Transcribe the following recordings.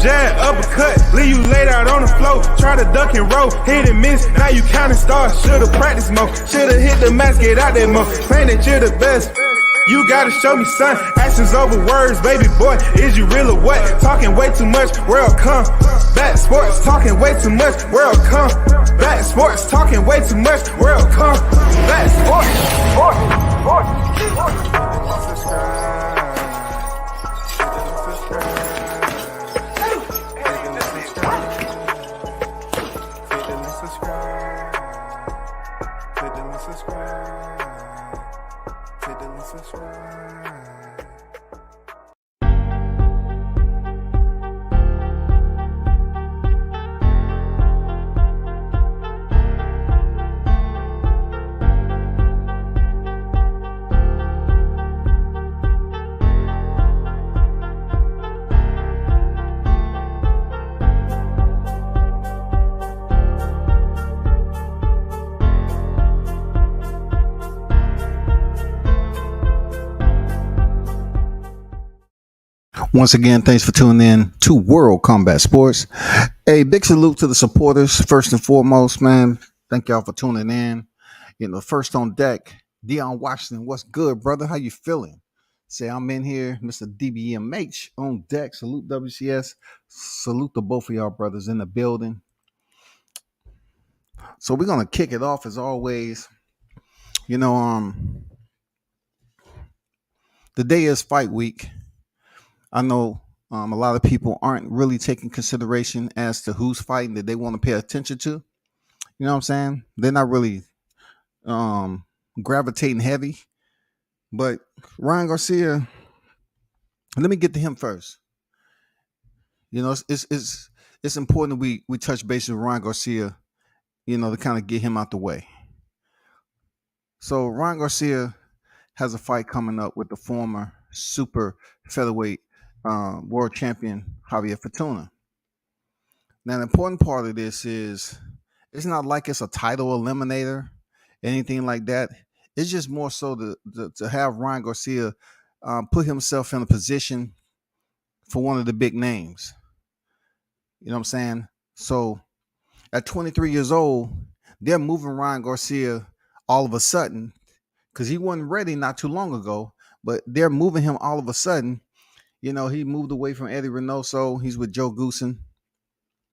jab, uppercut, leave you laid out on the floor. Try to duck and roll, hit and miss, now you counting stars. Should've practiced more, should've hit the mask, get out there more. Saying that you're the best, you gotta show me, son. Actions over words, baby boy, is you real or what? Talking way too much, world come. Back sports, talking way too much, world come. Back sports, talking way too much, world come. Back sports, Once again, thanks for tuning in to World Combat Sports. A big salute to the supporters, first and foremost, man. Thank y'all for tuning in. First on deck, Deion Washington. What's good, brother? How you feeling? Say, I'm in here, Mr. DBMH on deck. Salute WCS. Salute to both of y'all brothers in the building. So we're going to kick it off as always. The day is fight week. I know a lot of people aren't really taking consideration as to who's fighting that they want to pay attention to. You know what I'm saying? They're not really gravitating heavy. But Ryan Garcia, let me get to him first. It's important we touch base with Ryan Garcia, to kind of get him out the way. So Ryan Garcia has a fight coming up with the former super featherweight world champion Javier Fortuna. Now, the important part of this is it's not like it's a title eliminator, anything like that. It's just more so to have Ryan Garcia put himself in a position for one of the big names. You know what I'm saying? So at 23 years old, they're moving Ryan Garcia all of a sudden because he wasn't ready not too long ago, but they're moving him all of a sudden. He moved away from Eddie Reynoso. He's with Joe Goosen.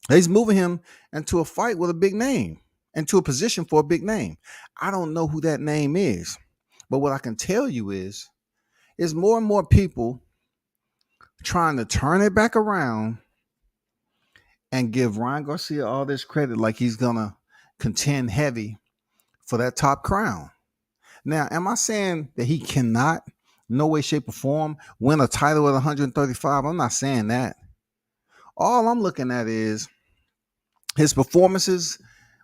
He's moving him into a fight with a big name, into a position for a big name. I don't know who that name is, but what I can tell you is more and more people trying to turn it back around and give Ryan Garcia all this credit like he's going to contend heavy for that top crown. Now, am I saying that he cannot, no way, shape, or form, win a title at 135? I'm not saying that. All I'm looking at is his performances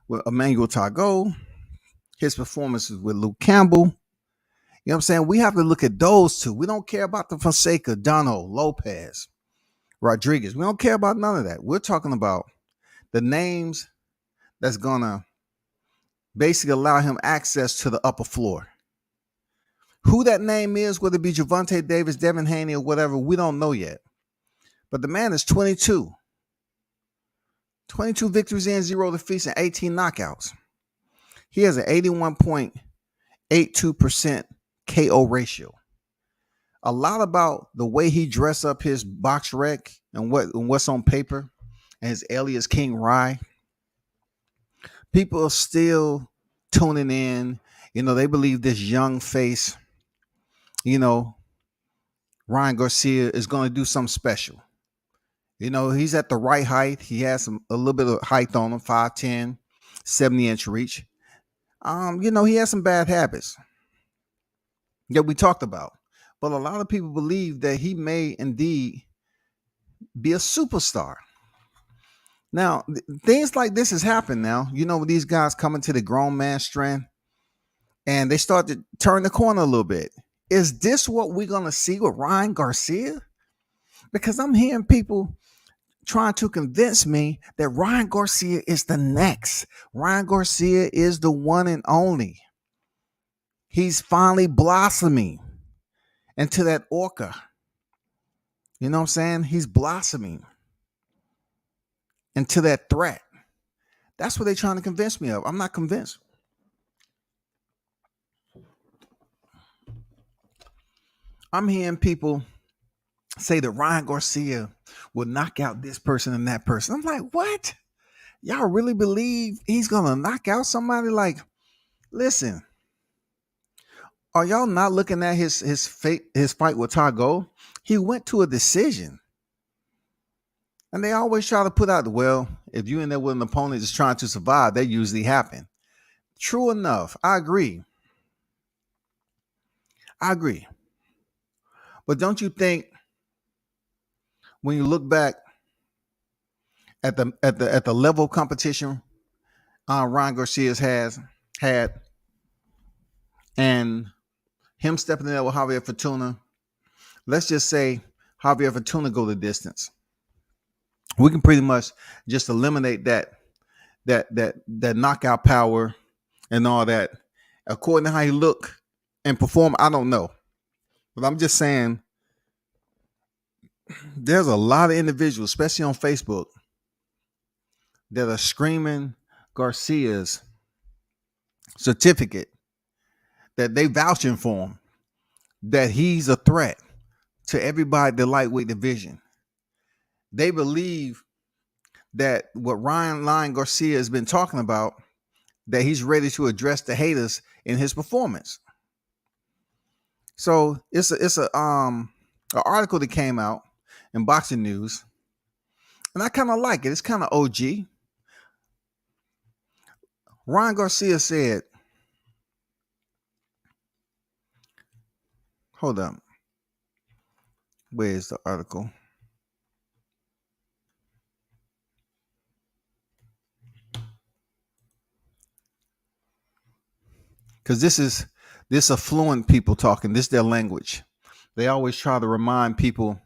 with Emmanuel Tagoe, his performances with Luke Campbell. You know what I'm saying? We have to look at those two. We don't care about the Fonseca, Dono, Lopez, Rodriguez. We don't care about none of that. We're talking about the names that's going to basically allow him access to the upper floor. Who that name is, whether it be Gervonta Davis, Devin Haney, or whatever, we don't know yet. But the man is 22. 22 victories and 0 defeats and 18 knockouts. He has an 81.82% KO ratio. A lot about the way he dressed up his box rec and what's on paper and his alias King Rye. People are still tuning in. They believe this young face, Ryan Garcia is going to do something special. He's at the right height. He has a little bit of height on him, 5'10", 70-inch reach. He has some bad habits that we talked about. But a lot of people believe that he may indeed be a superstar. Now, things like this has happened now. When these guys come into the grown man strength and they start to turn the corner a little bit. Is this what we're going to see with Ryan Garcia? Because I'm hearing people trying to convince me that Ryan Garcia is the next. Ryan Garcia is the one and only. He's finally blossoming into that orca. You know what I'm saying? He's blossoming. and to that threat. That's what they're trying to convince me of. I'm not convinced. I'm hearing people say that Ryan Garcia will knock out this person and that person. I'm like, what? Y'all really believe he's gonna knock out somebody? Like, listen, are y'all not looking at his fight with Tago? He went to a decision. And they always try to put out, well, if you in there with an opponent that's trying to survive, that usually happen. True enough. I agree. But don't you think when you look back at the level of competition Ryan Garcia's has had, and him stepping in there with Javier Fortuna, let's just say Javier Fortuna go the distance. We can pretty much just eliminate that knockout power and all that. According to how he look and perform, I don't know. But I'm just saying there's a lot of individuals, especially on Facebook, that are screaming Garcia's certificate, that they vouching for him, that he's a threat to everybody in the lightweight division. They believe that what Ryan Garcia has been talking about, that he's ready to address the haters in his performance. So it's an article that came out in Boxing News, and I kind of like it. It's kind of OG. Ryan Garcia said, hold up, where's the article? Because this affluent people talking. This is their language. They always try to remind people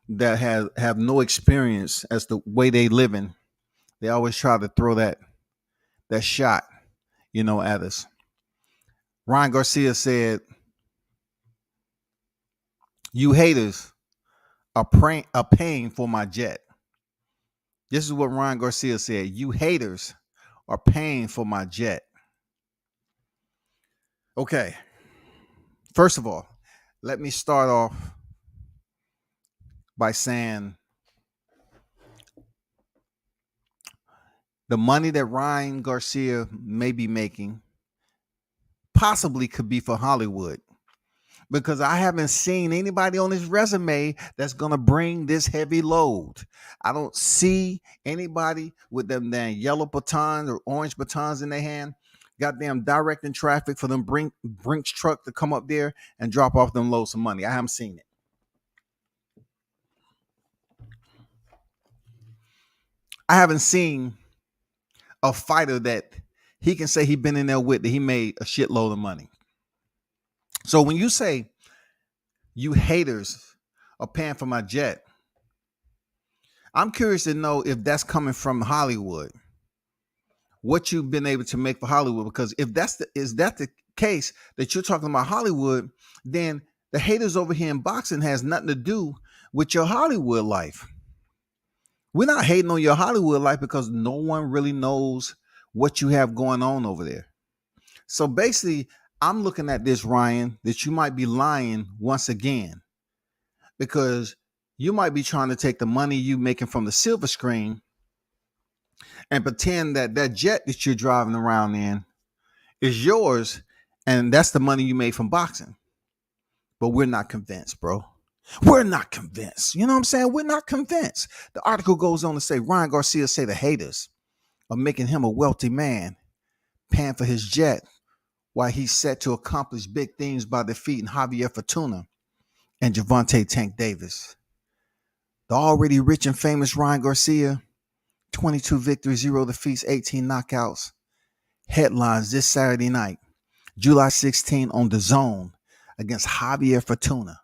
that have no experience as the way they living. They always try to throw that shot, at us. Ryan Garcia said, "You haters are paying for my jet." This is what Ryan Garcia said. "You haters are paying for my jet." Okay. First of all, let me start off by saying the money that Ryan Garcia may be making possibly could be for Hollywood, because I haven't seen anybody on his resume that's going to bring this heavy load. I don't see anybody with them damn yellow batons or orange batons in their hand, goddamn directing traffic for them Brinks truck to come up there and drop off them loads of money. I haven't seen it. I haven't seen a fighter that he can say he's been in there with that he made a shitload of money. So when you say you haters are paying for my jet, I'm curious to know if that's coming from Hollywood. What you've been able to make for Hollywood, because if is that the case that you're talking about Hollywood, then the haters over here in boxing has nothing to do with your Hollywood life. We're not hating on your Hollywood life because no one really knows what you have going on over there. So basically, I'm looking at this, Ryan, that you might be lying once again, because you might be trying to take the money you making from the silver screen and pretend that jet that you're driving around in is yours, and that's the money you made from boxing. But we're not convinced, bro. We're not convinced. You know what I'm saying? We're not convinced. The article goes on to say Ryan Garcia say the haters are making him a wealthy man, paying for his jet, while he's set to accomplish big things by defeating Javier Fortuna and Gervonta Tank Davis. The already rich and famous Ryan Garcia, 22 victories, 0 defeats, 18 knockouts, headlines this Saturday night, July 16 on DAZN against Javier Fortuna.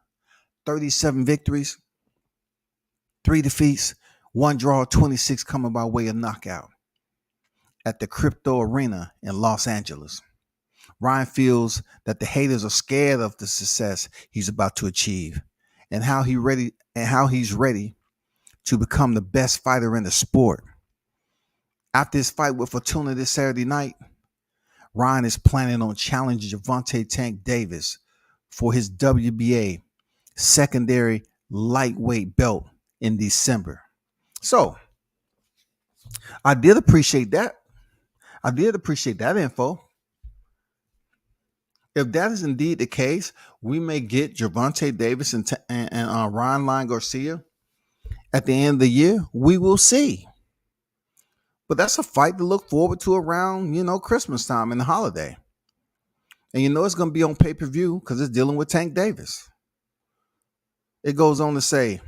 37 victories, 3 defeats, 1 draw, 26 coming by way of knockout at the Crypto Arena in Los Angeles. Ryan feels that the haters are scared of the success he's about to achieve and how he's ready to become the best fighter in the sport. After his fight with Fortuna this Saturday night, Ryan is planning on challenging Gervonta Tank Davis for his WBA secondary lightweight belt in December. So I did appreciate that. I did appreciate that info. If that is indeed the case, we may get Gervonta Davis and Ryan Lyon Garcia at the end of the year. We will see. But that's a fight to look forward to around, Christmas time and the holiday. And it's going to be on pay-per-view because it's dealing with Tank Davis. It goes on to say,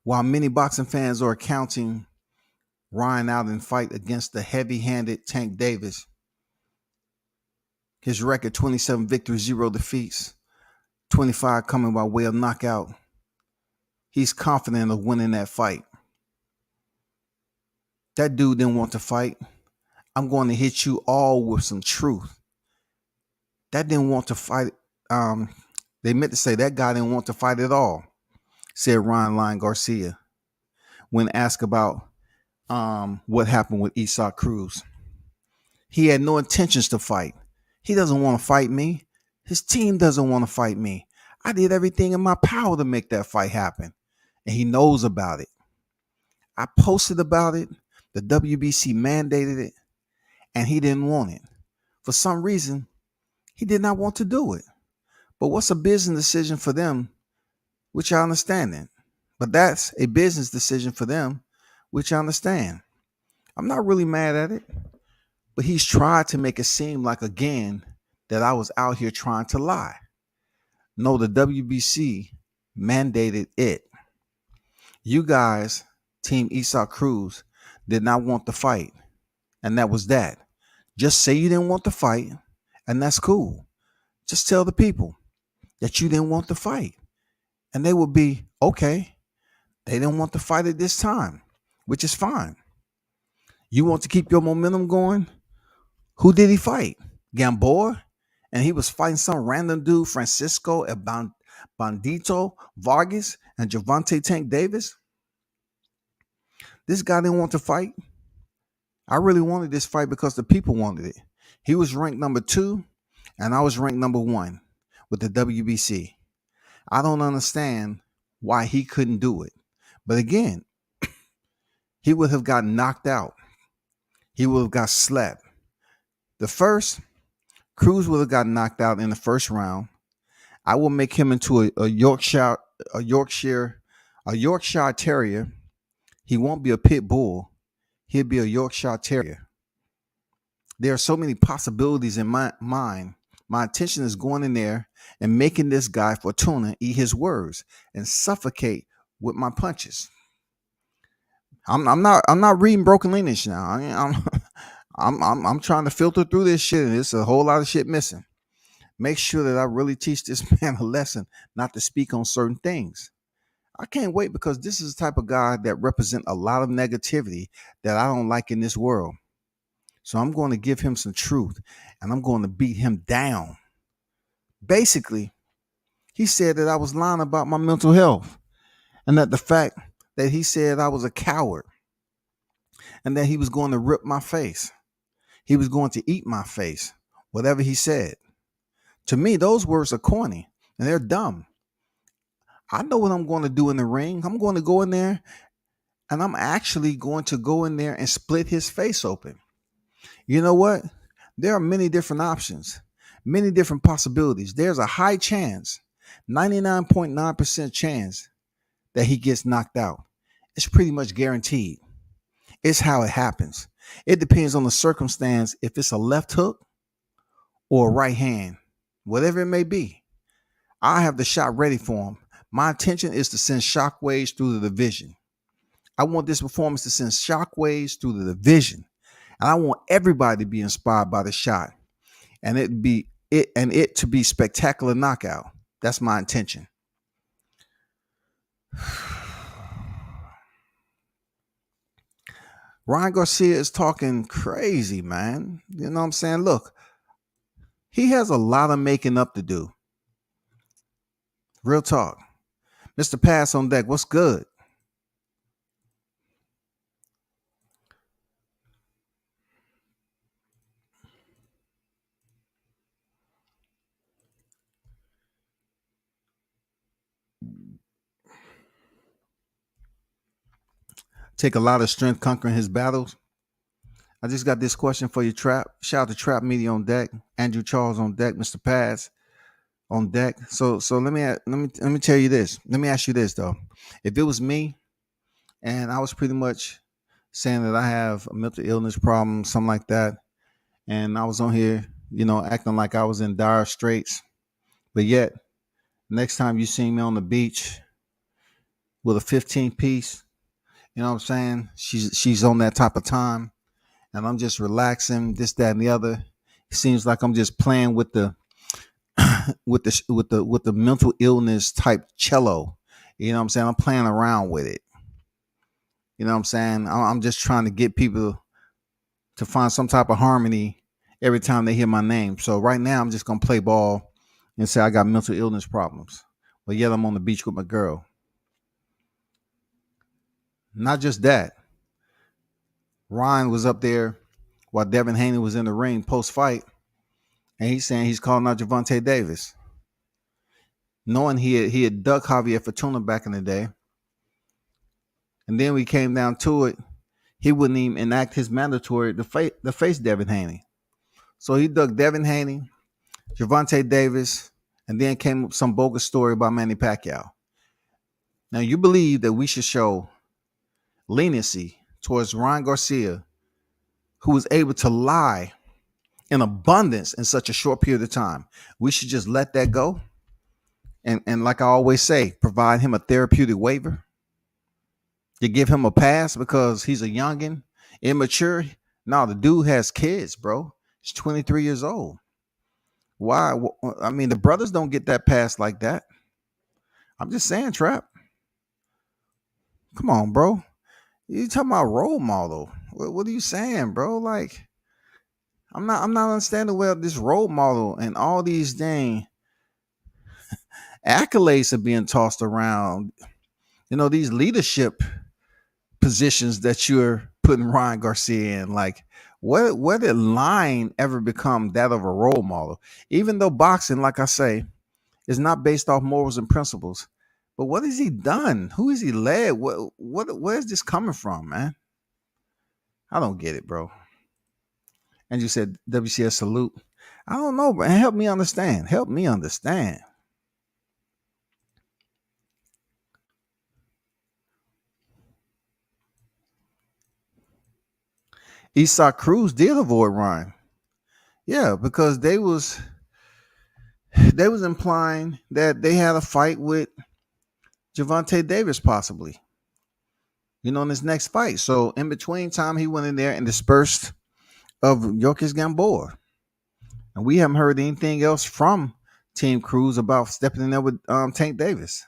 while many boxing fans are counting Ryan out in fight against the heavy-handed Tank Davis, his record 27 victories, 0 defeats, 25 coming by way of knockout. He's confident of winning that fight. That dude didn't want to fight. I'm going to hit you all with some truth. That didn't want to fight. They meant to say that guy didn't want to fight at all, said Ryan Lyon Garcia when asked about what happened with Isaac Cruz. He had no intentions to fight. He doesn't want to fight me. His team doesn't want to fight me. I did everything in my power to make that fight happen. And he knows about it. I posted about it. The WBC mandated it. And he didn't want it. For some reason, he did not want to do it. But what's a business decision for them, which I understand it. But that's a business decision for them, which I understand. I'm not really mad at it. But he's tried to make it seem like, again, that I was out here trying to lie. No, the WBC mandated it. You guys, Team Isaac Cruz, did not want the fight. And that was that. Just say you didn't want the fight, and that's cool. Just tell the people that you didn't want the fight. And they will be, okay, they didn't want to fight at this time, which is fine. You want to keep your momentum going? Who did he fight? Gamboa? And he was fighting some random dude, Francisco Bandito Vargas and Gervonta Tank Davis? This guy didn't want to fight. I really wanted this fight because the people wanted it. He was ranked number 2, and I was ranked number 1 with the WBC. I don't understand why he couldn't do it. But again, he would have gotten knocked out. He would have got slapped. The first, Cruz would have gotten knocked out in the first round. I will make him into a Yorkshire Terrier. He won't be a pit bull. He'll be a Yorkshire Terrier. There are so many possibilities in my mind. My intention is going in there and making this guy Fortuna eat his words and suffocate with my punches. I'm not reading broken English now. I'm trying to filter through this shit, and there's a whole lot of shit missing. Make sure that I really teach this man a lesson not to speak on certain things. I can't wait because this is the type of guy that represents a lot of negativity that I don't like in this world. So I'm going to give him some truth, and I'm going to beat him down. Basically, he said that I was lying about my mental health, and that the fact that he said I was a coward, and that he was going to rip my face. He was going to eat my face, whatever he said. To me, those words are corny and they're dumb. I know what I'm going to do in the ring. I'm going to go in there and I'm actually going to go in there and split his face open. You know what? There are many different options, many different possibilities. There's a high chance, 99.9% chance that he gets knocked out. It's pretty much guaranteed. It's how it happens. It depends on the circumstance if it's a left hook or a right hand, whatever it may be. I have the shot ready for him. My intention is to send shockwaves through the division. I want this performance to send shockwaves through the division. And I want everybody to be inspired by the shot. And it to be spectacular knockout. That's my intention. Ryan Garcia is talking crazy, man. You know what I'm saying? Look, he has a lot of making up to do. Real talk. Mr. Pass on deck. What's good? Take a lot of strength conquering his battles. I just got this question for you, Trap. Shout out to Trap Media on deck, Andrew Charles on deck, Mr. Pass on deck. So let me tell you this. Let me ask you this though. If it was me and I was pretty much saying that I have a mental illness problem, something like that, and I was on here, acting like I was in dire straits, but yet next time you see me on the beach with a 15 piece, you know what I'm saying? She's on that type of time, and I'm just relaxing, this, that, and the other. It seems like I'm just playing with the with the mental illness type cello. You know what I'm saying? I'm playing around with it. You know what I'm saying? I'm just trying to get people to find some type of harmony every time they hear my name. So right now I'm just gonna play ball and say I got mental illness problems, but yet I'm on the beach with my girl. Not just that. Ryan was up there while Devin Haney was in the ring post fight, and he's saying he's calling out Gervonta Davis, knowing he had ducked Javier Fortuna back in the day. And then we came down to it, he wouldn't even enact his mandatory to face Devin Haney. So he ducked Devin Haney, Gervonta Davis, and then came up with some bogus story about Manny Pacquiao. Now you believe that we should show leniency towards Ryan Garcia, who was able to lie in abundance in such a short period of time. We should just let that go. And like I always say, provide him a therapeutic waiver to give him a pass because he's a youngin, immature. No, the dude has kids, bro. He's 23 years old. Why? I mean, the brothers don't get that pass like that. I'm just saying, Trap. Come on, bro. You talking about role model? What are you saying, bro? Like, I'm not understanding where this role model and all these dang accolades are being tossed around. These leadership positions that you're putting Ryan Garcia in. Like, where did line ever become that of a role model? Even though boxing, like I say, is not based off morals and principles. But what has he done? Who has he led? Where's this coming from, man? I don't get it, bro. And you said WCS salute. I don't know, bro. Help me understand. Help me understand. Isak Cruz did avoid Ryan. Yeah, because they was implying that they had a fight with Gervonta Davis possibly, in his next fight. So in between time, he went in there and dispersed of Yorkis Gamboa. And we haven't heard anything else from Team Cruz about stepping in there with Tank Davis.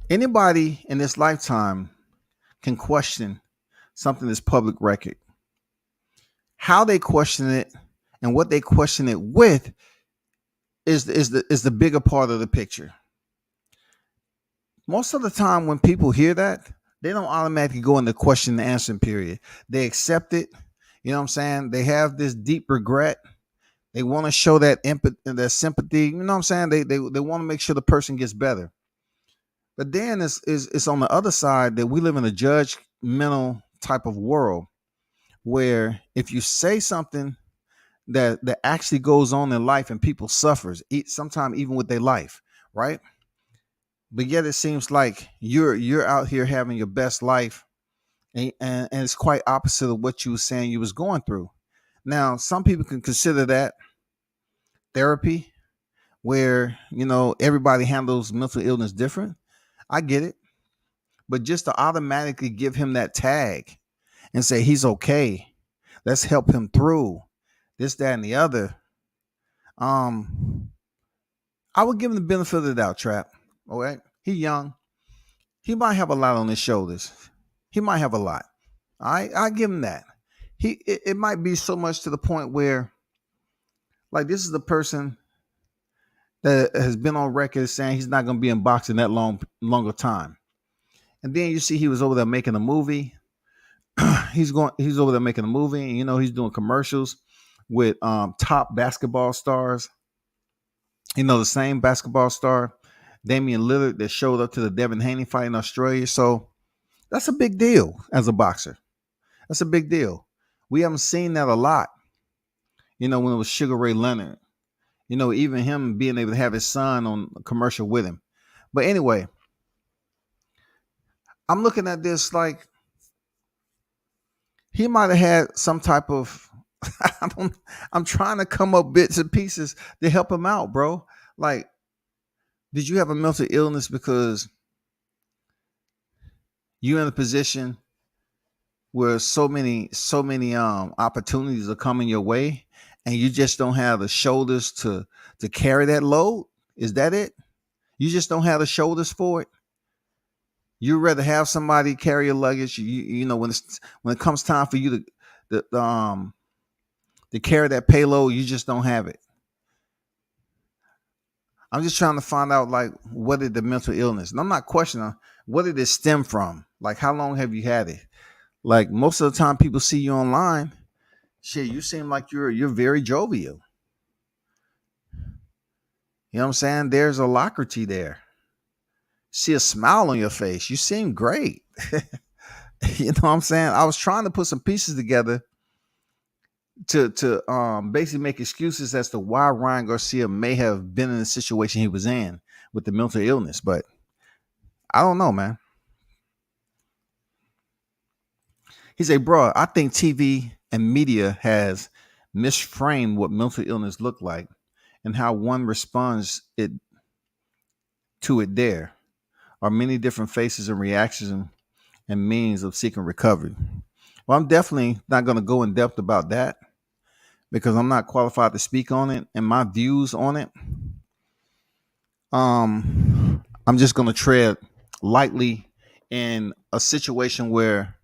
Anybody in this lifetime can question something that's public record. How they question it and what they question it with is the bigger part of the picture. Most of the time when people hear that, they don't automatically go into question and answering period. They accept it. You know what I'm saying? They have this deep regret. They want to show that empathy and that sympathy. You know what I'm saying? They want to make sure the person gets better. But then it's on the other side that we live in a judgmental type of world where if you say something that actually goes on in life and people suffers, sometimes even with their life, right? But yet it seems like you're out here having your best life, and it's quite opposite of what you were saying you was going through. Now, some people can consider that therapy, where everybody handles mental illness different. I get it, but just to automatically give him that tag and say he's okay, let's help him through this, that, and the other. I would give him the benefit of the doubt, Trap. All right, he young. He might have a lot on his shoulders. He might have a lot. I give him that. It might be so much to the point where, like, this is the person that has been on record saying he's not going to be in boxing that longer time. And then you see he was over there making a movie. He's over there making a movie, and he's doing commercials with top basketball stars. The same basketball star, Damian Lillard, that showed up to the Devin Haney fight in Australia. So that's a big deal as a boxer. That's a big deal. We haven't seen that a lot. When it was Sugar Ray Leonard. Even him being able to have his son on a commercial with him. But anyway, I'm looking at this like he might have had some type of I'm trying to come up bits and pieces to help him out, bro. Like, did you have a mental illness because you're in a position where so many opportunities are coming your way and you just don't have the shoulders to carry that load? Is that it? You just don't have the shoulders for it? You'd rather have somebody carry your luggage. When it comes time for you to carry that payload, you just don't have it. I'm just trying to find out, like, what is the mental illness? And I'm not questioning what did it stem from? Like, how long have you had it? Like, most of the time people see you online, shit, you seem like you're very jovial. You know what I'm saying? There's a alacrity there. See a smile on your face. You seem great. You know what I'm saying? I was trying to put some pieces together to basically make excuses as to why Ryan Garcia may have been in the situation he was in with the mental illness, but I don't know, man. He said, bro, I think TV and media has misframed what mental illness looked like and how one responds to it. There are many different faces and reactions and means of seeking recovery. Well, I'm definitely not going to go in depth about that because I'm not qualified to speak on it and my views on it. I'm just going to tread lightly in a situation where,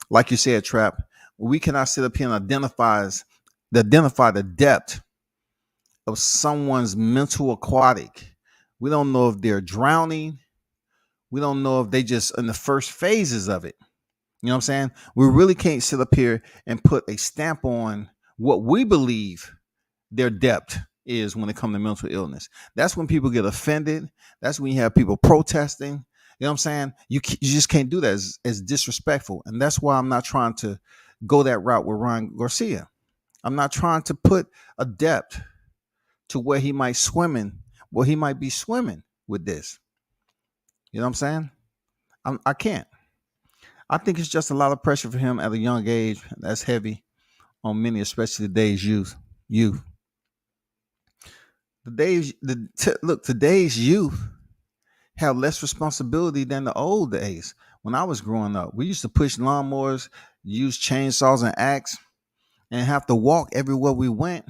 like you said, Trap, we cannot sit up here and identify the depth of someone's mental aquatic. We don't know if they're drowning. We don't know if they just in the first phases of it. You know what I'm saying? We really can't sit up here and put a stamp on what we believe their depth is when it comes to mental illness. That's when people get offended. That's when you have people protesting. You know what I'm saying? You just can't do that as disrespectful. And that's why I'm not trying to go that route with Ryan Garcia. I'm not trying to put a depth to where he might be swimming with this. You know what I'm saying? I can't. I think it's just a lot of pressure for him at a young age. That's heavy on many, especially today's youth. Today's youth have less responsibility than the old days. When I was growing up, we used to push lawnmowers, use chainsaws and axe, and have to walk everywhere we went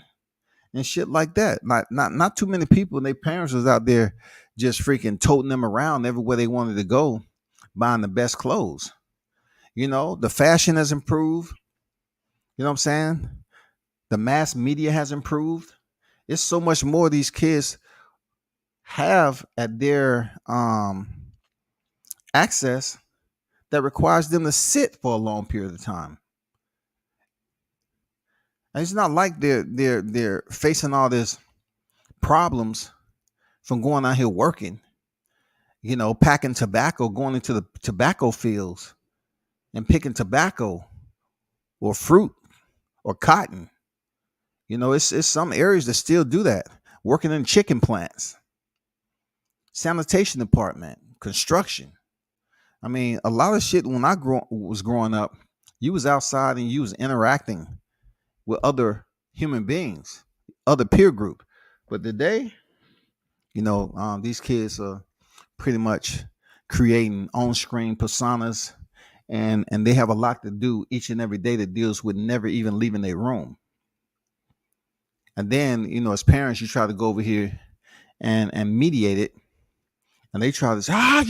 and shit like that. Not too many people and their parents was out there just freaking toting them around everywhere they wanted to go, buying the best clothes. The fashion has improved. You know what I'm saying? The mass media has improved. It's so much more these kids have at their access that requires them to sit for a long period of time. And it's not like they're facing all this problems from going out here working, packing tobacco, going into the tobacco fields and picking tobacco or fruit or cotton. It's some areas that still do that. Working in chicken plants, sanitation department, construction. I mean, a lot of shit when I was growing up, you was outside and you was interacting with other human beings, other peer group. But today, these kids are pretty much creating on-screen personas, and they have a lot to do each and every day that deals with never even leaving their room. And then, as parents, you try to go over here and mediate it. And they try to say,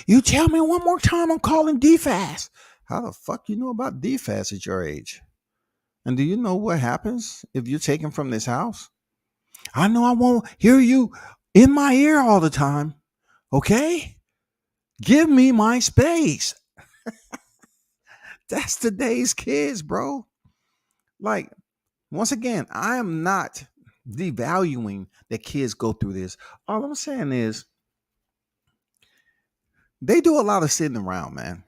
you tell me one more time, I'm calling DFAS. How the fuck you know about DFAS at your age? And do you know what happens if you're taken from this house? I know I won't hear you in my ear all the time. Okay? Give me my space. That's today's kids, bro. Like, once again, I am not devaluing that kids go through this. All I'm saying is they do a lot of sitting around, man.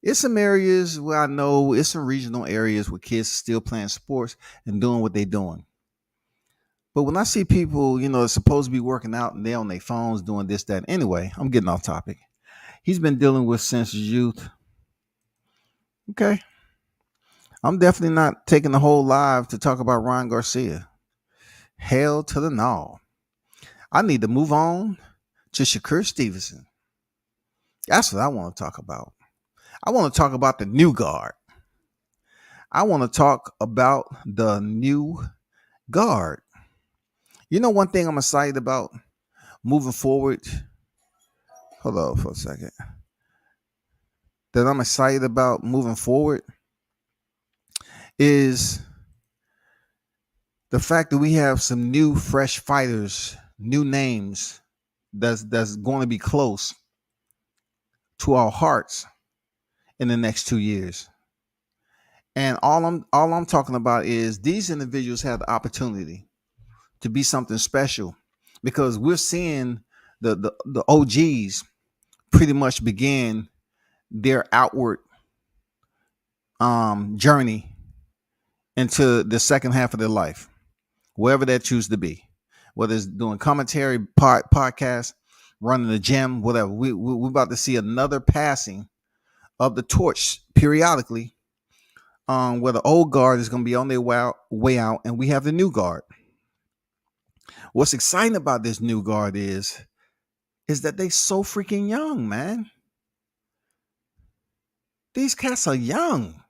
It's some areas where I know it's some regional areas where kids are still playing sports and doing what they're doing. But when I see people, supposed to be working out and they're on their phones doing this, that. Anyway, I'm getting off topic. He's been dealing with since youth. Okay. I'm definitely not taking the whole live to talk about Ryan Garcia. Hell to the no. I need to move on to Shakur Stevenson. That's what I want to talk about. I want to talk about the new guard. I want to talk about the new guard. One thing I'm excited about moving forward. Hold on for a second. That I'm excited about moving forward is the fact that we have some new, fresh fighters, new names that's going to be close to our hearts in the next 2 years. And all I'm talking about is these individuals have the opportunity to be something special because we're seeing the OGs pretty much begin their outward journey into the second half of their life, wherever that choose to be, whether it's doing commentary, podcast, running the gym, whatever. We're about to see another passing of the torch periodically, where the old guard is going to be on their way out, and we have the new guard. What's exciting about this new guard is that they so freaking young, man. These cats are young.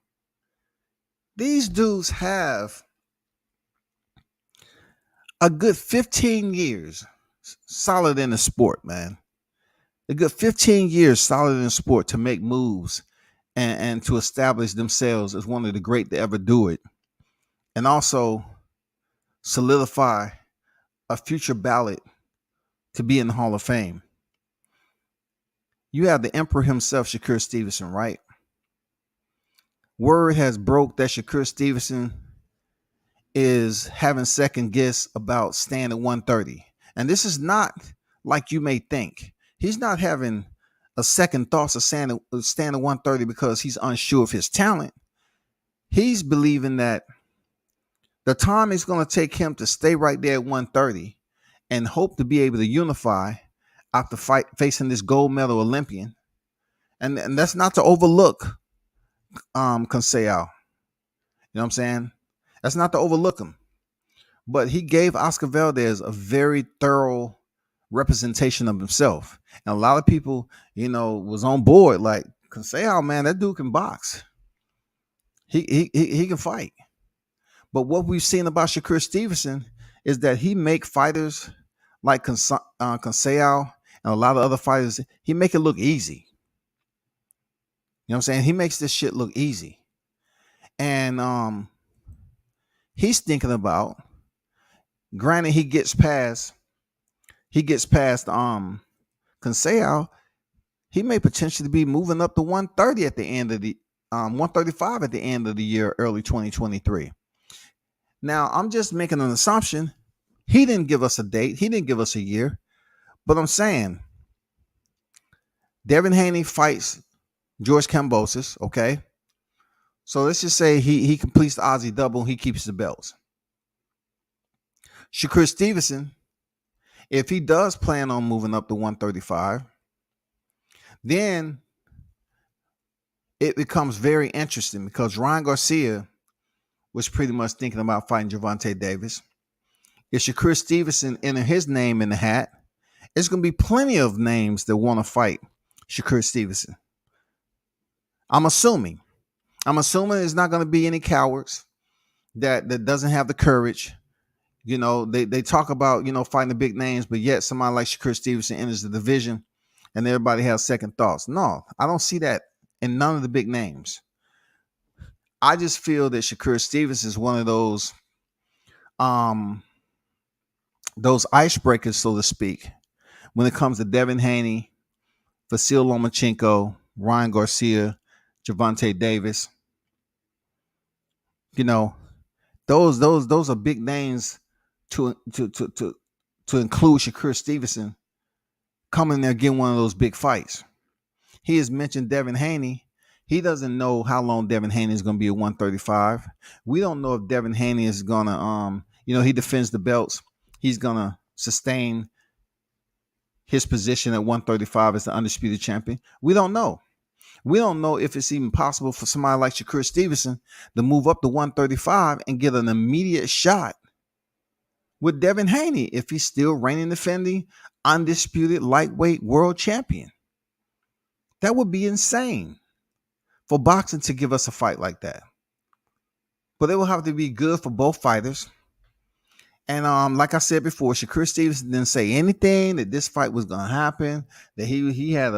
These dudes have a good 15 years solid in the sport, man. A good 15 years solid in the sport to make moves and to establish themselves as one of the great to ever do it. And also solidify a future ballot to be in the Hall of Fame. You have the emperor himself, Shakur Stevenson, right? Word has broke that Shakur Stevenson is having second guess about staying at 130. And this is not like you may think. He's not having a second thoughts of staying at 130 because he's unsure of his talent. He's believing that the time is going to take him to stay right there at 130 and hope to be able to unify after facing this gold medal Olympian. And that's not to overlook Conseil. You know what I'm saying? That's not to overlook him. But he gave Oscar Valdez a very thorough representation of himself. And a lot of people, was on board. Like, Conseil, man, that dude can box. He can fight. But what we've seen about Shakur Stevenson is that he make fighters like Conseil and a lot of other fighters, he make it look easy. You know what I'm saying? He makes this shit look easy. And he's thinking about, granted, he gets past Conseil, he may potentially be moving up to 130 at the end of the 135 at the end of the year, early 2023. Now, I'm just making an assumption. He didn't give us a date. He didn't give us a year. But I'm saying Devin Haney fights George Kambosos, okay? So let's just say he completes the Aussie double and he keeps the belts. Shakur Stevenson, if he does plan on moving up to 135, then it becomes very interesting because Ryan Garcia was pretty much thinking about fighting Gervonta Davis. If Shakur Stevenson enters his name in the hat, it's going to be plenty of names that want to fight Shakur Stevenson. I'm assuming there's not going to be any cowards that doesn't have the courage. They talk about, fighting the big names, but yet somebody like Shakur Stevenson enters the division and everybody has second thoughts. No, I don't see that in none of the big names. I just feel that Shakur Stevenson is one of those those icebreakers, so to speak, when it comes to Devin Haney, Vasil Lomachenko, Ryan Garcia, Gervonta Davis, you know, those are big names to include Shakur Stevenson coming there getting one of those big fights. He has mentioned Devin Haney. He doesn't know how long Devin Haney is going to be at 135. We don't know if Devin Haney is going to, he defends the belts. He's going to sustain his position at 135 as the undisputed champion. We don't know. We don't know if it's even possible for somebody like Shakur Stevenson to move up to 135 and get an immediate shot with Devin Haney if he's still reigning defending undisputed lightweight world champion. That would be insane for boxing to give us a fight like that. But it will have to be good for both fighters. And like I said before, Shakur Stevenson didn't say anything that this fight was going to happen. That he had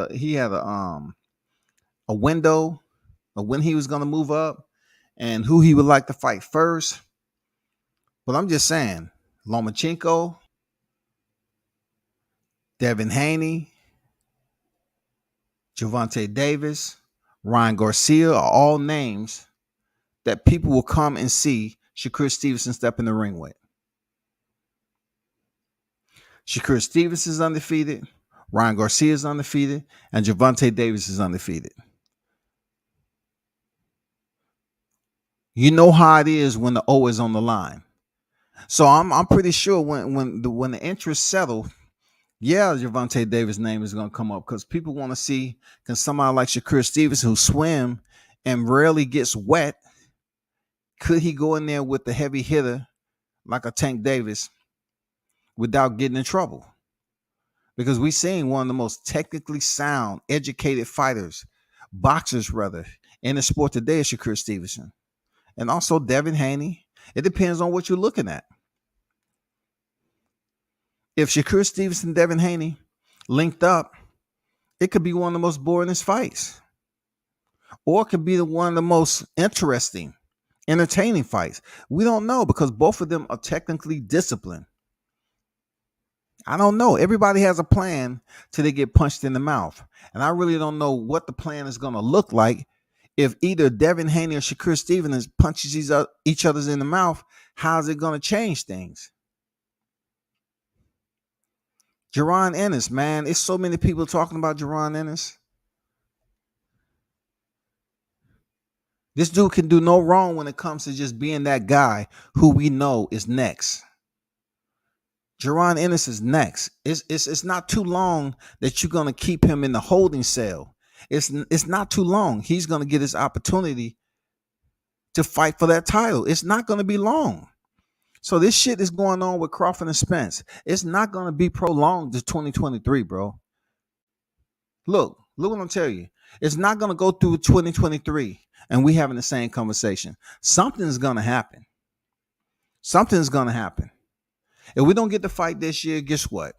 a window of when he was going to move up and who he would like to fight first. But I'm just saying, Lomachenko, Devin Haney, Gervonta Davis, Ryan Garcia are all names that people will come and see Shakur Stevenson step in the ring with. Shakur Stevenson is undefeated, Ryan Garcia is undefeated, and Gervonta Davis is undefeated. You know how it is when the O is on the line. So I'm pretty sure when the interest settle, yeah, Gervonta Davis' name is going to come up because people want to see, can somebody like Shakur Stevenson, who swim and rarely gets wet, could he go in there with the heavy hitter like a Tank Davis without getting in trouble? Because we've seen one of the most technically sound, educated fighters, boxers rather, in the sport today is Shakur Stevenson. And also Devin Haney. It depends on what you're looking at. If Shakur Stevenson and Devin Haney linked up, it could be one of the most boringest fights. Or it could be one of the most interesting, entertaining fights. We don't know because both of them are technically disciplined. I don't know. Everybody has a plan till they get punched in the mouth. And I really don't know what the plan is going to look like if either Devin Haney or Shakur Stevenson punches each other's in the mouth. How's it going to change things? Jaron Ennis, man. It's so many people talking about Jaron Ennis. This dude can do no wrong when it comes to just being that guy who we know is next. Jaron Ennis is next. It's not too long that you're going to keep him in the holding cell. It's not too long. He's going to get his opportunity to fight for that title. It's not going to be long. So this shit is going on with Crawford and Spence. It's not going to be prolonged to 2023, bro. Look what I'm telling you. It's not going to go through 2023 and we having the same conversation. Something's going to happen. Something's going to happen. If we don't get the fight this year, guess what?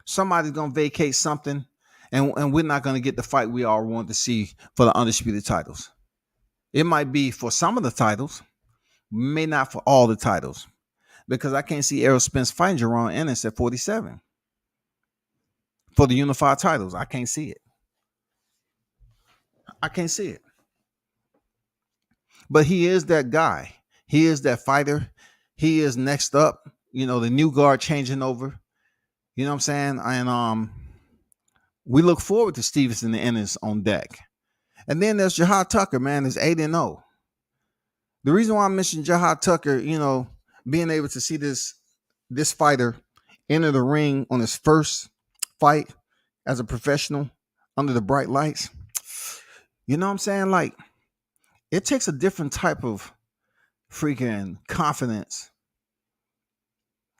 Somebody's going to vacate something and we're not going to get the fight we all want to see for the undisputed titles. It might be for some of the titles, may not for all the titles, because I can't see Errol Spence fighting Jaron Ennis at 47 for the unified titles. I can't see it. I can't see it. But he is that guy. He is that fighter. He is next up. You know, the new guard changing over. You know what I'm saying? And we look forward to Stevenson and Ennis on deck. And then there's Jahad Tucker, man, is 8-0. The reason why I mentioned Jahad Tucker, you know, being able to see this fighter enter the ring on his first fight as a professional under the bright lights, you know what I'm saying? Like, it takes a different type of freaking confidence.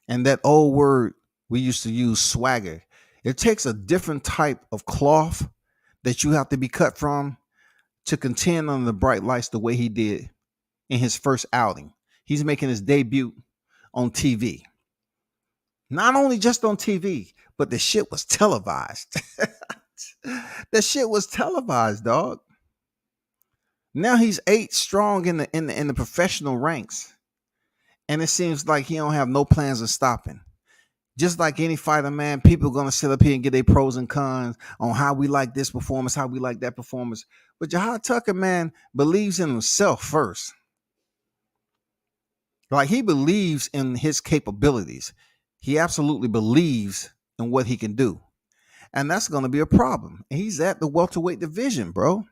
And that old word we used to use, swagger. It takes a different type of cloth that you have to be cut from to contend under the bright lights the way he did in his first outing. He's making his debut on TV. Not only just on TV, but the shit was televised. The shit was televised, dog. Now he's 8 strong in the professional ranks. And it seems like he don't have no plans of stopping. Just like any fighter, man, people are gonna sit up here and get their pros and cons on how we like this performance, how we like that performance. But Jahad Tucker, man, believes in himself first. Like he believes in his capabilities. He absolutely believes in what he can do. And that's gonna be a problem. And he's at the welterweight division, bro.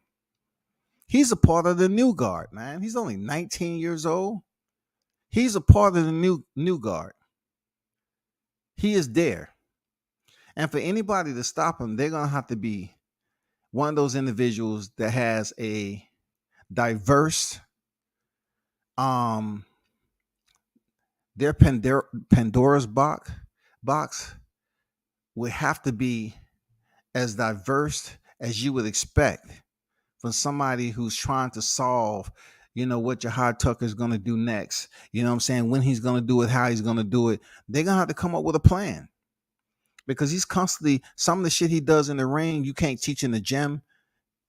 He's a part of the new guard, man. He's only 19 years old. He's a part of the new guard. He is there. And for anybody to stop him, they're going to have to be one of those individuals that has a diverse, their Pandora's box would have to be as diverse as you would expect from somebody who's trying to solve, what Jahad Tucker is going to do next. You know what I'm saying? When he's going to do it, how he's going to do it. They're going to have to come up with a plan. Because he's constantly, some of the shit he does in the ring, you can't teach in the gym.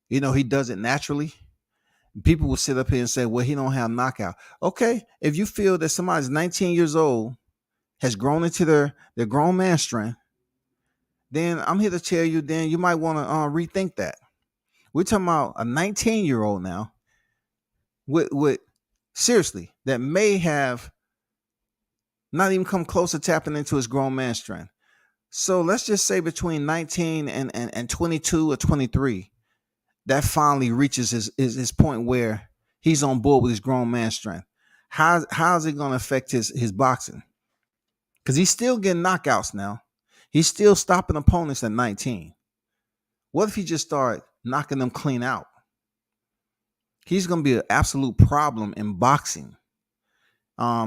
He does it naturally. People will sit up here and say, well, he don't have knockout. Okay, if you feel that somebody's 19 years old, has grown into their grown man strength, then I'm here to tell you, then you might want to rethink that. We're talking about a 19-year-old now with seriously, that may have not even come close to tapping into his grown man strength. So let's just say between 19 and 22 or 23, that finally reaches his point where he's on board with his grown man strength. How's it going to affect his boxing? Because he's still getting knockouts now. He's still stopping opponents at 19. What if he just start knocking them clean out? He's going to be an absolute problem in boxing.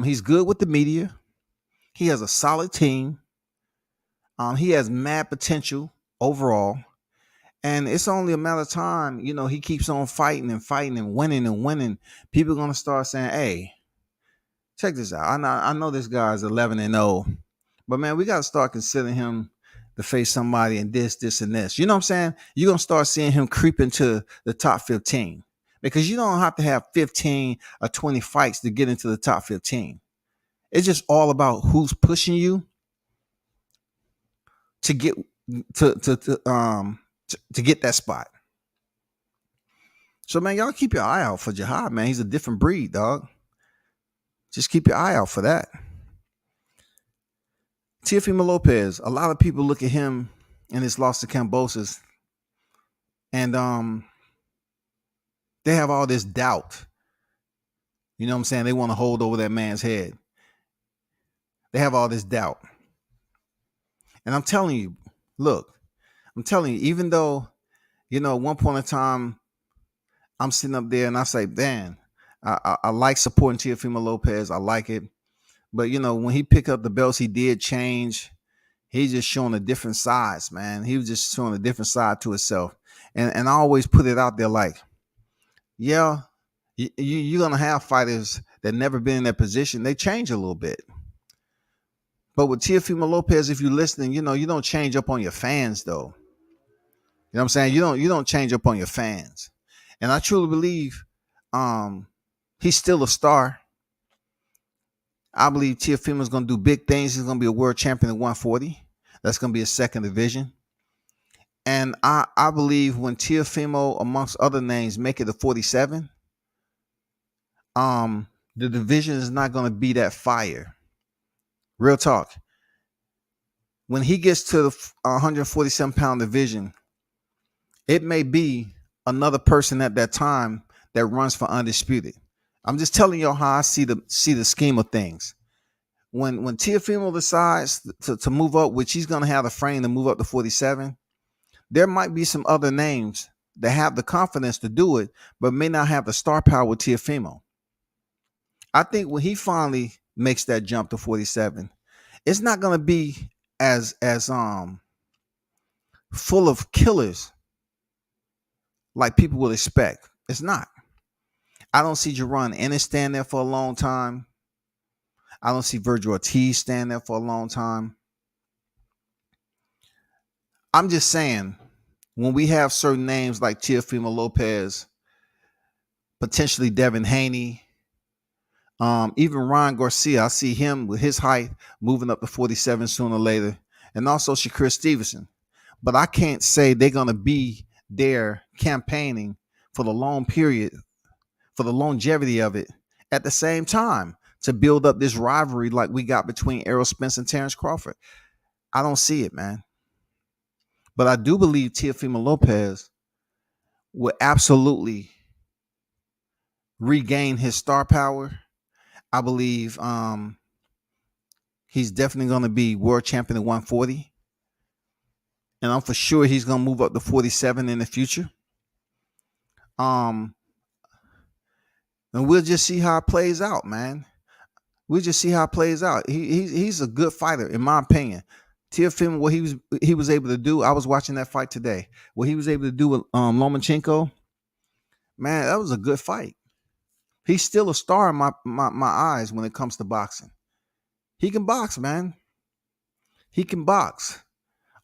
He's good with the media. He has a solid team. He has mad potential overall. And it's only a matter of time, he keeps on fighting and fighting and winning. People are going to start saying, hey, check this out. I know this guy's 11-0, but man, we got to start considering him to face somebody in this, and this. You know what I'm saying? You're going to start seeing him creep into the top 15 because you don't have to have 15 or 20 fights to get into the top 15. It's just all about who's pushing you to get to get that spot. So man, y'all keep your eye out for Jahad, man. He's a different breed, dog. Just keep your eye out for that. Teofimo Lopez, a lot of people look at him and his loss to Kambosos, and they have all this doubt. You know what I'm saying? They want to hold over that man's head. They have all this doubt. And I'm telling you, even though, at one point in time, I'm sitting up there and I say, man, I like supporting Teofimo Lopez. I like it. But, when he picked up the belts, he did change. He's just showing a different size, man. He was just showing a different side to himself. And I always put it out there like, yeah, you're going to have fighters that never been in that position. They change a little bit. But with Teofimo Lopez, if you're listening, you don't change up on your fans, though. You know what I'm saying? You don't change up on your fans. And I truly believe he's still a star. I believe Teofimo is going to do big things. He's going to be a world champion at 140. That's going to be his second division. And I believe when Teofimo, amongst other names, make it to 47, the division is not going to be that fire. Real talk. When he gets to the 147-pound division, it may be another person at that time that runs for undisputed. I'm just telling y'all how I see the scheme of things. When Teofimo decides to move up, which he's going to have the frame to move up to 47, there might be some other names that have the confidence to do it, but may not have the star power with Teofimo. I think when he finally makes that jump to 47, it's not going to be as full of killers like people would expect. It's not. I don't see Ennis stand there for a long time. I don't see Virgil Ortiz stand there for a long time. I'm just saying, when we have certain names like Teofimo Lopez, potentially Devin Haney, Even Ryan Garcia, I see him with his height moving up to 47 sooner or later, and also Shakur Stevenson. But I can't say they're going to be there campaigning for the long period, for the longevity of it at the same time to build up this rivalry like we got between Errol Spence and Terrence Crawford. I don't see it, man. But I do believe Teofimo Lopez will absolutely regain his star power. I believe he's definitely going to be world champion at 140. And I'm for sure he's going to move up to 47 in the future. And we'll just see how it plays out, man. We'll just see how it plays out. He's a good fighter, in my opinion. Teofimo, what he was able to do, I was watching that fight today. What he was able to do with Lomachenko, man, that was a good fight. He's still a star in my eyes when it comes to boxing. He can box, man. He can box.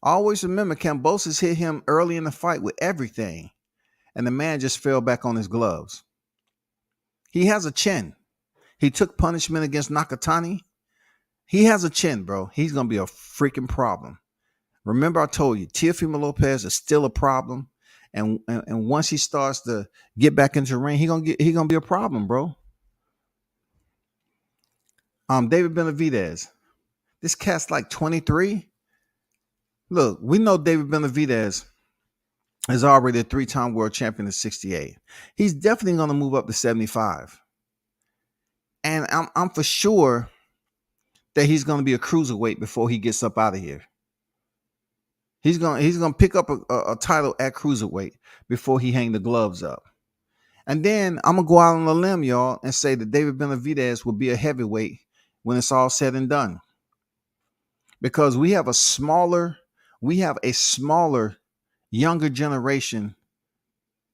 Always remember, Kambosos hit him early in the fight with everything, and the man just fell back on his gloves. He has a chin. He took punishment against Nakatani. He has a chin, bro. He's going to be a freaking problem. Remember, I told you, Teofimo Lopez is still a problem. And once he starts to get back into the ring, he gonna be a problem, bro. David Benavidez. This cat's like 23. Look, we know David Benavidez is already a 3-time world champion at 68. He's definitely gonna move up to 75. And I'm for sure that he's gonna be a cruiserweight before he gets up out of here. He's gonna pick up a title at cruiserweight before he hang the gloves up. And then I'm gonna go out on a limb, y'all, and say that David Benavidez will be a heavyweight when it's all said and done. Because we have a smaller, younger generation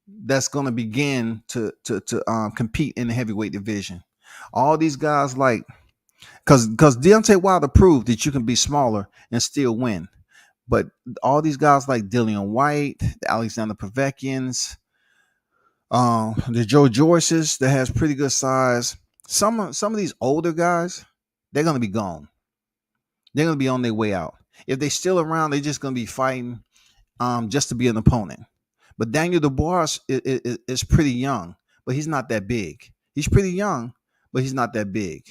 that's gonna begin to compete in the heavyweight division. All these guys because Deontay Wilder proved that you can be smaller and still win. But all these guys like Dillian White, the Alexander Povetkians, the Joe Joyces that has pretty good size. Some of these older guys, they're gonna be gone. They're gonna be on their way out. If they're still around, they're just gonna be fighting just to be an opponent. But Daniel Dubois is pretty young, but he's not that big. He's pretty young, but he's not that big.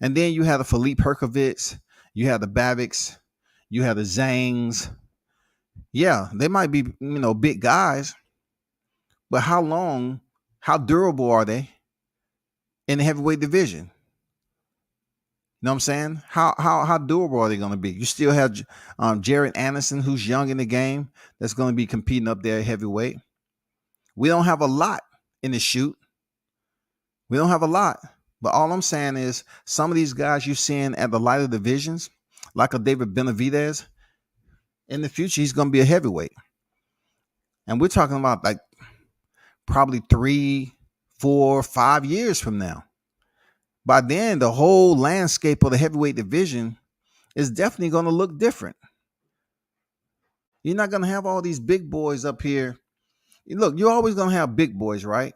And then you have the Philippe Herkovitz, you have the Babics, you have the Zangs. Yeah, they might be, big guys, but how durable are they in the heavyweight division? You know what I'm saying? How durable are they going to be? You still have Jared Anderson, who's young in the game, that's going to be competing up there at heavyweight. We don't have a lot in the shoot. We don't have a lot. But all I'm saying is some of these guys you're seeing at the lighter divisions, like a David Benavidez, in the future, he's going to be a heavyweight. And we're talking about like probably 3, 4, 5 years from now. By then, the whole landscape of the heavyweight division is definitely going to look different. You're not going to have all these big boys up here. Look, you're always going to have big boys, right?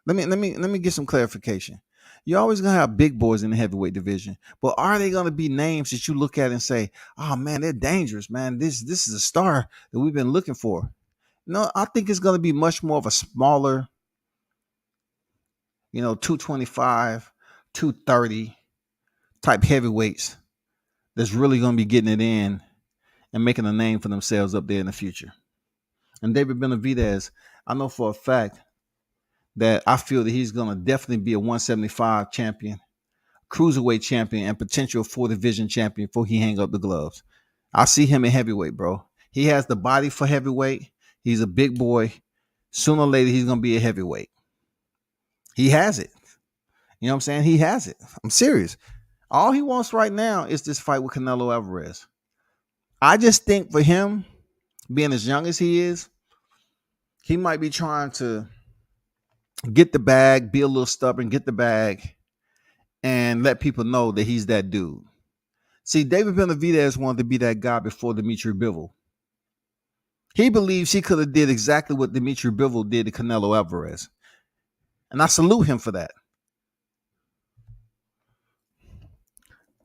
Let me get some clarification. You're always going to have big boys in the heavyweight division, but are they going to be names that you look at and say, "Oh man, they're dangerous, man. This is a star that we've been looking for"? No, I think it's going to be much more of a smaller, 225, 230 type heavyweights that's really going to be getting it in and making a name for themselves up there in the future. And David Benavidez, I know for a fact that I feel that he's going to definitely be a 175 champion, cruiserweight champion, and potential 4-division champion before he hang up the gloves. I see him in heavyweight, bro. He has the body for heavyweight. He's a big boy. Sooner or later, he's going to be a heavyweight. He has it. You know what I'm saying? He has it. I'm serious. All he wants right now is this fight with Canelo Alvarez. I just think for him, being as young as he is, he might be trying to get the bag, be a little stubborn, get the bag, and let people know that he's that dude. See, David Benavidez wanted to be that guy before Dimitri Bivol. He believes he could have did exactly what Dimitri Bivol did to Canelo Alvarez. And I salute him for that.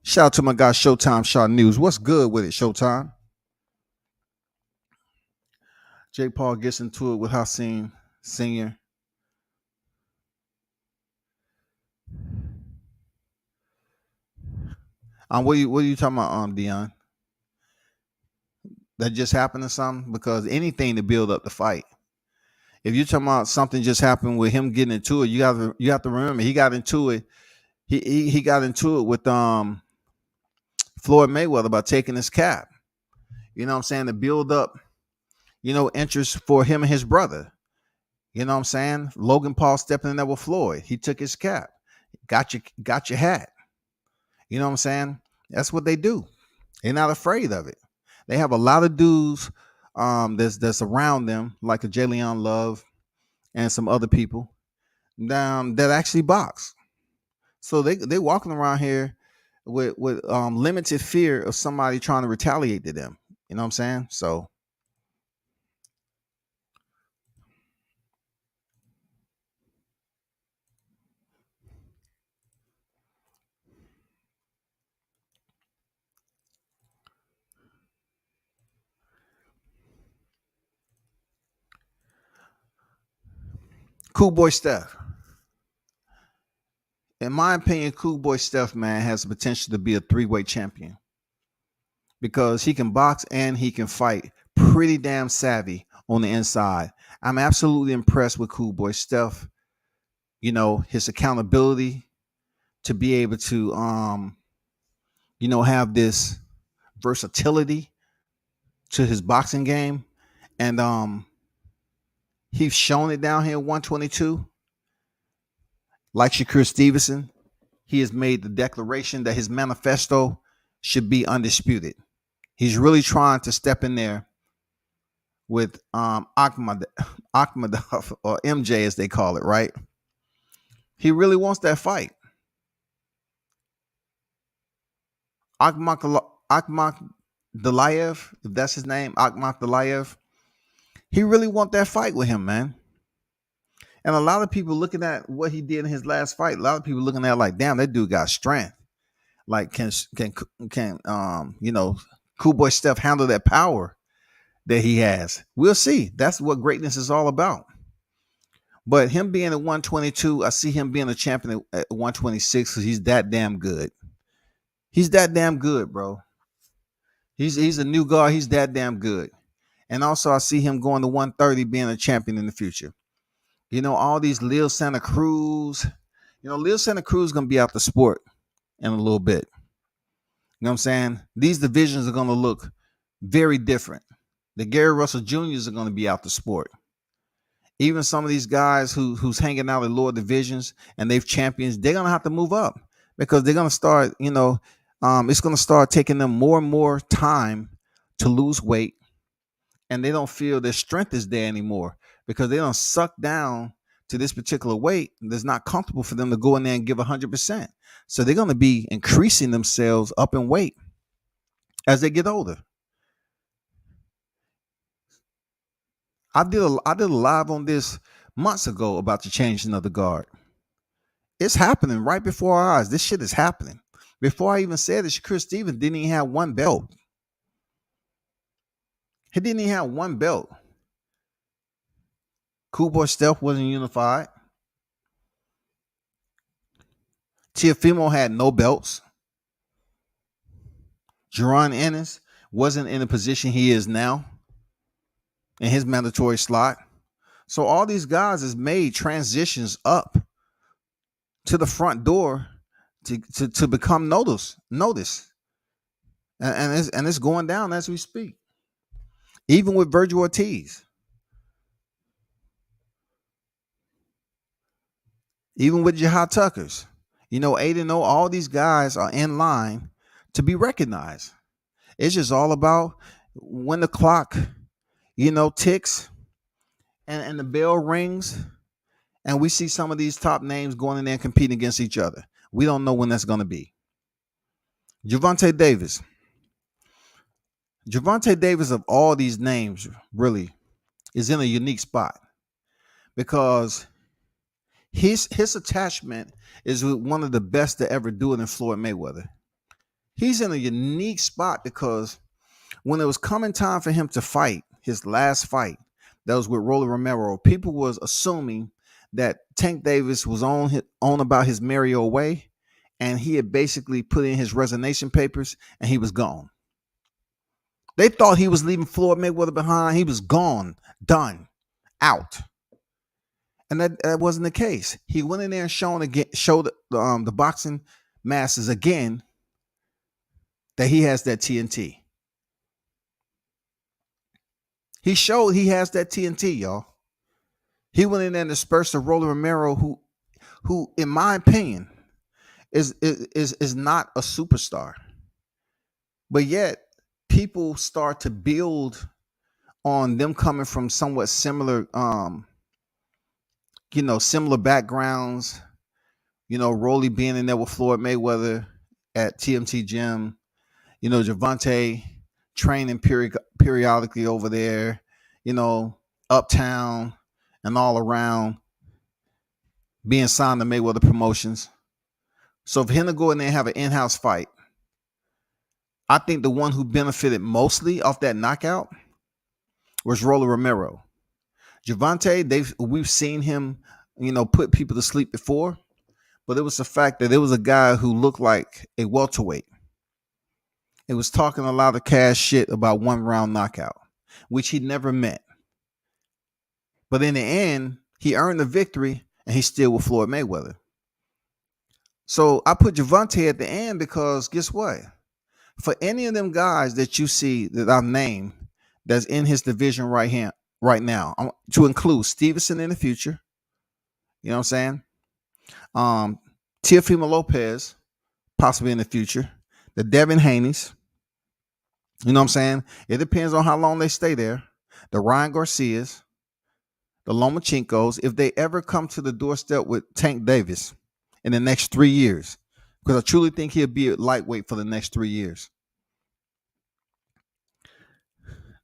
Shout out to my guy Showtime Shot News. What's good with it, Showtime? Jake Paul gets into it with Hassan Senior. What are you talking about, Dion? That just happened or something? Because anything to build up the fight. If you're talking about something just happened with him getting into it, you have to remember he got into it. He got into it with Floyd Mayweather about taking his cap. You know what I'm saying? To build up, interest for him and his brother. You know what I'm saying? Logan Paul stepping in there with Floyd. He took his cap. Got your hat. You know what I'm saying? That's what they do. They're not afraid of it. They have a lot of dudes that's around them, like a Jalen Love and some other people that actually box. So they walking around here with limited fear of somebody trying to retaliate to them. You know what I'm saying? So Cool Boy Steph. In my opinion, Cool Boy Steph, man, has the potential to be a 3-way champion because he can box and he can fight. Pretty damn savvy on the inside. I'm absolutely impressed with Cool Boy Steph. His accountability to be able to have this versatility to his boxing game. And he's shown it down here at 122. Like Shakur Stevenson, he has made the declaration that his manifesto should be undisputed. He's really trying to step in there with Akhmadov or MJ as they call it, right? He really wants that fight. Akhmadalayev, if that's his name, Akhmadalayev, he really want that fight with him, man. And a lot of people looking at what he did in his last fight, a lot of people looking at it like, damn, that dude got strength. Like, can Cool Boy Steph handle that power that he has? We'll see. That's what greatness is all about. But him being at 122, I see him being a champion at 126 because he's that damn good. He's that damn good, bro. He's a new guard. He's that damn good. And also, I see him going to 130 being a champion in the future. All these Lil Santa Cruz. Lil Santa Cruz is going to be out the sport in a little bit. You know what I'm saying? These divisions are going to look very different. The Gary Russell Jr.'s are going to be out the sport. Even some of these guys who's hanging out in lower divisions and they've champions, they're going to have to move up because they're going to start, it's going to start taking them more and more time to lose weight. And they don't feel their strength is there anymore because they don't suck down to this particular weight that's not comfortable for them to go in there and give 100%. So they're going to be increasing themselves up in weight as they get older. I did a live on this months ago about the changing of the guard. It's happening right before our eyes. This shit is happening. Before I even said it, Shakur Stevens didn't even have one belt. He didn't even have one belt. Cool Boy Steph wasn't unified. Teofimo had no belts. Jerron Ennis wasn't in the position he is now in his mandatory slot. So all these guys has made transitions up to the front door to become notice. And it's going down as we speak. Even with Virgil Ortiz. Even with Jihad Tuckers. 8-0, all these guys are in line to be recognized. It's just all about when the clock, ticks and the bell rings and we see some of these top names going in there and competing against each other. We don't know when that's going to be. Gervonta Davis. Gervonta Davis of all these names really is in a unique spot because his attachment is with one of the best to ever do it in Floyd Mayweather. he's in a unique spot because when it was coming time for him to fight his last fight, that was with Rolly Romero, people was assuming that Tank Davis was on about his Mario way, and he had basically put in his resignation papers and he was gone. They thought he was leaving Floyd Mayweather behind. He was gone, done, out. And that wasn't the case. He went in there and showed the boxing masses again that he has that TNT. He showed he has that TNT, y'all. He went in there and dispersed the Rolly Romero, who, in my opinion, is not a superstar. But yet, people start to build on them coming from somewhat similar, similar backgrounds. Rolly being in there with Floyd Mayweather at TMT Gym. Gervonta training periodically over there. Uptown and all around, being signed to Mayweather Promotions. So for him to go in there and have an in-house fight, I think the one who benefited mostly off that knockout was Rolly Romero. Gervonta, we've seen him, put people to sleep before, but it was the fact that it was a guy who looked like a welterweight. It was talking a lot of cash shit about one round knockout, which he never met. But in the end, he earned the victory, and he's still with Floyd Mayweather. So I put Gervonta at the end because guess what? For any of them guys that you see that I've named that's in his division right now, to include Stevenson in the future, you know what I'm saying? Teofimo Lopez, possibly in the future. The Devin Haney's, you know what I'm saying? It depends on how long they stay there. The Ryan Garcias, the Lomachinkos, if they ever come to the doorstep with Tank Davis in the next 3 years, because I truly think he'll be a lightweight for the next 3 years.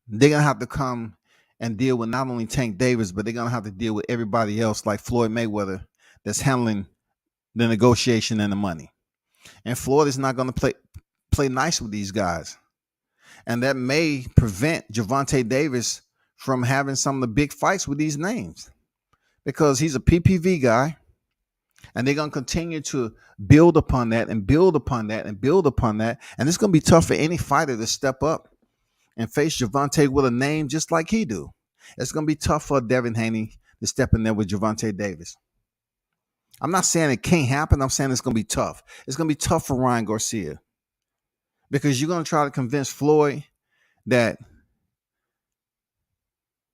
They're going to have to come and deal with not only Tank Davis, but they're going to have to deal with everybody else like Floyd Mayweather that's handling the negotiation and the money. And Floyd is not going to play nice with these guys. And that may prevent Gervonta Davis from having some of the big fights with these names because he's a PPV guy. And they're going to continue to build upon that and build upon that and build upon that. And it's going to be tough for any fighter to step up and face Gervonta with a name just like he do. It's going to be tough for Devin Haney to step in there with Gervonta Davis. I'm not saying it can't happen. I'm saying it's going to be tough. It's going to be tough for Ryan Garcia because you're going to try to convince Floyd that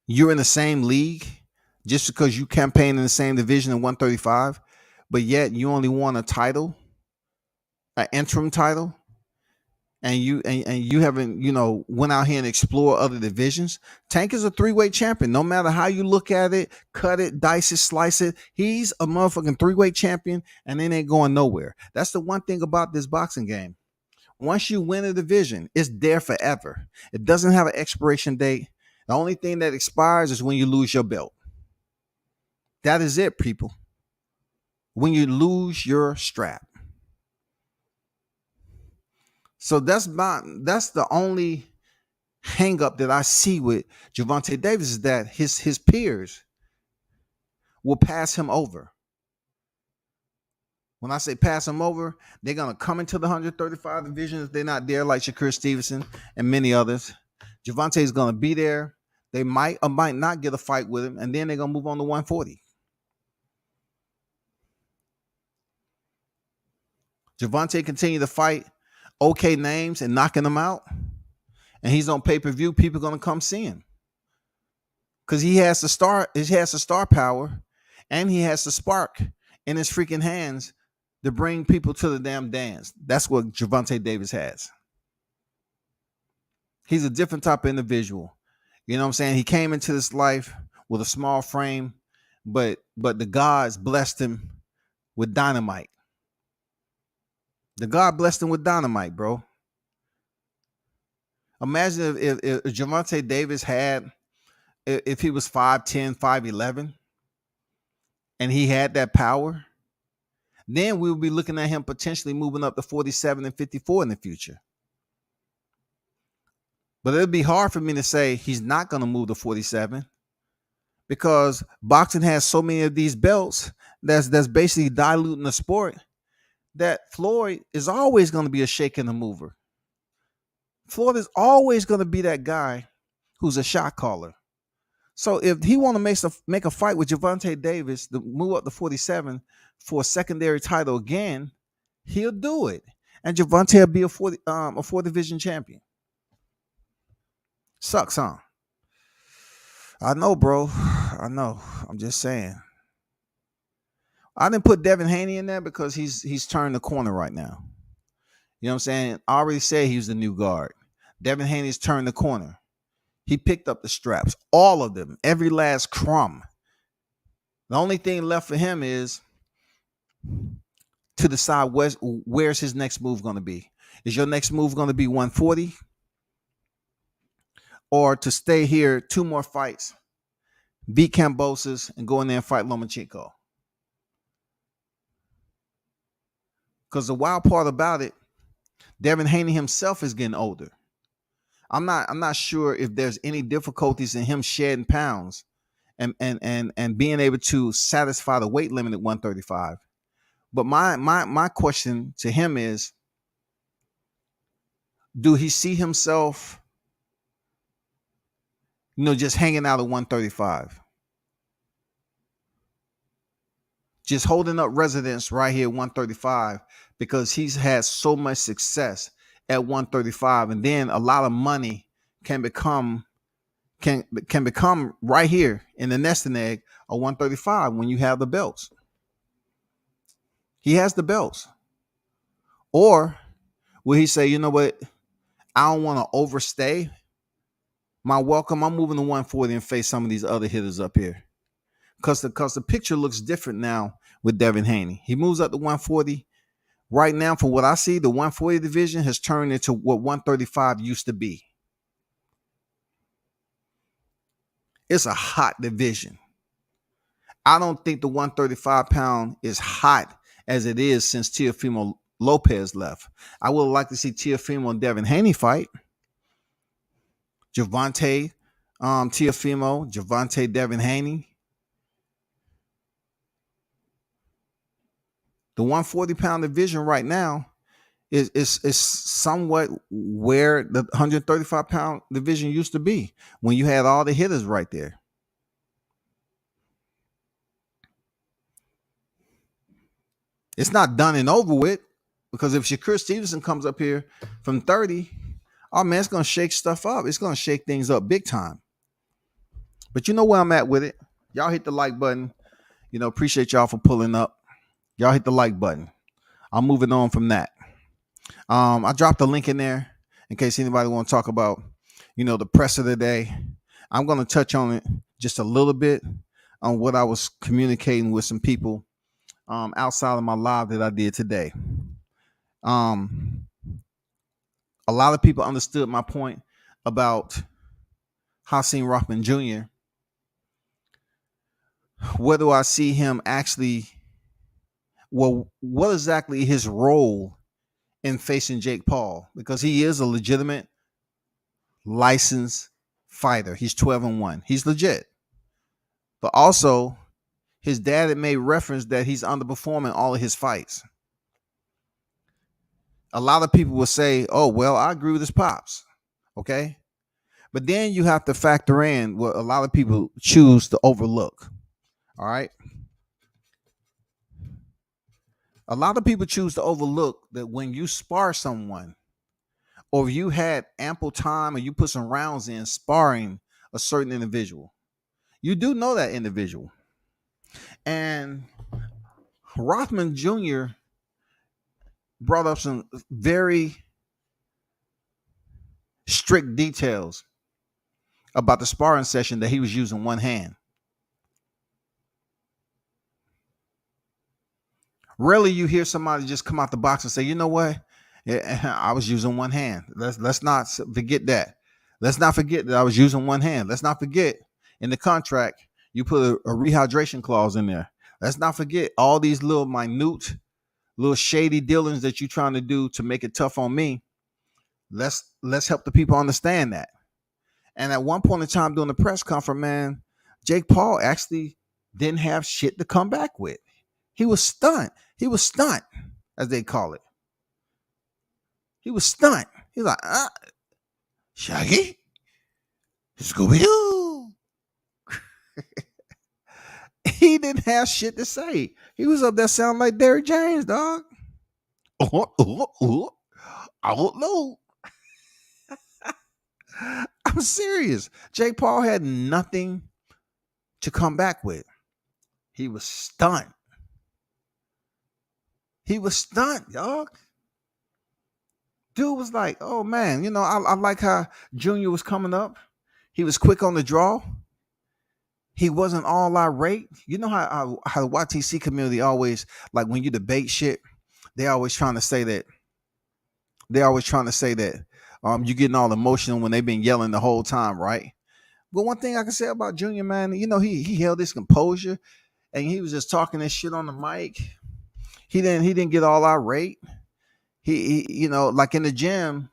you're in the same league just because you campaign in the same division in 135, but yet you only won a title, an interim title, and you haven't, went out here and explore other divisions. Tank is a 3-weight champion. No matter how you look at it, cut it, dice it, slice it, he's a motherfucking 3-weight champion, and it ain't going nowhere. That's the one thing about this boxing game. Once you win a division, it's there forever. It doesn't have an expiration date. The only thing that expires is when you lose your belt. That is it, people. When you lose your strap. So that's the only hang up that I see with Gervonta Davis is that his peers will pass him over. When I say pass him over, they're going to come into the 135 division if they're not there, like Shakur Stevenson and many others. Gervonta is going to be there. They might or might not get a fight with him, and then they're going to move on to 140. Gervonta continue to fight okay names and knocking them out, and he's on pay-per-view. People are going to come see him because he has the star power, and he has the spark in his freaking hands to bring people to the damn dance. That's what Gervonta Davis has. He's a different type of individual. You know what I'm saying? He came into this life with a small frame, but the gods blessed him with dynamite. The God blessed him with dynamite, bro. Imagine if Gervonta Davis if he was 5'10", 5'11", and he had that power, then we'll be looking at him potentially moving up to 47 and 54 in the future. But it'd be hard for me to say he's not going to move to 47 because boxing has so many of these belts that's basically diluting the sport that Floyd is always going to be a shaker and a mover. Floyd is always going to be that guy who's a shot caller. So if he want to make a fight with Gervonta Davis to move up to 47 for a secondary title again, he'll do it. And Gervonta will be a 4 division champion. Sucks, huh? I know, bro. I know. I'm just saying. I didn't put Devin Haney in there because he's turned the corner right now. You know what I'm saying? I already said he was the new guard. Devin Haney's turned the corner. He picked up the straps, all of them, every last crumb. The only thing left for him is to decide where's his next move going to be. Is your next move going to be 140? Or to stay here 2 more fights, beat Kambosos, and go in there and fight Lomachenko? Because the wild part about it, Devin Haney himself is getting older. I'm not sure if there's any difficulties in him shedding pounds and being able to satisfy the weight limit at 135. But my question to him is, do he see himself, just hanging out at 135? Just holding up residence right here at 135 because he's had so much success at 135, and then a lot of money can become right here in the nesting egg of 135 when you have the belts. He has the belts. Or will he say, you know what, I don't want to overstay my welcome. I'm moving to 140 and face some of these other hitters up here. Because the picture looks different now with Devin Haney. He moves up to 140. Right now, for what I see, the 140 division has turned into what 135 used to be. It's a hot division. I don't think the 135 pound is hot as it is since Teofimo Lopez left. I would like to see Teofimo and Devin Haney fight. Gervonta, Teofimo, Gervonta, Devin Haney. The 140 pound division right now is somewhat where the 135 pound division used to be when you had all the hitters right there. It's not done and over with, because if Shakur Stevenson comes up here from 30, oh man, it's going to shake stuff up. It's going to shake things up big time. But you know where I'm at with it. Y'all hit the like button. Appreciate y'all for pulling up. Y'all hit the like button. I'm moving on from that. I dropped a link in there in case anybody want to talk about, the press of the day. I'm going to touch on it just a little bit on what I was communicating with some people outside of my live that I did today. A lot of people understood my point about Hasim Rahman Jr. Where do I see him actually? Well, what exactly his role in facing Jake Paul? Because he is a legitimate licensed fighter. He's 12-1. He's legit. But also, his dad had made reference that he's underperforming all of his fights. A lot of people will say, oh, well, I agree with his pops. Okay. But then you have to factor in what a lot of people choose to overlook. All right. A lot of people choose to overlook that when you spar someone, or you had ample time, or you put some rounds in sparring a certain individual, you do know that individual. And Rothman Jr. brought up some very strict details about the sparring session that he was using one hand. Rarely you hear somebody just come out the box and say, you know what? I was using one hand. Let's not forget that. Let's not forget that I was using one hand. Let's not forget in the contract, you put a rehydration clause in there. Let's not forget all these little minute little shady dealings that you're trying to do to make it tough on me. Let's help the people understand that. And at one point in time during the press conference, man, Jake Paul actually didn't have shit to come back with. He was stunned. He was stunned, as they call it. He was stunned. He's like, Shaggy, Scooby-Doo. He didn't have shit to say. He was up there sounding like Derrick James, dog. I don't know. I'm serious. Jake Paul had nothing to come back with. He was stunned. He was stunned, dog. Dude was like, oh man, I like how Junior was coming up. He was quick on the draw. He wasn't all irate. You know how the YTC community always, like when you debate shit, they always trying to say that you're getting all emotional when they've been yelling the whole time, right? But one thing I can say about Junior, man, he held his composure and he was just talking this shit on the mic. He didn't get all irate. He like in the gym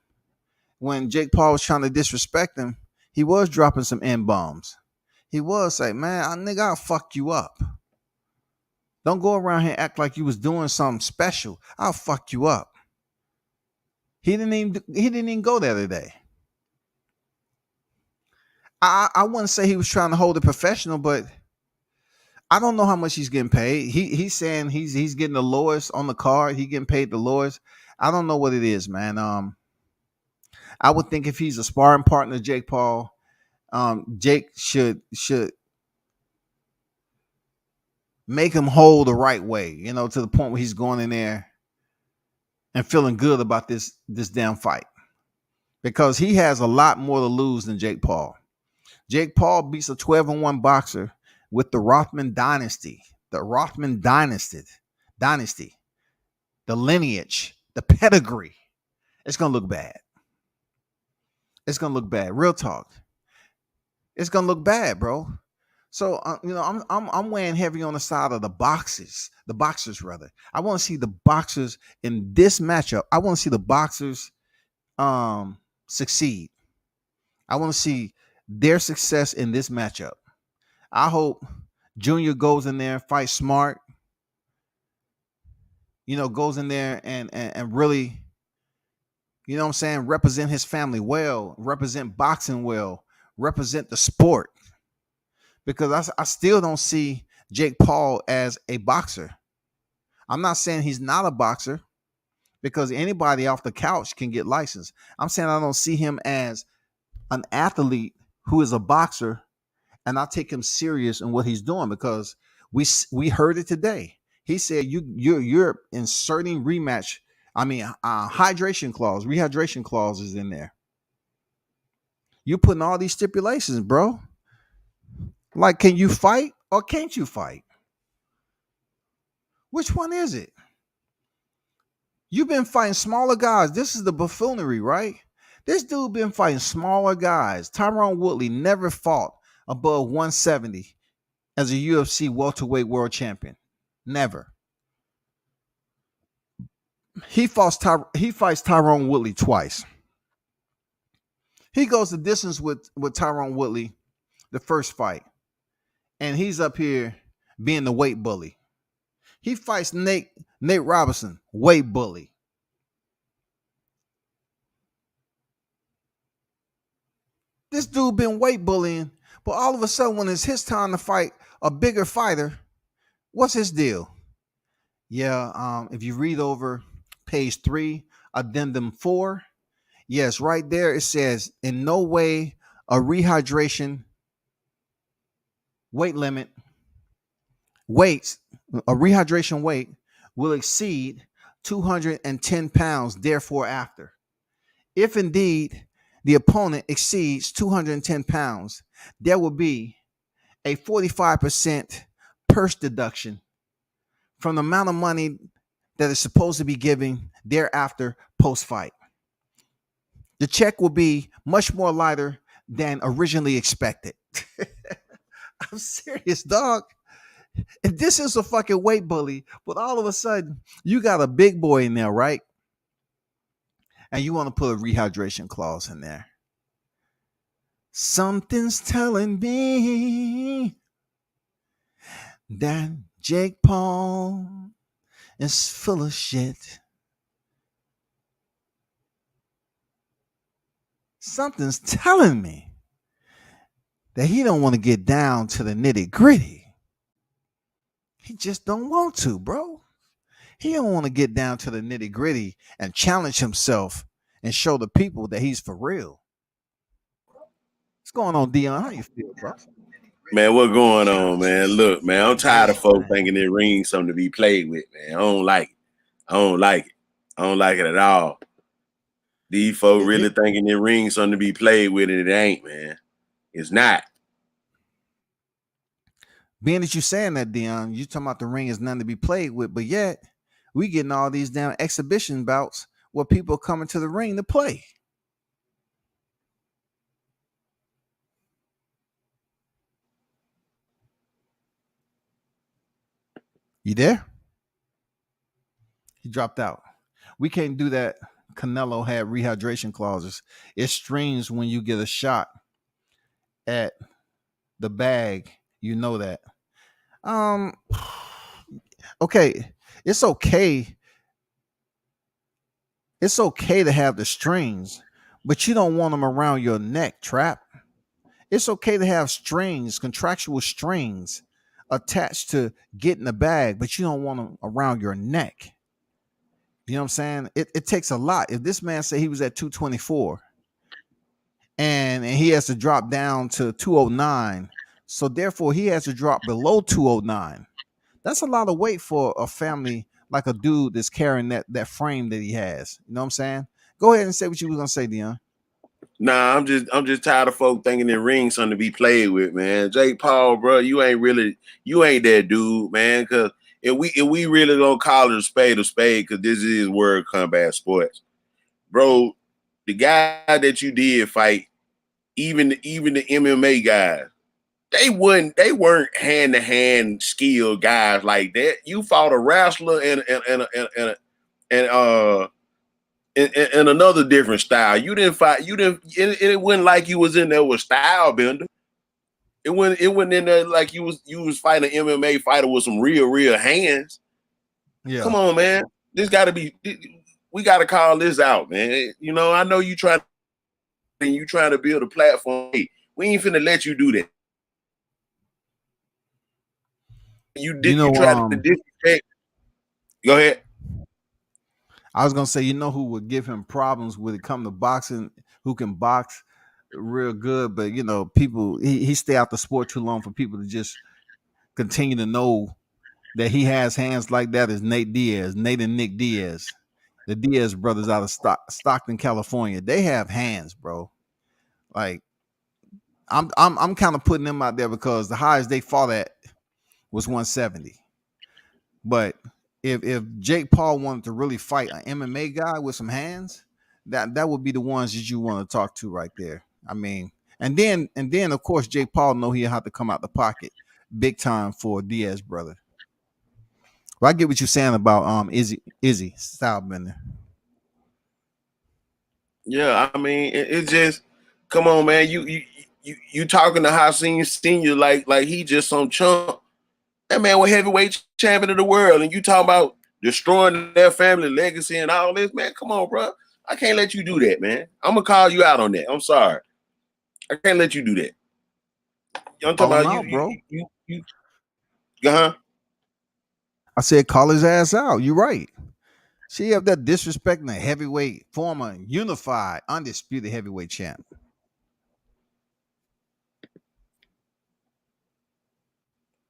when Jake Paul was trying to disrespect him, he was dropping some N-bombs. He was like, man, nigga, I'll fuck you up. Don't go around here and act like you was doing something special. I'll fuck you up. He didn't even go there today. I wouldn't say he was trying to hold it professional, but I don't know how much he's getting paid. He's saying he's getting the lowest on the card. He getting paid the lowest. I don't know what it is, man. I would think if he's a sparring partner, Jake Paul, Jake should make him hold the right way, to the point where he's going in there and feeling good about this damn fight, because he has a lot more to lose than Jake Paul. Jake Paul beats a 12-1 boxer with the Rothman dynasty, the lineage, the pedigree. It's gonna look bad. It's gonna look bad. Real talk. It's gonna look bad, bro. So I'm weighing heavy on the side of the boxers rather. I want to see the boxers in this matchup. I want to see the boxers succeed. I want to see their success in this matchup. I hope Junior goes in there, fights smart. Goes in there and really, represent his family well, represent boxing well, represent the sport. Because I still don't see Jake Paul as a boxer. I'm not saying he's not a boxer, because anybody off the couch can get licensed. I'm saying I don't see him as an athlete who is a boxer, and I take him serious in what he's doing, because we heard it today. He said you're inserting rehydration clauses in there. You're putting all these stipulations, bro. Like, can you fight or can't you fight? Which one is it? You've been fighting smaller guys. This is the buffoonery, right? This dude been fighting smaller guys. Tyron Woodley never fought above 170 as a UFC welterweight world champion. Never. He fights Tyron Woodley twice. He goes the distance with Tyron Woodley the first fight, and he's up here being the weight bully. He fights Nate Robinson, weight bully. This dude been weight bullying, but all of a sudden when it's his time to fight a bigger fighter, what's his deal? Yeah, if you read over page 3, addendum 4, yes, right there it says, in no way a rehydration rehydration weight will exceed 210 pounds, therefore after. If indeed the opponent exceeds 210 pounds, there will be a 45% purse deduction from the amount of money that is supposed to be given thereafter post-fight. The check will be much more lighter than originally expected. I'm serious, dog. And this is a fucking weight bully, but all of a sudden you got a big boy in there, right? And you want to put a rehydration clause in there. Something's telling me that Jake Paul is full of shit. Something's telling me that he don't want to get down to the nitty gritty. He just don't want to, bro. He don't want to get down to the nitty gritty and challenge himself and show the people that he's for real. What's going on, Dion? How you feel, bro? Man, what going on, man? Look, man, I'm tired of folks Man. thinking their ring's something to be played with, man. I don't like it. I don't like it. I don't like it at all. These folks really thinking their ring's something to be played with, and it ain't, man. It's not. Being that you saying that, Dion, you talking about the ring is nothing to be played with, but yet we getting all these damn exhibition bouts where people are coming to the ring to play. You there? He dropped out. We can't do that. Canelo had rehydration clauses. It streams when you get a shot at the bag. You know that. Okay. It's okay. It's okay to have the strings, but you don't want them around your neck, Trap. It's okay to have strings, contractual strings attached to getting the bag, but you don't want them around your neck. You know what I'm saying? It takes a lot. If this man say he was at 224 and he has to drop down to 209, so therefore he has to drop below 209. That's a lot of weight for a family like a dude that's carrying that frame that he has. You know what I'm saying? Go ahead and say what you was gonna say, Dion. Nah, I'm just tired of folks thinking their ring's something to be played with, man. Jake Paul, bro, you ain't that dude, man. Cause if we really don't call it a spade, cause this is World Combat Sports, bro. The guy that you did fight, even the MMA guys, they weren't hand-to-hand skilled guys like that. You fought a wrestler and another different style. You didn't fight. It wasn't like you was in there with style bender. It wasn't in there like you was fighting an MMA fighter with some real hands. Yeah. Come on, man. This got to be. We got to call this out, man. You know, I know you trying to build a platform. Hey, we ain't finna let you do that. You tried to disrespect. Go ahead. I was gonna say, you know who would give him problems when it come to boxing, who can box real good, but you know, people he stay out the sport too long for people to just continue to know that he has hands like that is Nate and Nick Diaz. The Diaz brothers out of Stockton, California. They have hands, bro. Like I'm kind of putting them out there because the highest they fought at was 170. But if Jake Paul wanted to really fight an MMA guy with some hands, that would be the ones that you want to talk to right there. I mean, and then of course Jake Paul know he'll have to come out the pocket big time for Diaz brother. Well, I get what you're saying about Izzy Stylebender. Yeah, I mean, it just come on, man. You talking to Hasim Senior like he just some chump. That man was heavyweight champion of the world, and you talking about destroying their family legacy and all this, man. Come on, bro. I can't let you do that, man. I'm gonna call you out on that. I'm sorry. I can't let you do that. I'm talking about out, bro. You uh-huh. I said call his ass out. You're right. See if that disrespecting a heavyweight, former unified, undisputed heavyweight champ.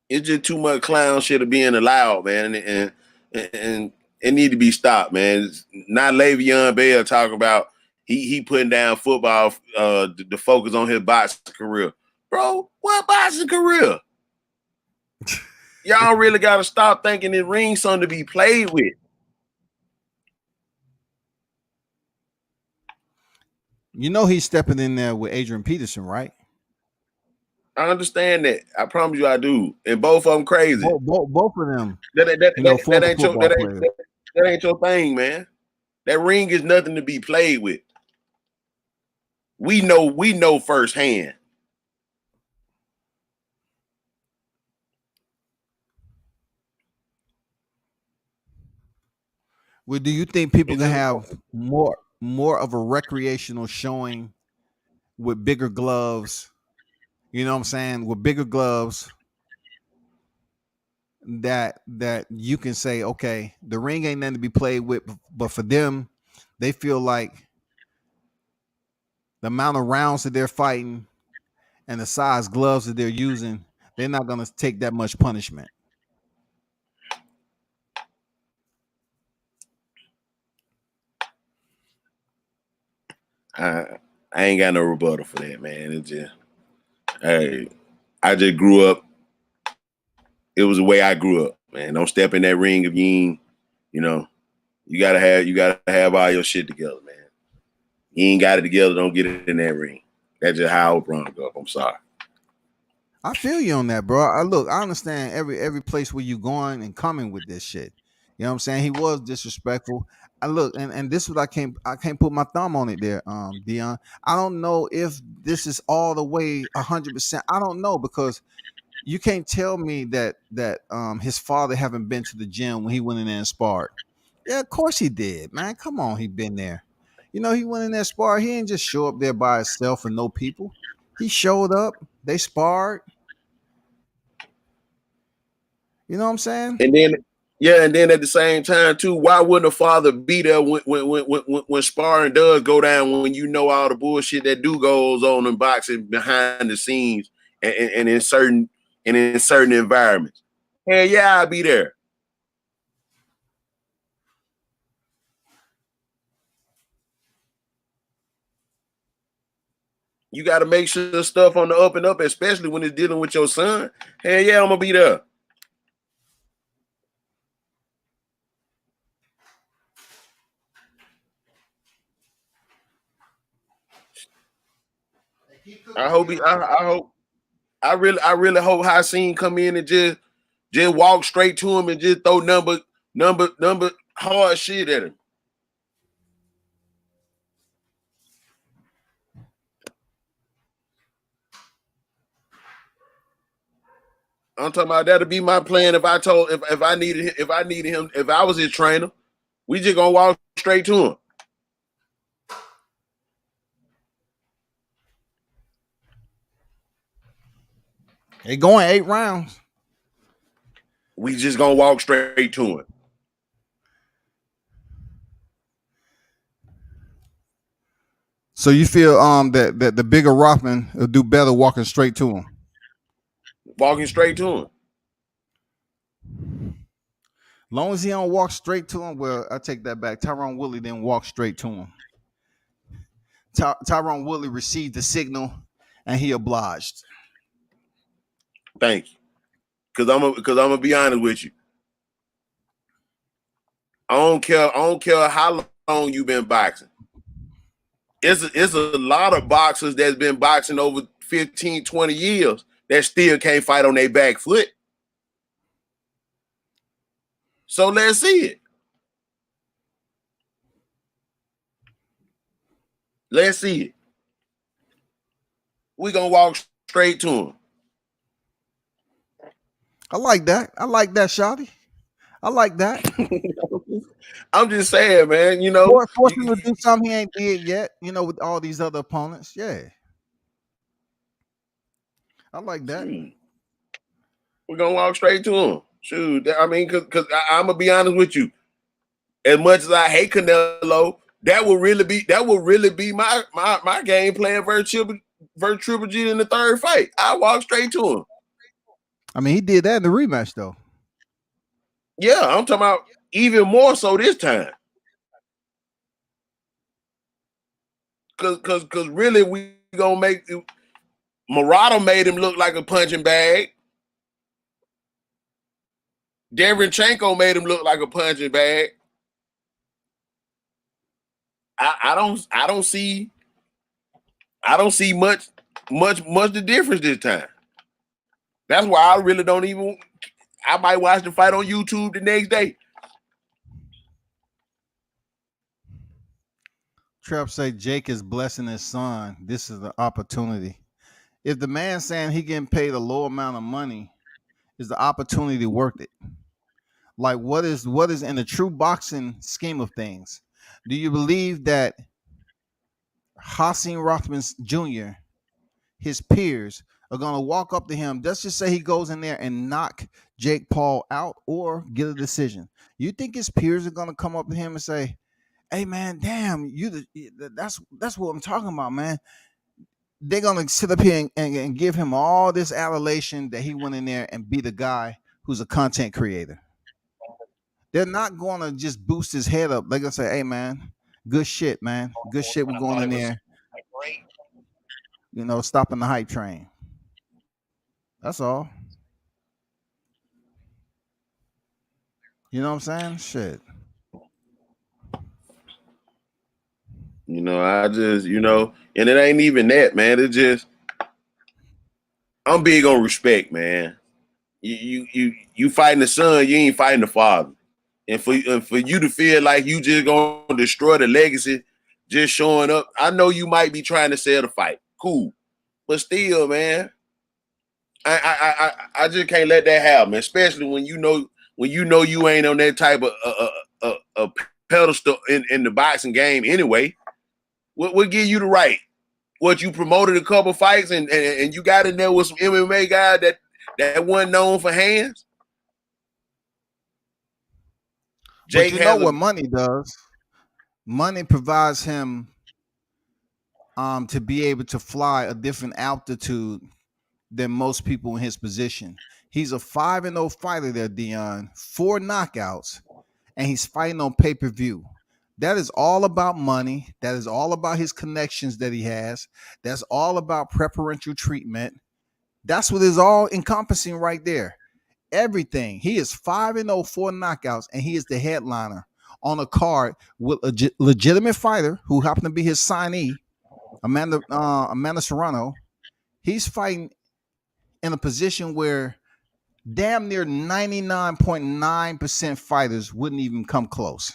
It's just too much clown shit of being allowed, man, and it need to be stopped, man. It's not Le'Veon Bell talking about he putting down football to focus on his boxing career, bro. What boxing career? Y'all really got to stop thinking the ring's something to be played with. You know he's stepping in there with Adrian Peterson, right? I understand that. I promise you, I do. And both of them crazy. Both of them, That former ain't your football players. that ain't your thing, man. That ring is nothing to be played with. We know firsthand. Well, do you think people It's can just have more of a recreational showing with bigger gloves? You know what I'm saying? With bigger gloves that you can say, okay, the ring ain't nothing to be played with, but for them, they feel like the amount of rounds that they're fighting and the size gloves that they're using, they're not gonna take that much punishment. I ain't got no rebuttal for that, man. It just hey, I just grew up. It was the way I grew up, man. Don't step in that ring if you ain't, you know, you gotta have all your shit together, man. You ain't got it together, don't get it in that ring. That's just how I was brought up. I'm sorry. I feel you on that, bro. I understand every place where you going and coming with this shit. You know what I'm saying? He was disrespectful. I look, and this is what I can't put my thumb on it there, Dion. I don't know if this is all the way 100%. I don't know because you can't tell me that his father haven't been to the gym when he went in there and sparred. Yeah, of course he did, man. Come on, he been there. You know, he went in there sparred. He didn't just show up there by himself and no people. He showed up. They sparred. You know what I'm saying? And then and then at the same time too, why wouldn't a father be there when sparring does go down, when you know all the bullshit that goes on in boxing behind the scenes and in certain environments? Hell yeah, I'll be there. You got to make sure stuff on the up and up, especially when it's dealing with your son. Hell yeah, I'm gonna be there. I hope he, I hope I really hope Hassan come in and just walk straight to him and just throw number hard shit at him. I'm talking about that'll be my plan if I needed him, if I was his trainer, we just gonna walk straight to him. They going 8 rounds. We just gonna walk straight to him. So you feel that the bigger Rothman will do better walking straight to him. Walking straight to him. Long as he don't walk straight to him, well, I take that back. Tyrone Woodley didn't walk straight to him. Tyrone Woodley received the signal and he obliged. Thank you. Cause I'm gonna be honest with you. I don't care how long you've been boxing. It's a lot of boxers that's been boxing over 15, 20 years that still can't fight on their back foot. So let's see it. Let's see it. We gonna walk straight to him. I like that. I like that, Shotty. I like that. I'm just saying, man. You know, Force him to do something he ain't did yet. You know, with all these other opponents. Yeah, I like that. We're gonna walk straight to him. Shoot, I mean, because I'm gonna be honest with you. As much as I hate Canelo, that will really be my game plan versus Triple G in the third fight. I walk straight to him. I mean, he did that in the rematch, though. Yeah, I'm talking about even more so this time. Cause really we gonna make Murata made him look like a punching bag. Derenchenko made him look like a punching bag. I don't see much the difference this time. That's why I really don't even. I might watch the fight on YouTube the next day. Trap say Jake is blessing his son. This is the opportunity. If the man saying he getting paid a low amount of money, is the opportunity worth it? Like what is in the true boxing scheme of things? Do you believe that Hasim Rothman Jr., his peers, are gonna walk up to him? Let's just say he goes in there and knock Jake Paul out or get a decision. You think his peers are gonna come up to him and say, "Hey man, damn, that's what I'm talking about, man." They're gonna sit up here and give him all this adulation that he went in there and be the guy who's a content creator. They're not gonna just boost his head up. They're gonna say, "Hey man, good shit, man. Good shit. We're going in there, stopping the hype train." That's all. You know what I'm saying? Shit. I just, and it ain't even that, man. It just, I'm big on respect, man. You fighting the son, you ain't fighting the father. And for you to feel like you just gonna destroy the legacy, just showing up. I know you might be trying to sell the fight, cool, but still, man, I just can't let that happen. Especially when you know you ain't on that type of pedestal in the boxing game anyway. What give you the right? What, you promoted a couple fights and you got in there with some MMA guy that wasn't known for hands? Jake, but you know what money does? Money provides him to be able to fly a different altitude than most people in his position. He's a 5-0 fighter there, Dion. 4 knockouts, and he's fighting on pay-per-view. That is all about money. That is all about his connections that he has. That's all about preferential treatment. That's what is all encompassing right there. Everything. He is 5-0, 4 knockouts, and he is the headliner on a card with a legitimate fighter who happened to be his signee, Amanda Serrano. He's fighting in a position where damn near 99.9% fighters wouldn't even come close.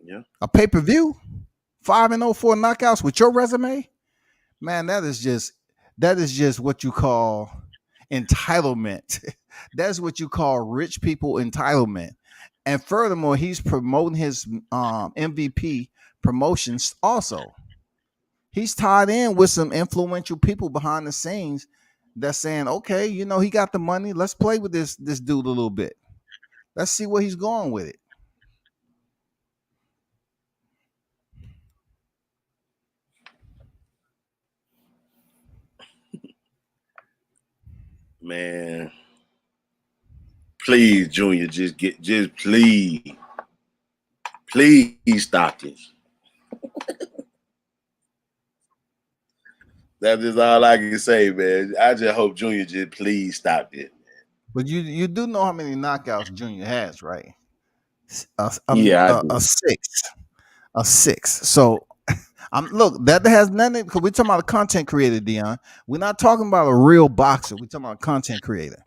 Yeah. A pay-per-view, 5-0, 4 knockouts with your resume, man, that is just what you call entitlement. That's what you call rich people entitlement. And furthermore, he's promoting his MVP promotions also. He's tied in with some influential people behind the scenes that's saying, okay, he got the money. Let's play with this dude a little bit. Let's see where he's going with it. Man, please, Junior, just please stop this. That's just all I can say, man. I just hope Junior just please stop it, man. But you do know how many knockouts Junior has, right? A 6. A 6. So look, that has nothing, because we're talking about a content creator, Dion. We're not talking about a real boxer. We're talking about a content creator.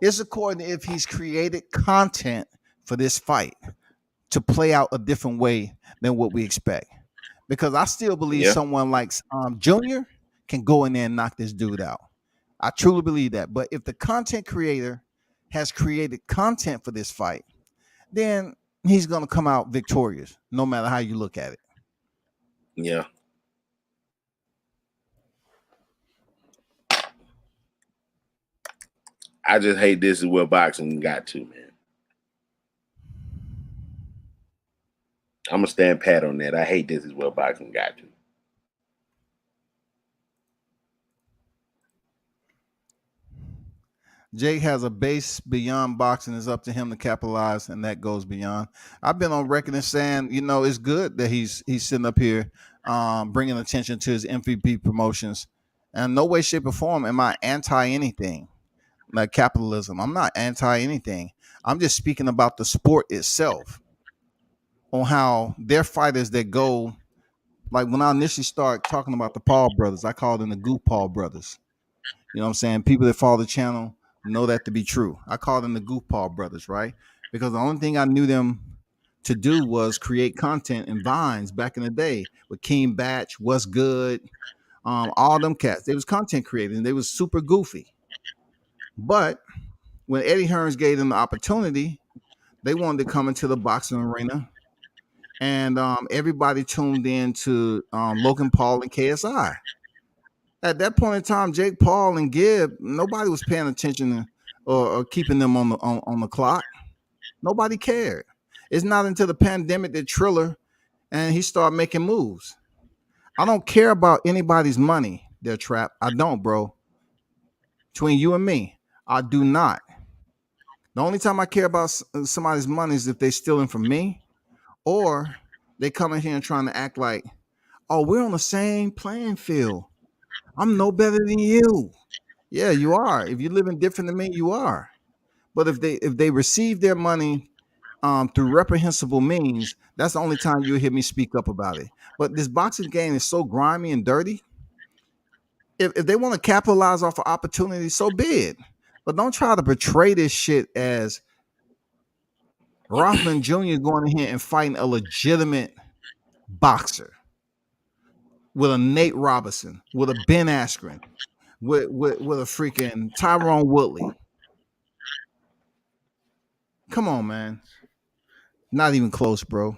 It's according to if he's created content for this fight to play out a different way than what we expect. Because I still believe someone like Junior can go in there and knock this dude out. I truly believe that. But if the content creator has created content for this fight, then he's going to come out victorious, no matter how you look at it. Yeah. I just hate this is where boxing got to, man. I'm going to stand pat on that. I hate this is where boxing got to. Jake has a base beyond boxing. It's up to him to capitalize, and that goes beyond. I've been on record and saying, it's good that he's sitting up here bringing attention to his MVP promotions. And no way, shape, or form am I anti anything like capitalism. I'm not anti anything. I'm just speaking about the sport itself, on how they're fighters that go, like when I initially started talking about the Paul brothers, I called them the Goof Paul brothers. You know what I'm saying? People that follow the channel know that to be true. I call them the Goofball Brothers, right? Because the only thing I knew them to do was create content and vines back in the day with King Batch, What's Good, all them cats. They was content creators and they was super goofy. But when Eddie Hearns gave them the opportunity, they wanted to come into the boxing arena, and everybody tuned in to Logan Paul and KSI. At that point in time, Jake Paul and Gibb, nobody was paying attention or keeping them on the clock. Nobody cared. It's not until the pandemic that Triller and he started making moves. I don't care about anybody's money. They're trapped. I don't, bro. Between you and me, I do not. The only time I care about somebody's money is if they stealing from me, or they come in here and trying to act like, oh, we're on the same playing field. I'm no better than you. Yeah, you are. If you're living different than me, you are. But if they receive their money through reprehensible means, that's the only time you'll hear me speak up about it. But this boxing game is so grimy and dirty. If they want to capitalize off of opportunity, so be it. But don't try to portray this shit as Rothman Jr. going in here and fighting a legitimate boxer with a Nate Robinson, with a Ben Askren, with a freaking Tyrone Woodley. Come on, man. Not even close, bro.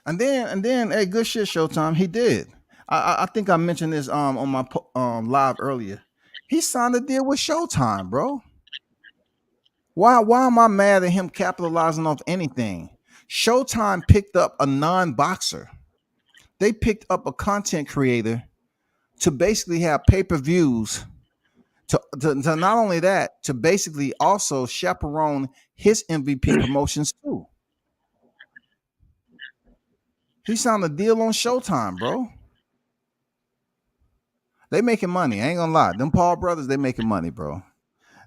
And then, hey, good shit, Showtime. He did. I think I mentioned this on my live earlier. He signed a deal with Showtime, bro. Why am I mad at him capitalizing off anything? Showtime picked up a non-boxer. They picked up a content creator to basically have pay-per-views. To not only that, to basically also chaperone his MVP promotions too. He signed a deal on Showtime, bro. They making money. I ain't gonna lie. Them Paul brothers, they making money, bro.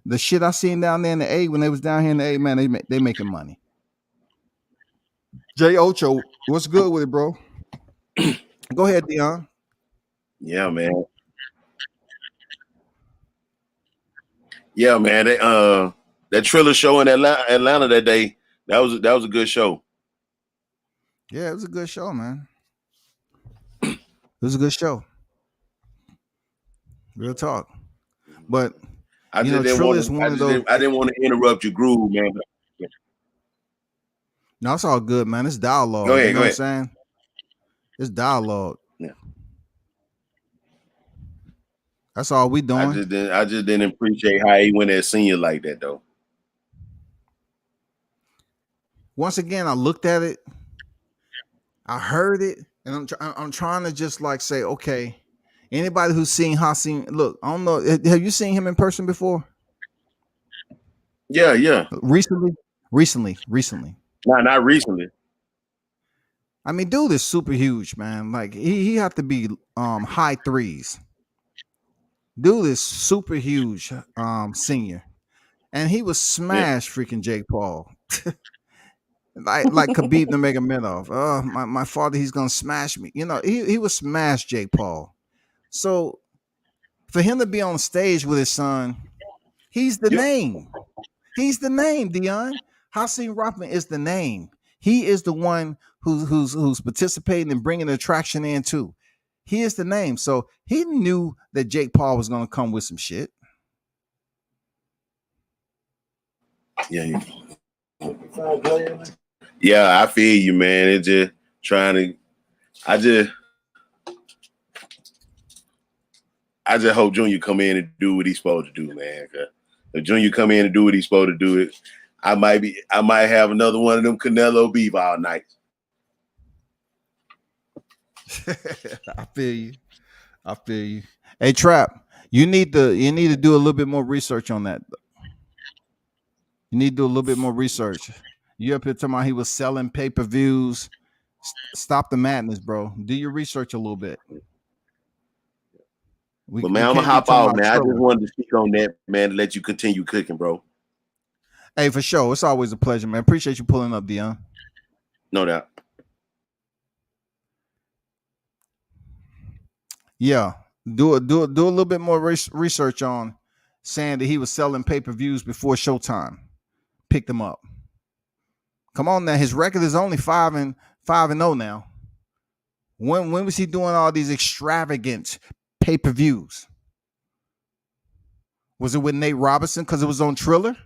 The shit I seen down there in the A when they was down here in the A, man, they making money. Jay Ocho, what's good with it, bro? Go ahead, Dion. Yeah, man. Yeah, man. That Triller show in Atlanta that day, that was a good show. Yeah, it was a good show, man. It was a good show. Real talk. But I didn't want to interrupt your groove, man. No, it's all good, man. It's dialogue. Go ahead, you know what I'm saying? It's dialogue. Yeah. That's all we doing. I just didn't appreciate how he went at senior like that, though. Once again, I looked at it, I heard it, and I'm trying to just like say, okay, anybody who's seen Hassan, look, I don't know, have you seen him in person before? Yeah. Recently. Not recently. I mean, dude is super huge, man. Like he have to be high threes. Dude is super huge, senior, and he was smashed freaking Jake Paul. like Khabib Nurmagomedov. Oh, my father, he's gonna smash me. You know, he was smash Jake Paul. So for him to be on stage with his son, he's the name. He's the name, Dion. Hassan Rothman is the name. He is the one who's participating and bringing the attraction in too. He is the name. So he knew that Jake Paul was going to come with some shit. Yeah, I feel you, man. It's just trying to. I just hope Junior come in and do what he's supposed to do, man. If Junior come in and do what he's supposed to do, I might have another one of them Canelo beef all night. I feel you. Hey, Trap, you need to do a little bit more research on that. You need to do a little bit more research. You up here talking about he was selling pay-per-views. Stop the madness, bro. Do your research a little bit. But man, I'm gonna hop out, man. I just wanted to speak on that, man, to let you continue cooking, bro. Hey, for sure. It's always a pleasure, man. Appreciate you pulling up, Dion. No doubt. Yeah, do a little bit more research on saying that he was selling pay-per-views before Showtime picked him up. Come on now, his record is only 5-0 now. When was he doing all these extravagant pay-per-views? Was it with Nate Robinson because it was on Triller?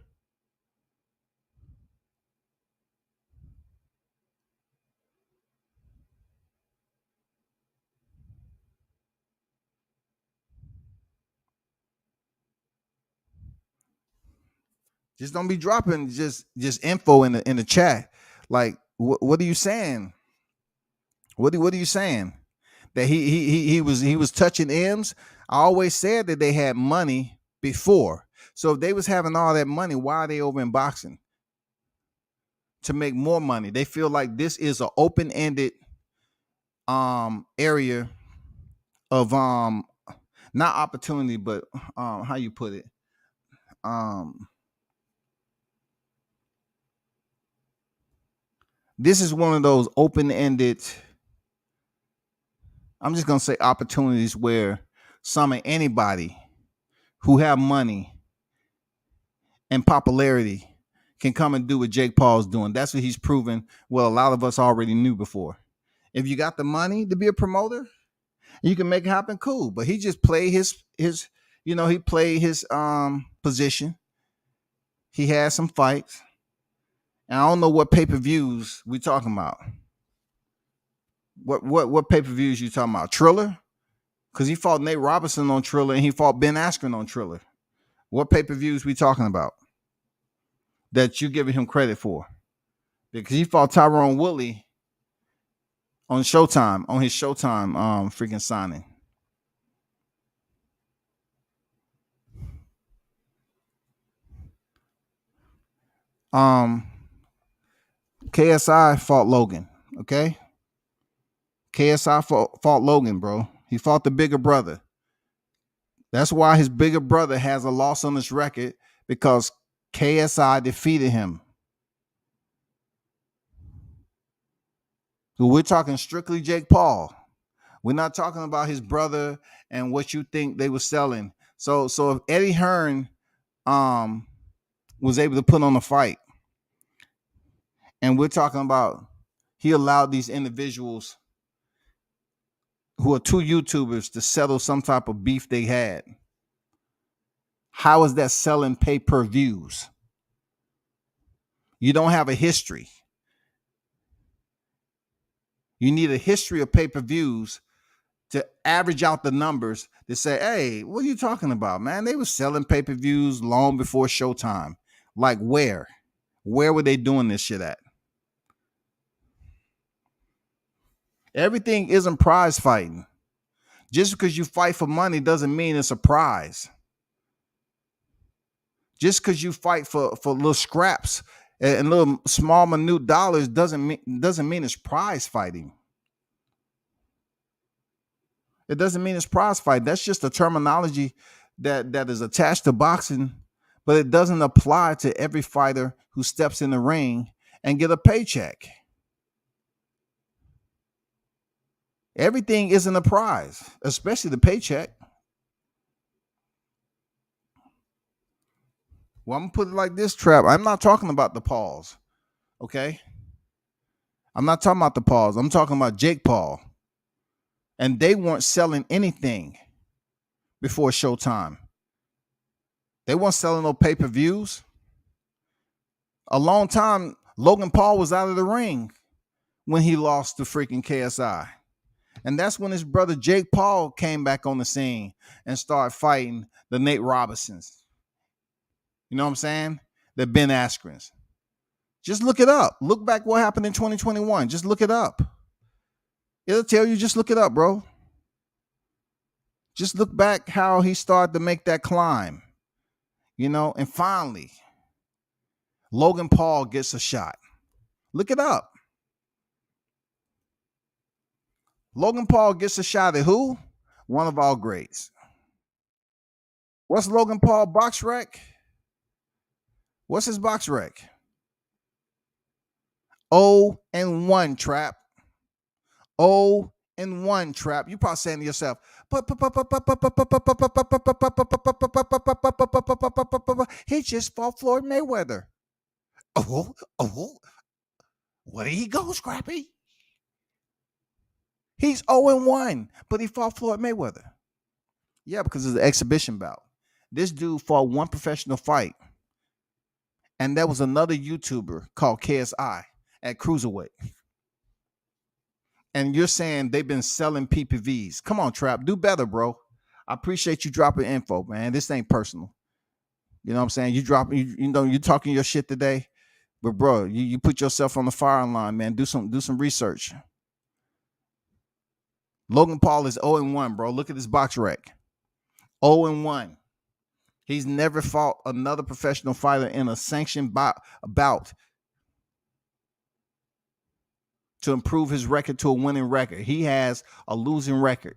Just don't be dropping just info in the chat. Like, what are you saying? What are you saying? That he was touching M's? I always said that they had money before. So if they was having all that money, why are they over in boxing? To make more money. They feel like this is an open-ended area of not opportunity, but how you put it? This is one of those open-ended, I'm just gonna say, opportunities where anybody who have money and popularity can come and do what Jake Paul's doing. That's what he's proven. Well, a lot of us already knew before. If you got the money to be a promoter, you can make it happen. Cool, but he just played his he played his position. He had some fights, and I don't know what pay-per-views we talking about. What pay-per-views you talking about? Triller? Because he fought Nate Robinson on Triller and he fought Ben Askren on Triller. What pay-per-views we talking about that you giving him credit for? Because he fought Tyrone Woodley on Showtime, on his Showtime freaking signing. KSI fought Logan, okay? KSI fought Logan, bro. He fought the bigger brother. That's why his bigger brother has a loss on his record, because KSI defeated him. So we're talking strictly Jake Paul. We're not talking about his brother and what you think they were selling. So if Eddie Hearn was able to put on a fight, and we're talking about he allowed these individuals who are two YouTubers to settle some type of beef they had, how is that selling pay-per-views? You don't have a history. You need a history of pay-per-views to average out the numbers to say, hey, what are you talking about, man? They were selling pay-per-views long before Showtime. Like where? Where were they doing this shit at? Everything isn't prize fighting. Just because you fight for money doesn't mean it's a prize. Just because you fight for little scraps and little small minute dollars doesn't mean it's prize fighting. It doesn't mean it's prize fight. That's just a terminology that is attached to boxing, but it doesn't apply to every fighter who steps in the ring and get a paycheck. Everything isn't a prize, especially the paycheck. Well, I'm gonna put it like this, Trap. I'm not talking about the Pauls, okay? I'm not talking about the Pauls. I'm talking about Jake Paul. And they weren't selling anything before Showtime. They weren't selling no pay-per-views. A long time, Logan Paul was out of the ring when he lost to freaking KSI. And that's when his brother Jake Paul came back on the scene and started fighting the Nate Robinsons. You know what I'm saying? The Ben Askrens. Just look it up. Look back what happened in 2021. Just look it up. It'll tell you, just look it up, bro. Just look back how he started to make that climb. You know, and finally, Logan Paul gets a shot. Look it up. Logan Paul gets a shot at who? One of our greats. What's Logan Paul box rec? What's his box rec? 0-1, Trap. 0-1. 0-1 Trap. You probably saying to yourself, he just fought Floyd Mayweather. Oh, where did he go, Scrappy? He's 0-1, but he fought Floyd Mayweather. Yeah, because it's an exhibition bout. This dude fought one professional fight, and there was another YouTuber called KSI at Cruiserweight. And you're saying they've been selling PPVs. Come on, Trap. Do better, bro. I appreciate you dropping info, man. This ain't personal. You know what I'm saying? You dropping, you talking your shit today. But bro, you put yourself on the firing line, man. Do some research. Logan Paul is 0-1, bro. Look at his box rec. 0-1. He's never fought another professional fighter in a sanctioned bout to improve his record to a winning record. He has a losing record.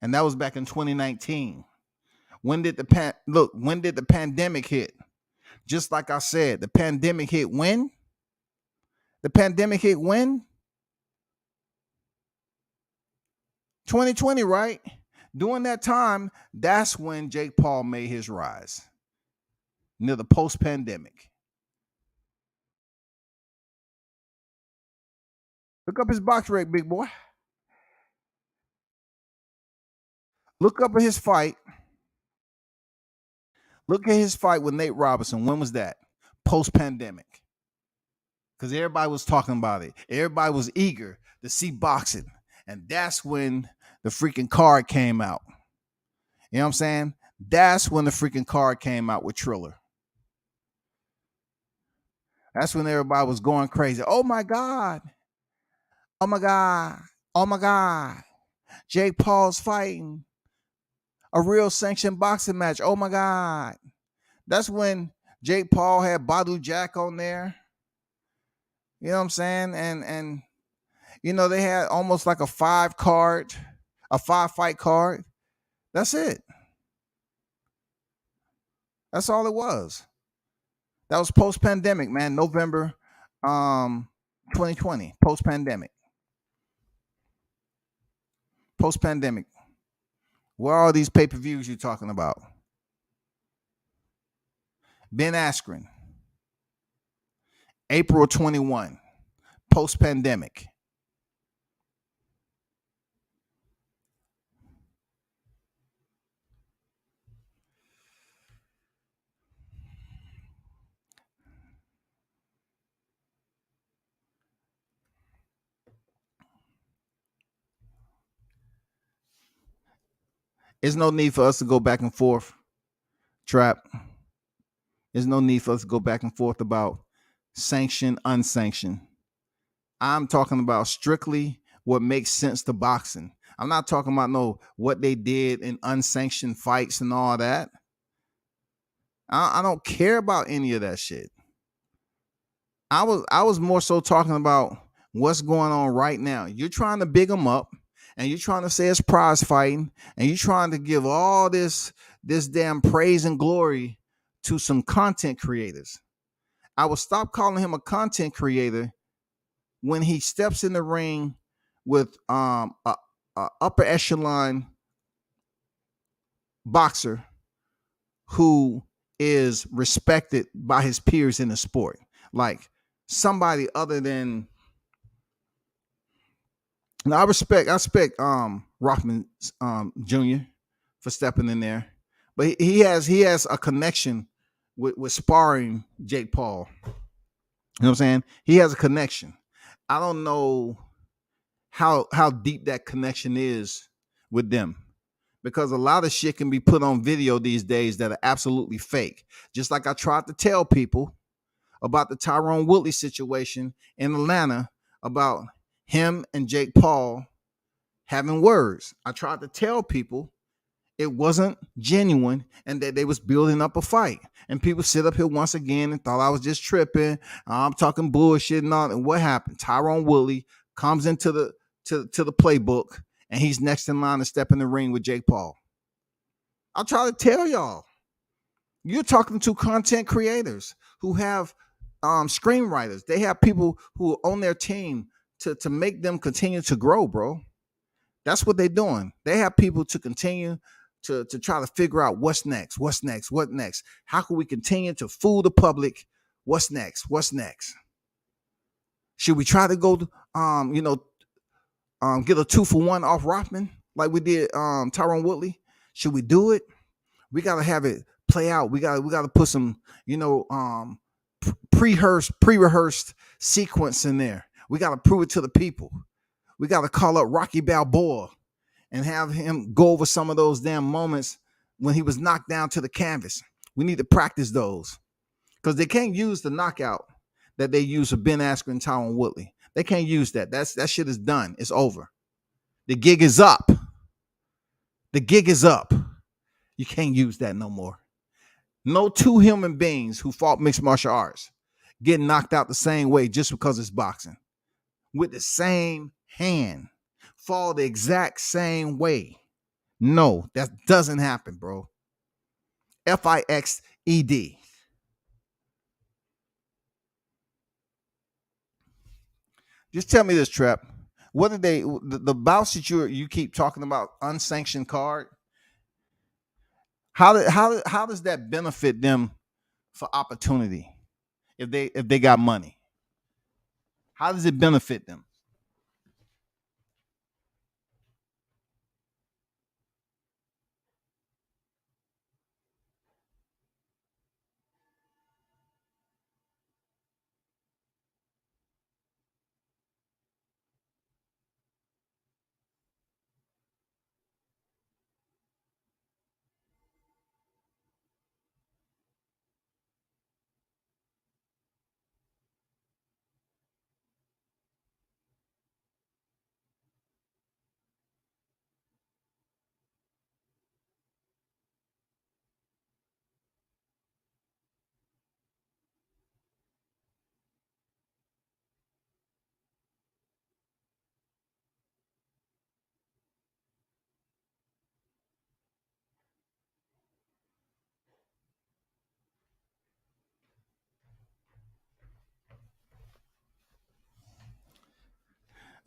And that was back in 2019. When did the pandemic hit? Just like I said, the pandemic hit when? The pandemic hit when? 2020, right? During that time, that's when Jake Paul made his rise. Near the post-pandemic. Look up his box rate, big boy. Look up at his fight. Look at his fight with Nate Robinson. When was that? Post-pandemic. Because everybody was talking about it. Everybody was eager to see boxing. And that's when the freaking card came out. You know what I'm saying? That's when the freaking card came out with Triller. That's when everybody was going crazy. Oh my God. Oh my God. Oh my God. Jake Paul's fighting a real sanctioned boxing match. Oh my God. That's when Jake Paul had Badu Jack on there. You know what I'm saying? And they had almost like a 5-fight card. That's it. That's all it was. That was post-pandemic, man. November 2020. Post-pandemic. Post-pandemic. Where are all these pay-per-views you're talking about? Ben Askren. April 21. Post-pandemic. There's no need for us to go back and forth, Trap. There's no need for us to go back and forth about sanctioned, unsanctioned. I'm talking about strictly what makes sense to boxing. I'm not talking about what they did in unsanctioned fights and all that. I don't care about any of that shit. I was more so talking about what's going on right now. You're trying to big them up, and you're trying to say it's prize fighting, and you're trying to give all this damn praise and glory to some content creators. I will stop calling him a content creator when he steps in the ring with a upper echelon boxer who is respected by his peers in the sport, like somebody other than. Now I respect Rockman Jr. for stepping in there, but he has a connection with sparring Jake Paul. You know what I'm saying? He has a connection. I don't know how deep that connection is with them, because a lot of shit can be put on video these days that are absolutely fake. Just like I tried to tell people about the Tyrone Woodley situation in Atlanta, about him and Jake Paul having words. I tried to tell people it wasn't genuine and that they was building up a fight. And people sit up here once again and thought I was just tripping. I'm talking bullshit and all. And what happened? Tyrone Woodley comes into the playbook, and he's next in line to step in the ring with Jake Paul. I'll try to tell y'all. You're talking to content creators who have screenwriters. They have people who are on their team to make them continue to grow, bro. That's what they're doing. They have people to continue to try to figure out what's next, what's next, what next. How can we continue to fool the public? What's next? What's next? Should we try to go, get a 2-for-1 off Rothman like we did Tyron Woodley? Should we do it? We gotta have it play out. We gotta put some, pre-rehearsed sequence in there. We gotta prove it to the people. We gotta call up Rocky Balboa and have him go over some of those damn moments when he was knocked down to the canvas. We need to practice those because they can't use the knockout that they use for Ben Askren and Tyron Woodley. They can't use that. That shit is done. It's over. The gig is up. The gig is up. You can't use that no more. No two human beings who fought mixed martial arts get knocked out the same way just because it's boxing. With the same hand. Fall the exact same way. No, that doesn't happen, bro. FIXED. Just tell me this, Trap. What did the bouts that you keep talking about, unsanctioned card? How does that benefit them for opportunity if they got money? How does it benefit them?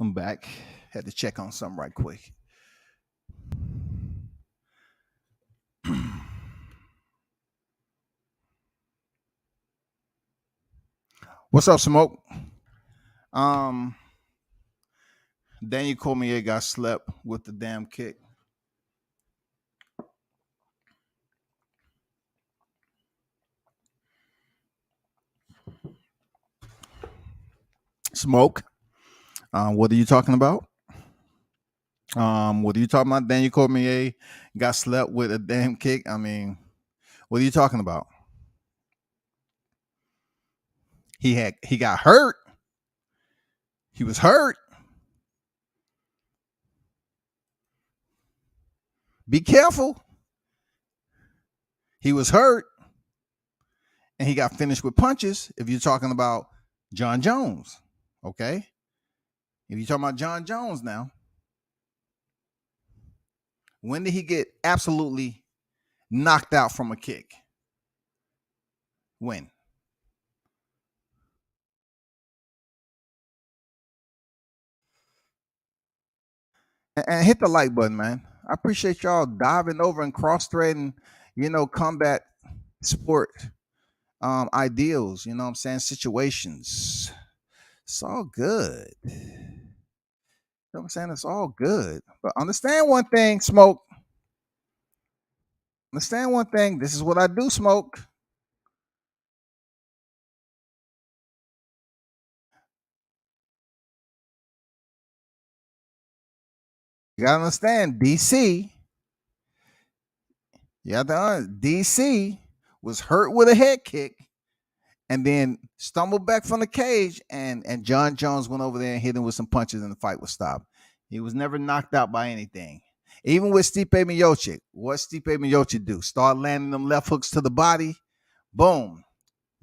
I'm back. Had to check on something right quick. What's up, Smoke? Daniel Cormier got slept with the damn kick. Smoke. What are you talking about? What are you talking about? Daniel Cormier got slept with a damn kick. I mean, what are you talking about? He got hurt. He was hurt. Be careful. He was hurt. And he got finished with punches. If you're talking about John Jones, okay? If you're talking about John Jones now, when did he get absolutely knocked out from a kick? When? And hit the like button, man. I appreciate y'all diving over and cross-threading, combat sport ideals, you know what I'm saying, situations. It's all good. You know what I'm saying? It's all good. But understand one thing, Smoke. Understand one thing. This is what I do, Smoke. You gotta understand, DC. Yeah, DC was hurt with a head kick and then stumbled back from the cage, and John Jones went over there and hit him with some punches, and the fight was stopped. He was never knocked out by anything. Even with Stipe Miocic, what Stipe Miocic do? Start landing them left hooks to the body. Boom.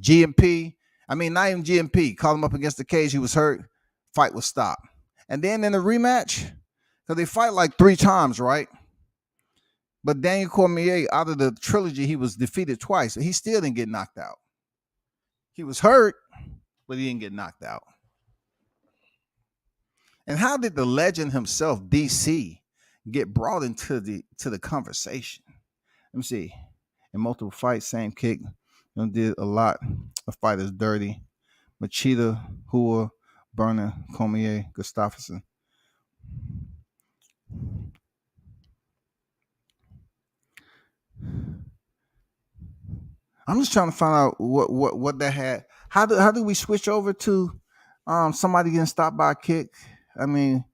GMP. I mean, not even GMP. Called him up against the cage. He was hurt. Fight was stopped. And then in the rematch, because they fight like 3 times, right? But Daniel Cormier, out of the trilogy, he was defeated twice. He still didn't get knocked out. He was hurt, but he didn't get knocked out. And how did the legend himself, DC, get brought into the conversation? Let me see. In multiple fights, same kick. Did a lot of fighters dirty. Machida, Hua, Berner, Cormier, Gustafsson. I'm just trying to find out what that had. How do we switch over to somebody getting stopped by a kick? I mean,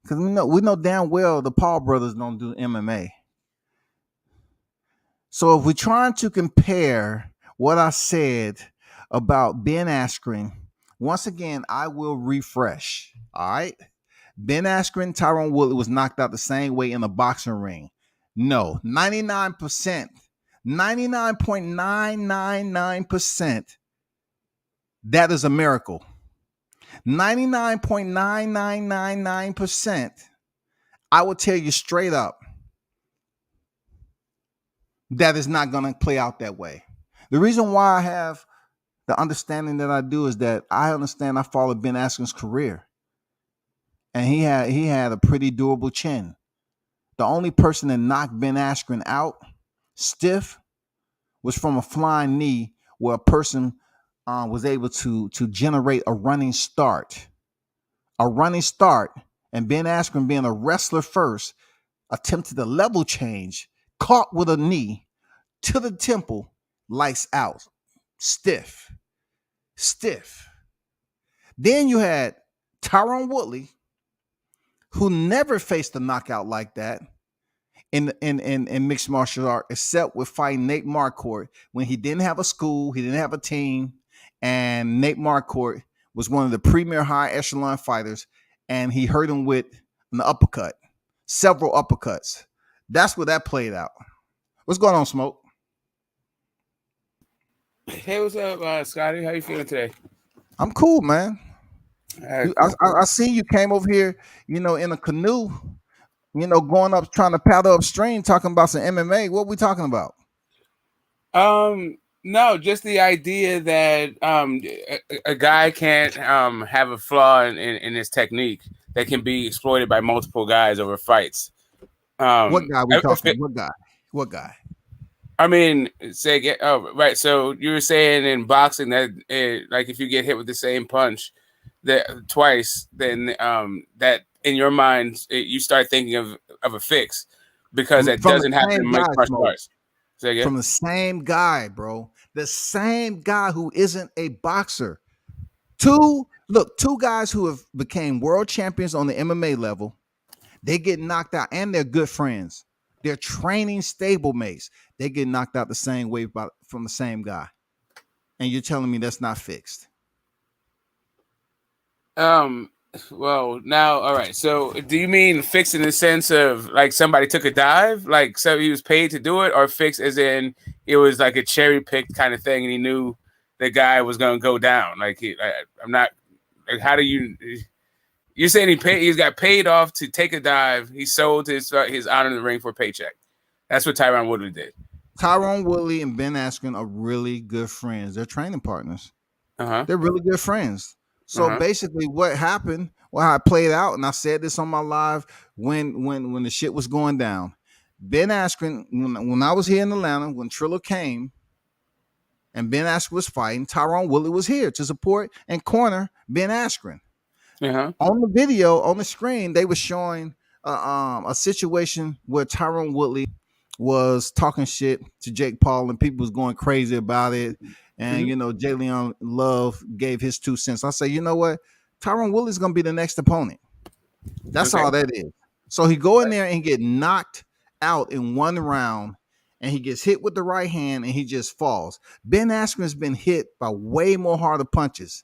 because we know damn well the Paul brothers don't do MMA. So if we're trying to compare what I said about Ben Askren, once again, I will refresh. All right. Ben Askren, Tyron Woodley was knocked out the same way in a boxing ring. No, 99%, 99.999%. That is a miracle. 99.9999%. I will tell you straight up, that is not going to play out that way. The reason why I have the understanding that I do is that I understand I followed Ben Askren's career. And he had a pretty durable chin. The only person that knocked Ben Askren out stiff was from a flying knee where a person was able to generate a running start. A running start. And Ben Askren, being a wrestler first, attempted a level change, caught with a knee to the temple, lights out. Stiff. Then you had Tyron Woodley, who never faced a knockout like that in mixed martial art, except with fighting Nate Marquardt when he didn't have a school, he didn't have a team, and Nate Marquardt was one of the premier high echelon fighters, and he hurt him with an uppercut, several uppercuts. That's where that played out. What's going on, Smoke? Hey, what's up, Scotty? How you feeling today? I'm cool, man. I see you came over here, in a canoe, going up, trying to paddle upstream, talking about some MMA. What we talking about? No, just the idea that a guy can't have a flaw in his technique that can be exploited by multiple guys over fights. What guy we talking? What guy? I mean, right. So you were saying in boxing that like if you get hit with the same punch that twice, then that in your mind you start thinking of a fix because that doesn't happen in mixed martial arts. From the same guy, bro. The same guy who isn't a boxer. Two guys who have became world champions on the MMA level. They get knocked out, and they're good friends. They're training stablemates. They get knocked out the same way from the same guy. And you're telling me that's not fixed? Well, now, all right. So do you mean fixed in the sense of like somebody took a dive, like so he was paid to do it, or fixed as in it was like a cherry picked kind of thing and he knew the guy was going to go down? Like I'm not like, how do you're saying he's got paid off to take a dive. He sold his honor in the ring for a paycheck. That's what Tyron Woodley did. Tyron Woodley and Ben Askren are really good friends. They're training partners. They're really good friends. So basically what happened, how it played out, and I said this on my live when the shit was going down. Ben Askren, when I was here in Atlanta, when Triller came and Ben Askren was fighting, Tyron Woodley was here to support and corner Ben Askren. On the video, on the screen, they were showing a situation where Tyron Woodley was talking shit to Jake Paul and people was going crazy about it. And, Jay Leon Love gave his 2 cents. I say, you know what? Tyron Woodley's going to be the next opponent. That's all that is. So he go in there and get knocked out in one round, and he gets hit with the right hand, and he just falls. Ben Askren's been hit by way more harder punches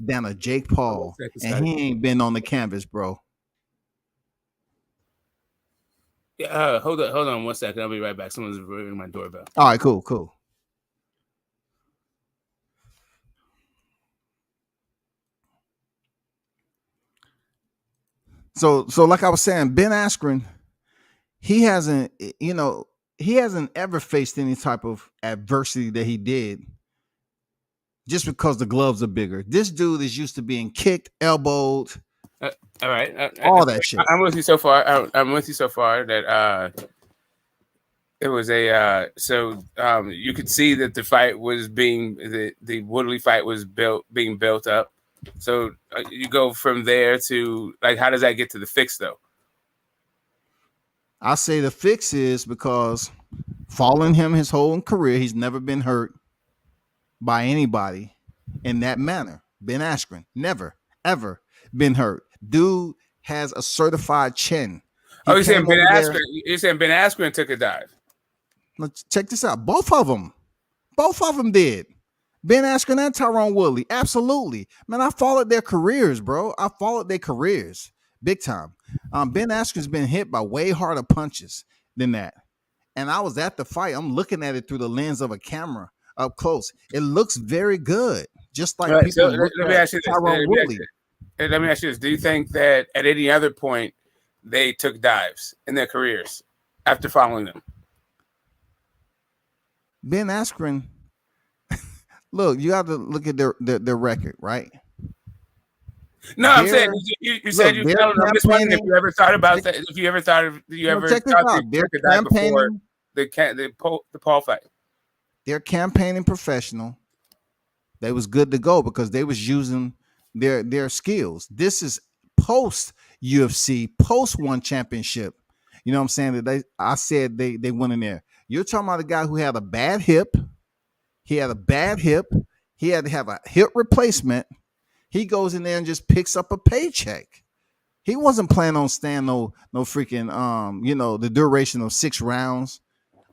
than a Jake Paul, and he ain't been on the canvas, bro. Yeah, hold on 1 second. I'll be right back. Someone's ringing my doorbell. All right, cool. So like I was saying, Ben Askren, he hasn't ever faced any type of adversity that he did just because the gloves are bigger. This dude is used to being kicked, elbowed, All right, All that shit. I'm with you so far. I'm with you so far that it was a you could see that the fight was the Woodley fight was being built up. So you go from there to like, how does that get to the fix though? I say the fix is because following him his whole career, he's never been hurt by anybody in that manner. Ben Askren, never, ever been hurt. Dude has a certified chin. You're saying Ben Askren? You're saying Ben Askren took a dive? Check this out. Both of them did. Ben Askren and Tyrone Woodley, absolutely. Man, I followed their careers, bro. I followed their careers big time. Ben Askren's been hit by way harder punches than that. And I was at the fight. I'm looking at it through the lens of a camera up close. It looks very good. Just like people so look let me ask you this. Let me ask you this. Do you think that at any other point they took dives in their careers after following them? Ben Askren, look, you have to look at their record, right? No, I'm saying you said you fell. I'm just wondering if you ever thought about that. If you ever thought they took a dive before the Paul fight. They're campaigning professional. They was good to go because they was using their skills. This is post UFC, post one championship. You know what I'm saying? I said they went in there. You're talking about a guy who had a bad hip. He had a bad hip. He had to have a hip replacement. He goes in there and just picks up a paycheck. He wasn't planning on staying no freaking the duration of 6 rounds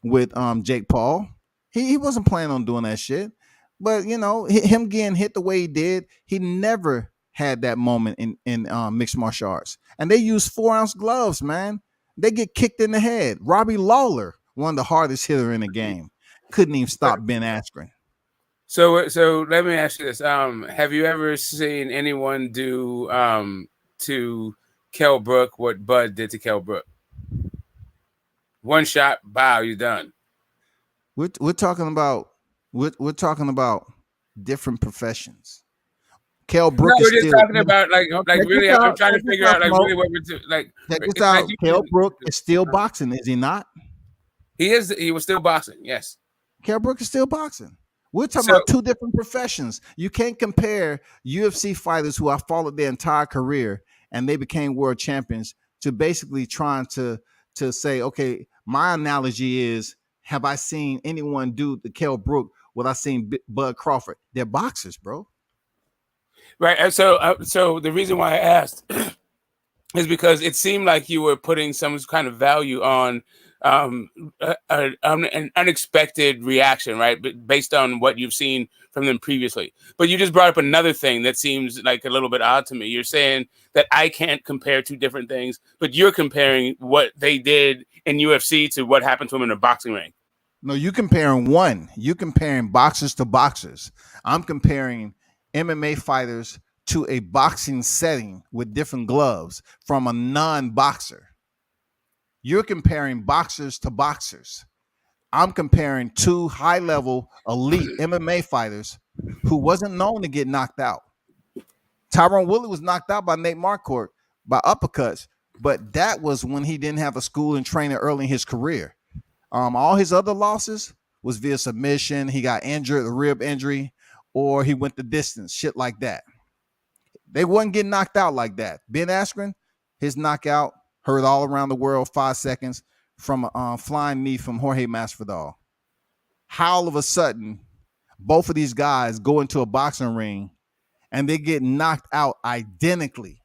with Jake Paul. He wasn't planning on doing that shit. But him getting hit the way he did, he never had that moment in mixed martial arts. And they use 4-ounce gloves, man. They get kicked in the head. Robbie Lawler, one of the hardest hitter in the game, couldn't even stop Ben Askren. So let me ask you this: have you ever seen anyone do to Kell Brook what Bud did to Kell Brook? One shot, bow, you're done. We're talking about different professions. Kell Brook we're just talking about like really. I'm trying to figure out like really what we're doing. Like, check this out. Kell Brook is still boxing, is he not? He is. He was still boxing. Yes. Kell Brook is still boxing. We're talking about two different professions. You can't compare UFC fighters who I followed their entire career and they became world champions to basically trying to say, okay, my analogy is, have I seen anyone do the Kell Brook what I seen Bud Crawford? They're boxers, bro. Right. And so the reason why I asked is because it seemed like you were putting some kind of value on an unexpected reaction, right? But based on what you've seen from them previously. But you just brought up another thing that seems like a little bit odd to me. You're saying that I can't compare two different things, but you're comparing what they did in UFC to what happened to them in a boxing ring. No, you comparing one. You comparing boxers to boxers. I'm comparing MMA fighters to a boxing setting with different gloves from a non-boxer. You're comparing boxers to boxers. I'm comparing two high-level elite MMA fighters who wasn't known to get knocked out. Tyrone Woodley was knocked out by Nate Marquardt by uppercuts, but that was when he didn't have a school and training early in his career. All his other losses was via submission. He got injured, a rib injury, or he went the distance, shit like that. They wasn't getting knocked out like that. Ben Askren, his knockout, heard all around the world 5 seconds from a flying knee from Jorge Masvidal. How all of a sudden, both of these guys go into a boxing ring and they get knocked out identically.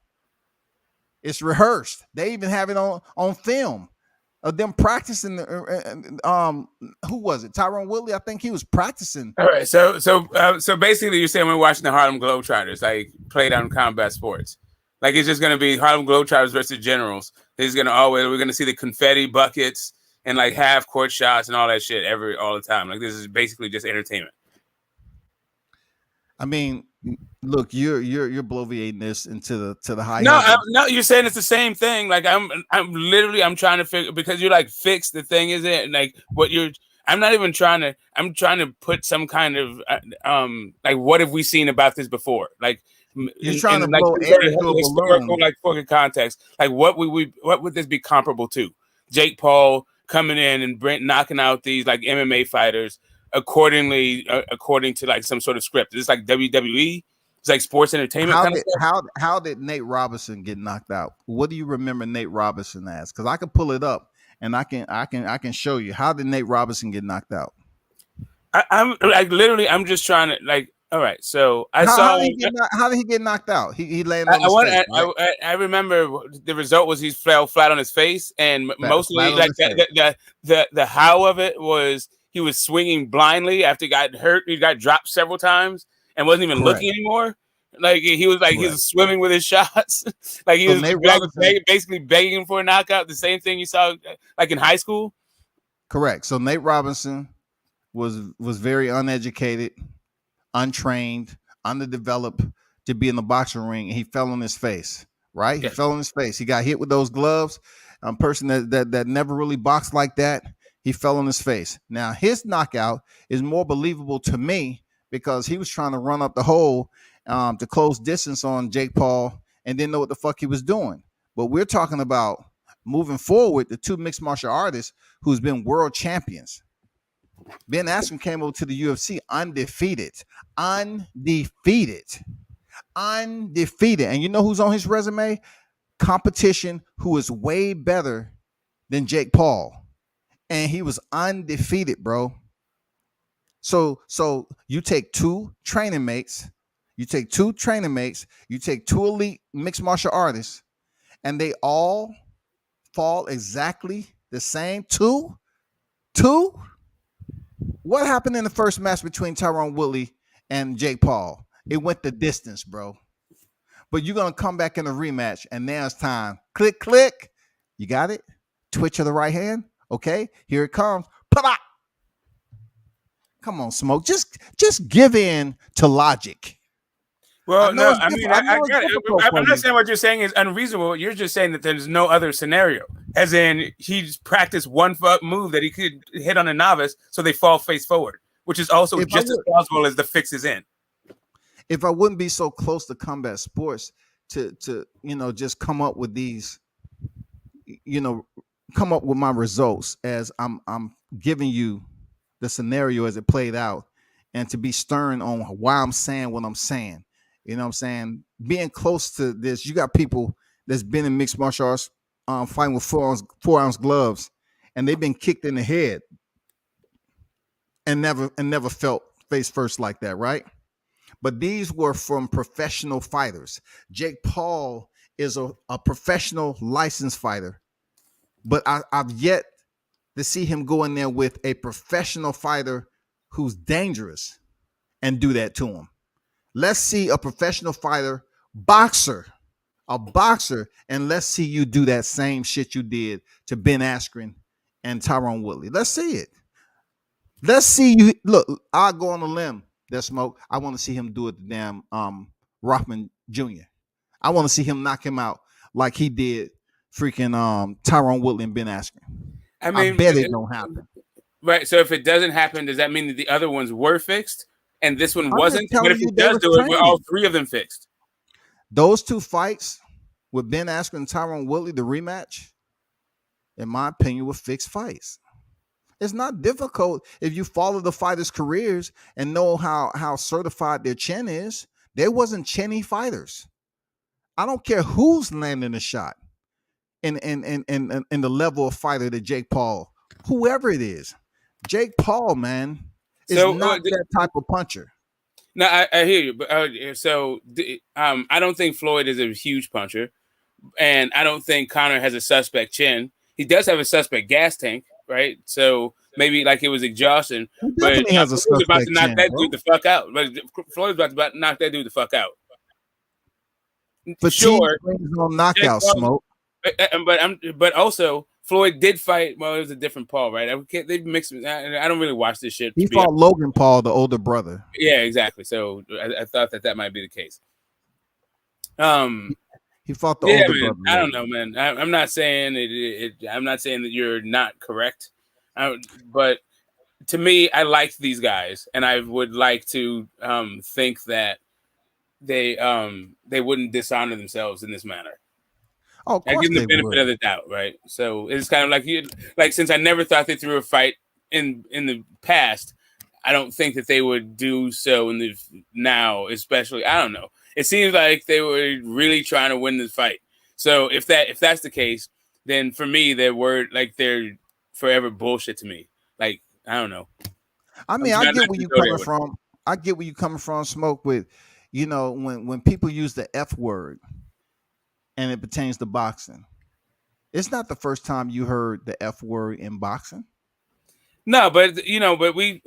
It's rehearsed. They even have it on film of them practicing. Who was it? Tyrone Woodley? I think he was practicing. All right. So basically, you're saying we're watching the Harlem Globetrotters, like played on combat sports. Like it's just going to be Harlem Globetrotters versus Generals. We're going to see the confetti buckets and like half court shots and all that shit all the time. Like this is basically just entertainment. I mean, look, you're bloviating this into the high. No, you're saying it's the same thing. Like I'm trying to figure, because you're like fix the thing, is it? Like what you're. I'm not even trying to. I'm trying to put some kind of like, what have we seen about this before? Like, You're trying to like blow air into a historical, balloon. like, fucking context. Like, what would this be comparable to? Jake Paul coming in and knocking out these like MMA fighters according to like some sort of script. It's like WWE. It's like sports entertainment kind of stuff. How did Nate Robinson get knocked out? What do you remember Nate Robinson as? Because I can pull it up and I can show you. How did Nate Robinson get knocked out? I'm like, literally, I'm just trying to, like, all right. So how did he get knocked out? He landed on his face. Right? I remember the result was he fell flat on his face, and mostly like the how of it was he was swinging blindly after he got hurt. He got dropped several times and wasn't even looking anymore. Like he was swimming with his shots. Like he was basically begging for a knockout. The same thing you saw like in high school. Correct. So Nate Robinson was very uneducated, untrained, underdeveloped to be in the boxing ring, and he fell on his face. Right? He fell on his face. He got hit with those gloves. A person that never really boxed like that, he fell on his face. Now his knockout is more believable to me because he was trying to run up the hole to close distance on Jake Paul and didn't know what the fuck he was doing. But we're talking about moving forward, the two mixed martial artists who's been world champions. Ben Askren came over to the UFC undefeated. And you know who's on his resume? Competition who is way better than Jake Paul. And he was undefeated, bro. So you take two training mates, you take two elite mixed martial artists, and they all fall exactly the same. Two? What happened in the first match between Tyron Woodley and Jake Paul? It went the distance, bro. But you're going to come back in a rematch, and now it's time. Click, click. You got it? Twitch of the right hand. Okay, here it comes. Pa-da! Come on, Smoke. Just give in to logic. Well, no, I mean, I get it. I'm not saying what you're saying is unreasonable. You're just saying that there's no other scenario. As in, he's practiced one move that he could hit on a novice, so they fall face forward, which is also just as plausible as the fix is in. If I wouldn't be so close to combat sports to just come up with these, come up with my results as I'm giving you the scenario as it played out, and to be stern on why I'm saying what I'm saying. You know what I'm saying? Being close to this, you got people that's been in mixed martial arts fighting with 4-ounce gloves, and they've been kicked in the head and never felt face first like that, right? But these were from professional fighters. Jake Paul is a professional licensed fighter, but I've yet to see him go in there with a professional fighter who's dangerous and do that to him. Let's see a professional fighter, a boxer, and let's see you do that same shit you did to Ben Askren and Tyron Woodley. Let's see it. Let's see you. Look, I'll go on a limb, that Smoke. I want to see him do it to damn Rothman Jr. I want to see him knock him out like he did freaking Tyron Woodley and Ben Askren. I mean, I bet it don't happen. Right. So if it doesn't happen, does that mean that the other ones were fixed and this one wasn't? But if it does do it, were all three of them fixed? Those two fights with Ben Askren and Tyron Woodley, the rematch, in my opinion, were fixed fights. It's not difficult if you follow the fighters' careers and know how certified their chin is. They wasn't chinny fighters. I don't care who's landing a shot in the level of fighter that Jake Paul, whoever it is. Jake Paul, man, is not that type of puncher. No, I hear you, but I don't think Floyd is a huge puncher, and I don't think Conor has a suspect chin. He does have a suspect gas tank, right? So maybe like it was exhaustion, but he has a Floyd's about to knock chin, that bro. dude the fuck out. But Floyd's about to knock that dude the fuck out. But sure, on knockout, Smoke. But also Floyd did fight. Well, it was a different Paul, right? They mixed. I don't really watch this shit. He fought Logan Paul, the older brother. Yeah, exactly. So I thought that might be the case. He fought the older brother. I don't know, man. I'm not saying it. I'm not saying that you're not correct, but to me, I liked these guys, and I would like to think that they wouldn't dishonor themselves in this manner. Oh, of I course give them the they benefit would. of the doubt, right? So it's kind of like since I never thought they threw a fight in the past, I don't think that they would do so in the now, especially. I don't know. It seems like they were really trying to win the fight. So if that's the case, then for me, they're forever bullshit to me. Like I don't know. I I'm mean, I trying get not where to you go there coming with. from. I get where you coming from, Smoke. With when people use the F word and it pertains to boxing, it's not the first time you heard the F word in boxing. No, but we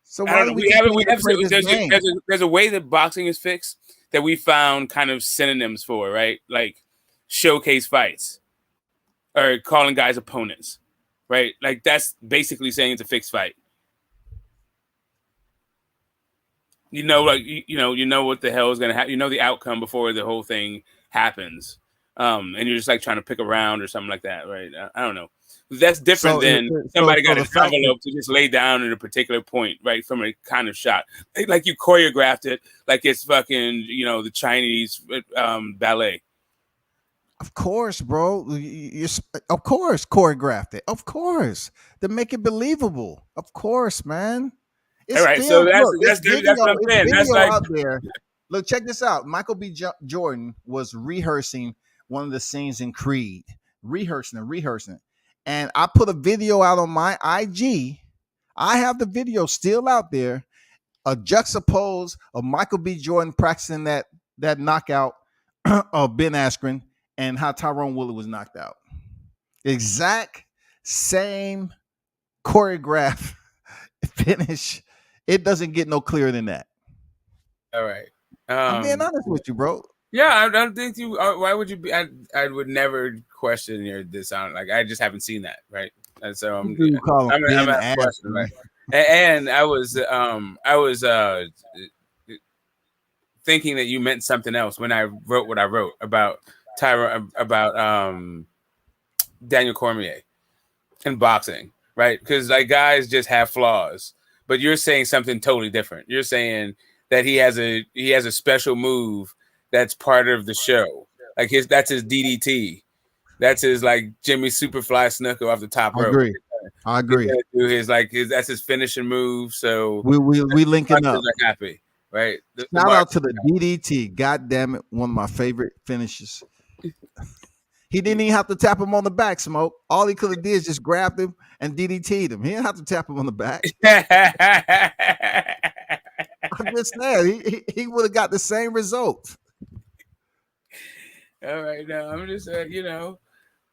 So I don't why do know. we We continue to have play this game? there's a way that boxing is fixed that we found kind of synonyms for, right? Like showcase fights or calling guys opponents, right? Like that's basically saying it's a fixed fight. Like you know what the hell is gonna happen. You know the outcome before the whole thing happens, and you're just like trying to pick a round or something like that, right? I don't know. That's different So, than so, somebody so got the an fact that envelope to just lay down at a particular point, right, from a kind of shot. Like you choreographed it, like it's fucking, the Chinese ballet. of course, bro. Of course, choreographed it. Of course, to make it believable. Of course, man. All It's right, so film. Look, it's that's video. what I'm It's saying. That's video like, out there. Look, check this out. Michael B. Jordan was rehearsing one of the scenes in Creed, rehearsing it, and I put a video out on my IG. I have the video still out there. A juxtapose of Michael B. Jordan practicing that knockout of Ben Askren and how Tyrone Woodley was knocked out. Exact same choreograph finish. It doesn't get no clearer than that. all right. I'm being honest with you, bro. Yeah, I don't think you. Why would you be? I would never question your dishonor. Like I just haven't seen that, right? And so I'm You call him I'm Ben a question, right? Askren. And I was thinking that you meant something else when I wrote what I wrote about Daniel Cormier in boxing, right? Because like guys just have flaws, but you're saying something totally different. You're saying that he has a special move that's part of the show. Like that's his DDT. That's his like Jimmy Superfly Snooker off the top rope. I agree. He's gonna do that's his finishing move. So We linking up. are happy, right? Shout out to the DDT. God damn it, one of my favorite finishes. He didn't even have to tap him on the back, Smoke. All he could have did is just grabbed him and DDT'd him. He didn't have to tap him on the back. I'm just saying, he would have got the same result. All right, now I'm just yeah,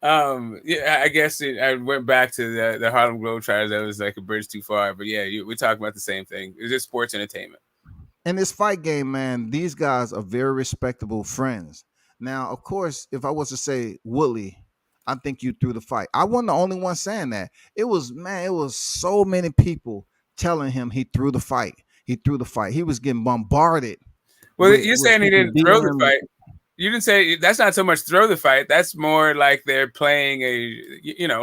I guess I went back to the Harlem Globetrotters. That was like a bridge too far, but yeah, we're talking about the same thing. It's just sports entertainment. In this fight game, man, these guys are very respectable friends. Now, of course, if I was to say Woodley, I think you threw the fight. I wasn't the only one saying that. It was so many people telling him he threw the fight. He threw the fight. He was getting bombarded. Well, you're saying he didn't throw the fight. You didn't say that's not so much throw the fight. That's more like they're playing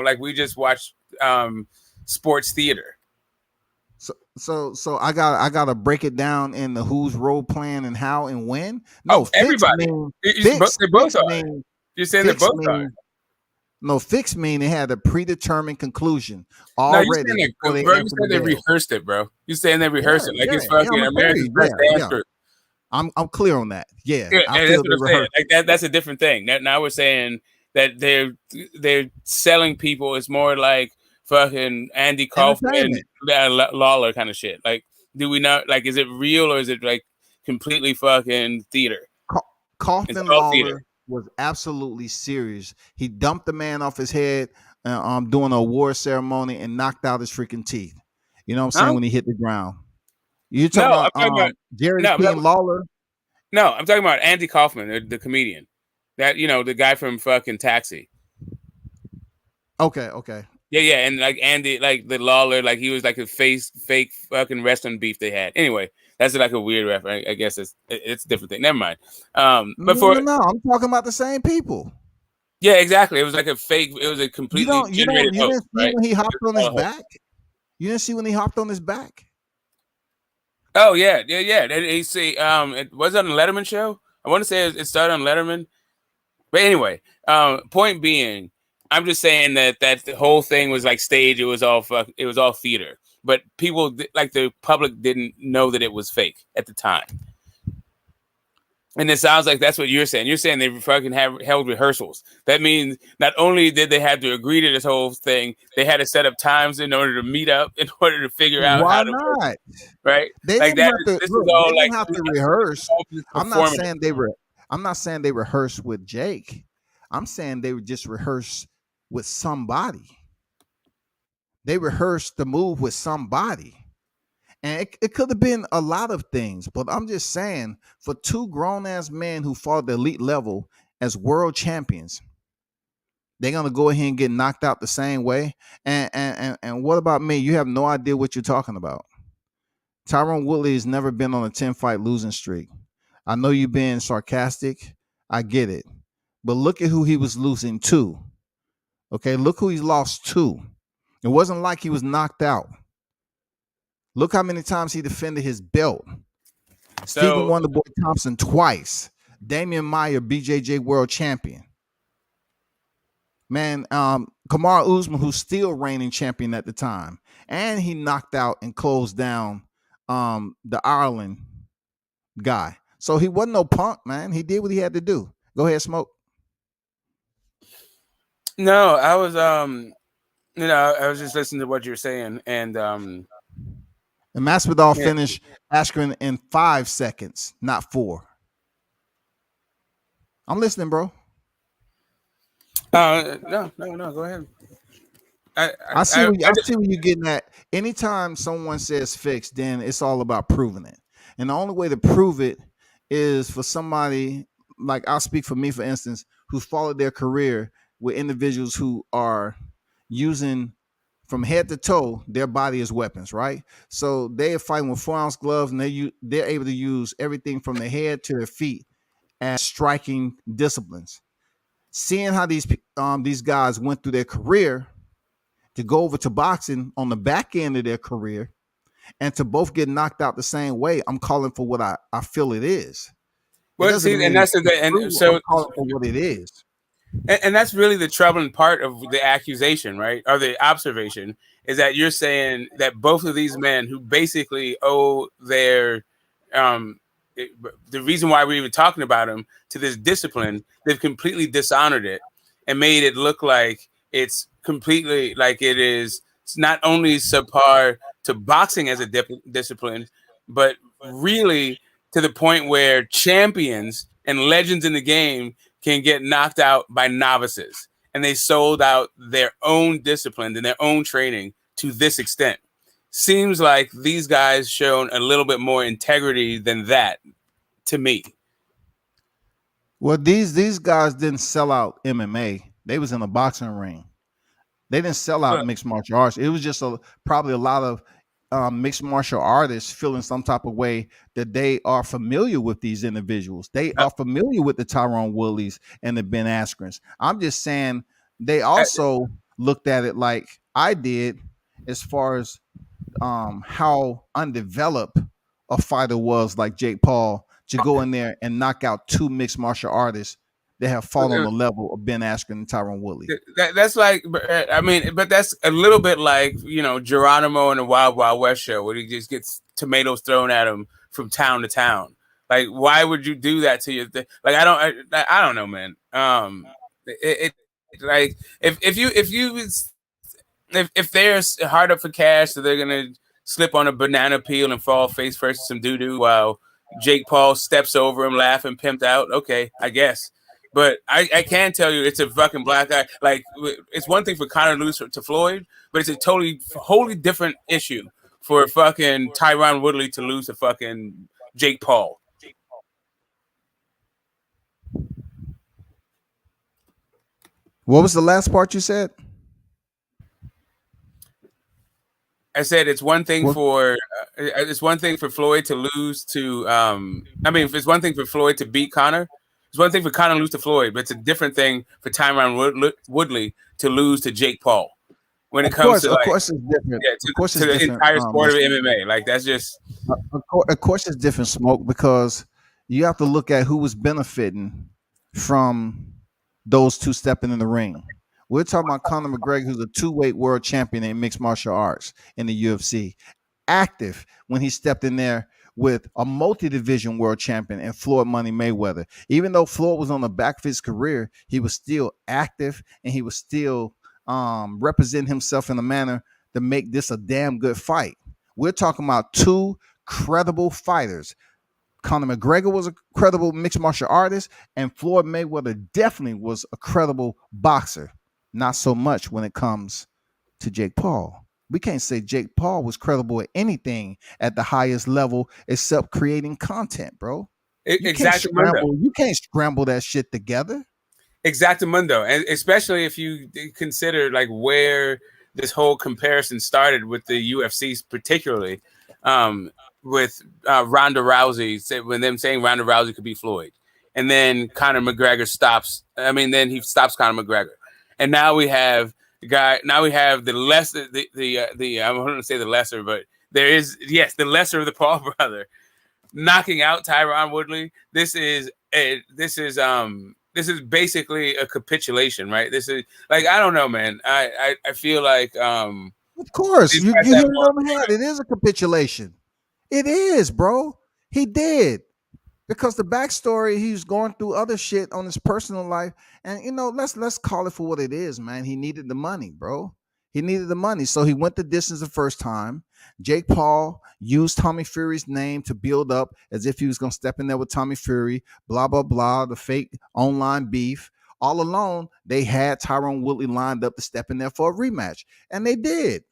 like we just watched sports theater. So I gotta break it down in the who's role playing and how and when. No, everybody. They both are. You're saying they both are. No, fix mean they had a predetermined conclusion already. No, you said they rehearsed it, bro. You saying they rehearsed it like it's fucking America's Best Dance Group. I'm clear on that. Yeah, I feel that's what I'm saying. Like that's a different thing. Now we're saying that they're selling people. It's more like fucking Andy Kaufman, Lawler kind of shit. Like, do we not like? Is it real or is it like completely fucking theater? Kaufman Lawler was absolutely serious. He dumped the man off his head doing an award ceremony and knocked out his freaking teeth. You know what I'm saying? When he hit the ground. You're talking about Jerry P. and Lawler? No, I'm talking about Andy Kaufman, the comedian. That, the guy from fucking Taxi. Okay. Yeah, and like Andy, like the Lawler, like he was like a fake fucking wrestling beef they had. Anyway, that's like a weird reference. I guess it's a different thing. Never mind. But no, I'm talking about the same people. Yeah, exactly. It was like a fake. It was a completely you didn't see when he hopped on his back. You didn't see when he hopped on his back? Oh yeah. And he see, it was on the Letterman show. I want to say it started on Letterman, but anyway, point being, I'm just saying that the whole thing was like staged. It was all theater, but people like the public didn't know that it was fake at the time. And it sounds like that's what you're saying. You're saying they fucking held rehearsals. That means not only did they have to agree to this whole thing, they had to set up times in order to meet up, in order to figure out Why how to not? work, right? They Like didn't that. have to. This Look, is all they like didn't have to rehearse. I'm not performative. saying they were. I'm not saying they rehearsed with Jake. I'm saying they would just rehearse with somebody. They rehearsed the move with somebody. And it could have been a lot of things, but I'm just saying, for two grown ass men who fought at the elite level as world champions, they're gonna go ahead and get knocked out the same way. And what about me? You have no idea what you're talking about. Tyron Woodley has never been on a 10-fight losing streak. I know you're being sarcastic. I get it. But look at who he was losing to. Okay, look who he's lost to. It wasn't like he was knocked out. Look how many times he defended his belt. Stephen Wonderboy Thompson twice. Damian Maia, BJJ world champion. Man, Kamaru Usman, who's still reigning champion at the time. And he knocked out and closed down the Ireland guy. So he wasn't no punk, man. He did what he had to do. Go ahead, Smoke. No, I was I was just listening to what you're saying, and Masvidal finished Askren in 5 seconds, not 4. I'm listening, bro. No, go ahead. I see where you're getting at. Anytime someone says fixed, then it's all about proving it. And the only way to prove it is for somebody, like I'll speak for me, for instance, who followed their career with individuals who are using from head to toe their body as weapons, right? So they are fighting with 4-ounce gloves, and they're able to use everything from their head to their feet as striking disciplines. Seeing how these guys went through their career to go over to boxing on the back end of their career and to both get knocked out the same way, I'm calling for what I feel it is. Well, see, and that's so I'm calling for what it is. And that's really the troubling part of the accusation, right? Or the observation is that you're saying that both of these men who basically owe their the reason why we're even talking about them to this discipline, they've completely dishonored it and made it look like it's completely like it's not only subpar to boxing as a discipline, but really to the point where champions and legends in the game can get knocked out by novices. And they sold out their own discipline and their own training to this extent. Seems like these guys shown a little bit more integrity than that to me. Well, these guys didn't sell out MMA. They was in a boxing ring. They didn't sell out mixed martial arts. It was just probably a lot of mixed martial artists feeling some type of way that they are familiar with these individuals. They are familiar with the Tyron Woodleys and the Ben Askrens. I'm just saying they also looked at it like I did as far as how undeveloped a fighter was, like Jake Paul, to go in there and knock out 2 mixed martial artists that have fought on the level of Ben Askren and Tyron Woodley. That's like, I mean, but that's a little bit like, Geronimo in the Wild Wild West show where he just gets tomatoes thrown at him from town to town. Like, why would you do that to your thing? Like, I don't know, man. Like if they're hard up for cash, so they're gonna slip on a banana peel and fall face first to some doo doo while Jake Paul steps over him, laughing, pimped out. Okay, I guess. But I can tell you it's a fucking black eye. Like, it's one thing for Conor Lewis to Floyd, but it's a wholly different issue for fucking Tyron Woodley to lose to fucking Jake Paul. What was the last part you said? I said it's one thing for Floyd to lose to. If it's one thing for Floyd to beat Conor. It's one thing for Conor to lose to Floyd, but it's a different thing for Tyron Woodley to lose to Jake Paul. when it comes to of course, it's different. to, Of course, to it's the different. entire sport of MMA. Like that's just Of course, it's different, Smoke, because you have to look at who was benefiting from those two stepping in the ring. We're talking about Conor McGregor, who's a two-weight world champion in mixed martial arts in the UFC, active when he stepped in there with a multi-division world champion and Floyd Money Mayweather. Even though Floyd was on the back of his career, he was still active and he was still representing himself in a manner to make this a damn good fight. We're talking about two credible fighters. Conor McGregor was a credible mixed martial artist, and Floyd Mayweather definitely was a credible boxer. Not so much when it comes to Jake Paul. We can't say Jake Paul was credible at anything at the highest level except creating content, bro. You can't scramble that shit together. Exactamundo, and especially if you consider like where this whole comparison started with the UFC, particularly with Ronda Rousey, when them saying Ronda Rousey could beat Floyd, and then Conor McGregor stops. I mean, then he stops Conor McGregor, and now we have the guy. Now we have the lesser, the I'm going to say the lesser, but there is the lesser of the Paul brother knocking out Tyron Woodley. This is basically a capitulation, right? This is like, I don't know, man. I feel like of course you hit it on the head. It is a capitulation. It is, bro. He did. Because the backstory, he's going through other shit on his personal life. And let's call it for what it is, man. He needed the money, bro. He needed the money. So he went the distance the first time. Jake Paul used Tommy Fury's name to build up as if he was going to step in there with Tommy Fury, blah, blah, blah, the fake online beef. All along, they had Tyron Woodley lined up to step in there for a rematch. And they did.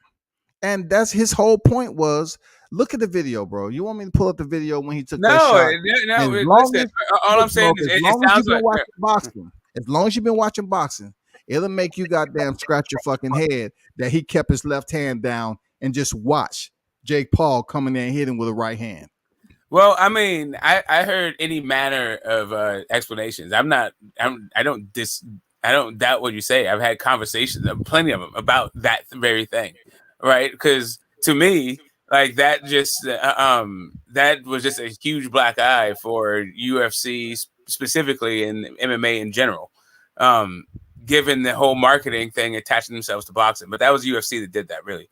And that's his whole point was, look at the video, bro. You want me to pull up the video when he took that shot? No, listen, all I'm saying is it sounds like boxing. As long as you've been watching boxing, it'll make you goddamn scratch your fucking head that he kept his left hand down and just watch Jake Paul coming in and hit him with a right hand. Well, I mean, I heard any manner of explanations. I don't doubt what you say. I've had conversations, plenty of them, about that very thing, right? Because to me, like that was just a huge black eye for UFC specifically and MMA in general, given the whole marketing thing attaching themselves to boxing. But that was UFC that did that, really.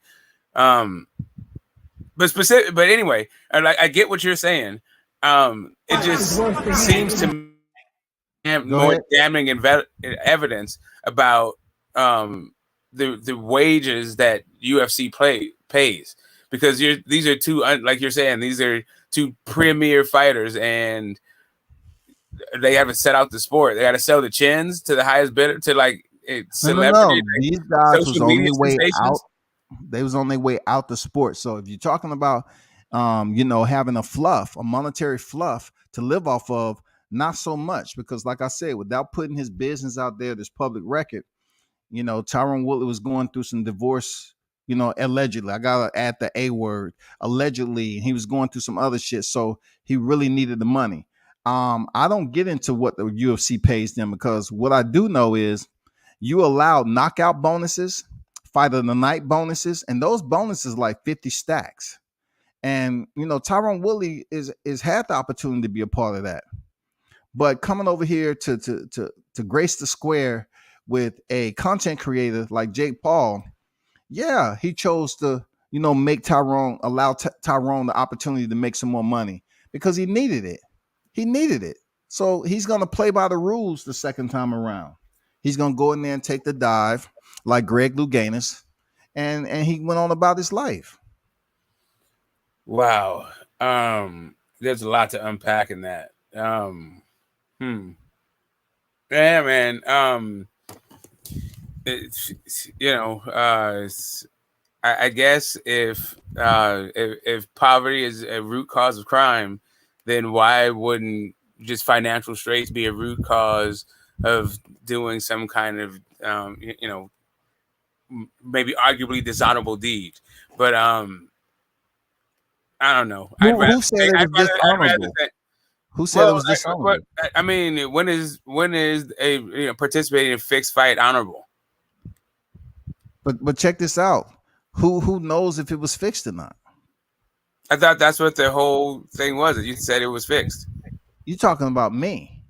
But anyway, I get what you're saying. It just seems to me more damning evidence about the wages that UFC pays. Because these are two, like you're saying, these are two premier fighters, and they haven't set out the sport. They got to sell the chins to the highest bidder, to like celebrity. No. These guys was on their way out. They was on their way out the sport. So if you're talking about, having a monetary fluff to live off of, not so much, because like I said, without putting his business out there, this public record, Tyron Woodley was going through some divorce. Allegedly, I gotta add the A word. Allegedly, he was going through some other shit, so he really needed the money. I don't get into what the UFC pays them, because what I do know is you allow knockout bonuses, fight of the night bonuses, and those bonuses like 50 stacks. And Tyron Woodley is had the opportunity to be a part of that, but coming over here to grace the square with a content creator like Jake Paul. Yeah, he chose to, allow Tyrone the opportunity to make some more money because he needed it. He needed it. So he's going to play by the rules the second time around. He's going to go in there and take the dive like Greg Louganis, and he went on about his life. Wow. There's a lot to unpack in that. Yeah, man. I guess if poverty is a root cause of crime, then why wouldn't just financial straits be a root cause of doing some kind of maybe arguably dishonorable deed? But I don't know. Who said it was dishonorable? Who said it was dishonorable? I mean, when is a participating in a fixed fight honorable? But check this out. Who knows if it was fixed or not? I thought that's what the whole thing was. You said it was fixed. You talking about me?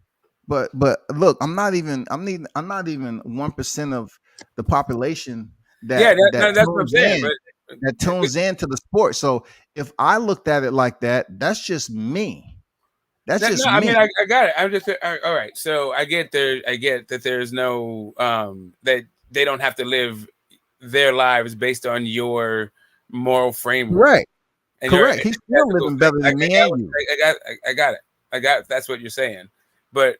But look, I'm not even 1% of the population Yeah, that that's what I'm saying. But tunes into the sport. So if I looked at it like that, that's just me. That's just I me. mean, I got it. I'm just all right. So I get that there's no that they don't have to live their lives based on your moral framework. Correct. And Correct. He's still living better than me and you. I got it. That's what you're saying. But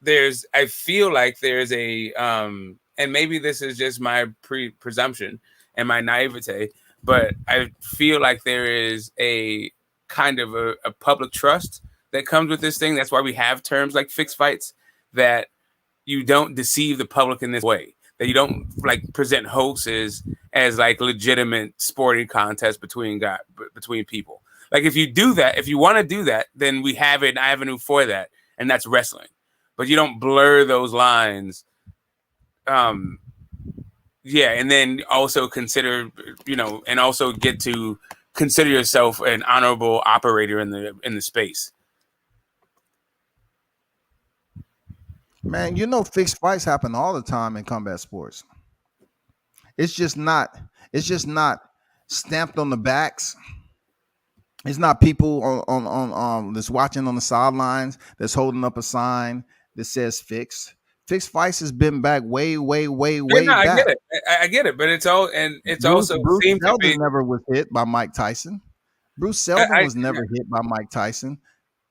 I feel like there's a and maybe this is just my presumption and my naivete, but I feel like there is a kind of a public trust that comes with this thing. That's why we have terms like fixed fights, that you don't deceive the public in this way, that you don't like present hoaxes as like legitimate sporting contests between people. Like if you do that, if you want to do that, then we have an avenue for that, and that's wrestling. But you don't blur those lines. Yeah, and then also consider, and also get to consider yourself an honorable operator in the space. Man, fixed fights happen all the time in combat sports. It's just not stamped on the backs. It's not people on that's watching on the sidelines that's holding up a sign that says fixed. Fixed fights has been back way back. I get it, but it's Bruce also seems to be. never was hit by Mike Tyson. Bruce Seldon was never hit by Mike Tyson.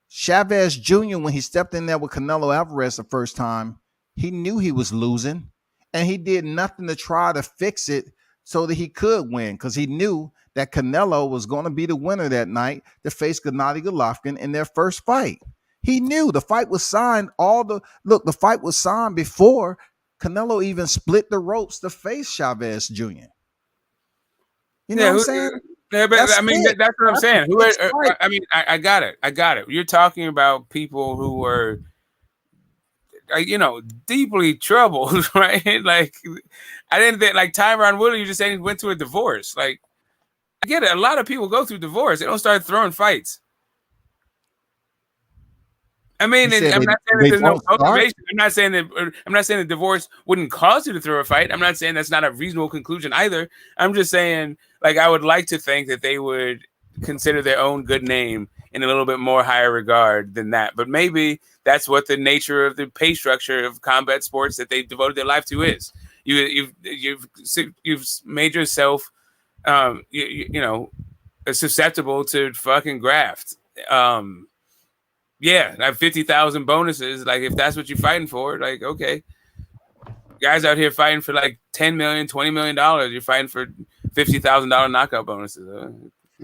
Chavez Jr., when he stepped in there with Canelo Alvarez the first time, he knew he was losing, and he did nothing to try to fix it so that he could win, because he knew that Canelo was going to be the winner that night to face Gennady Golovkin in their first fight. He knew the fight was signed. The fight was signed before Canelo even split the ropes to face Chavez Jr. You know what I'm saying? Yeah, but that's what I'm saying. I got it. You're talking about people who were, deeply troubled, right? Like, I didn't think, like Tyron Woodley, you just saying he went through a divorce. Like, I get it. A lot of people go through divorce. They don't start throwing fights. I mean, I'm not saying that there's no motivation. I'm not saying that divorce wouldn't cause you to throw a fight. I'm not saying that's not a reasonable conclusion either. I'm just saying, like, I would like to think that they would consider their own good name in a little bit more higher regard than that. But maybe that's what the nature of the pay structure of combat sports that they've devoted their life to is. You've made yourself, susceptible to fucking graft. Yeah, like 50,000 bonuses. Like, if that's what you're fighting for, like, okay. Guys out here fighting for like $10 million, $20 million. You're fighting for $50,000 knockout bonuses.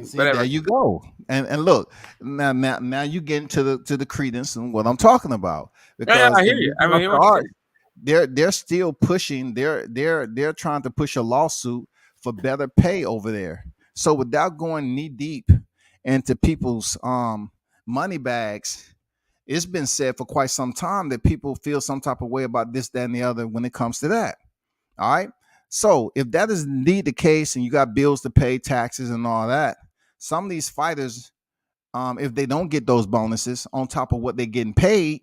See, there you go. And look, now you get into the credence and what I'm talking about. Because I hear you. I mean, they're still pushing. They're trying to push a lawsuit for better pay over there. So without going knee deep into people's money bags, it's been said for quite some time that people feel some type of way about this, that, and the other when it comes to that. All right. So if that is indeed the case and you got bills to pay, taxes and all that, some of these fighters, if they don't get those bonuses on top of what they're getting paid,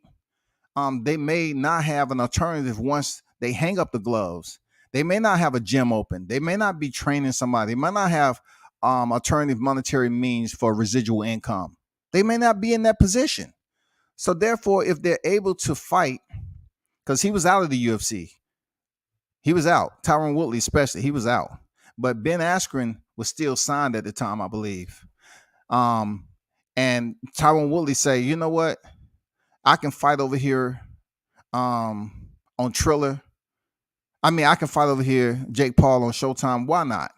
they may not have an alternative once they hang up the gloves. They may not have a gym open. They may not be training somebody. They might not have alternative monetary means for residual income. They may not be in that position. So therefore, if they're able to fight, because he was out of the UFC. He was out. Tyron Woodley especially, he was out. But Ben Askren was still signed at the time, I believe. And Tyron Woodley say, you know what? I can fight over here on Triller. I mean, I can fight over here, Jake Paul on Showtime. Why not?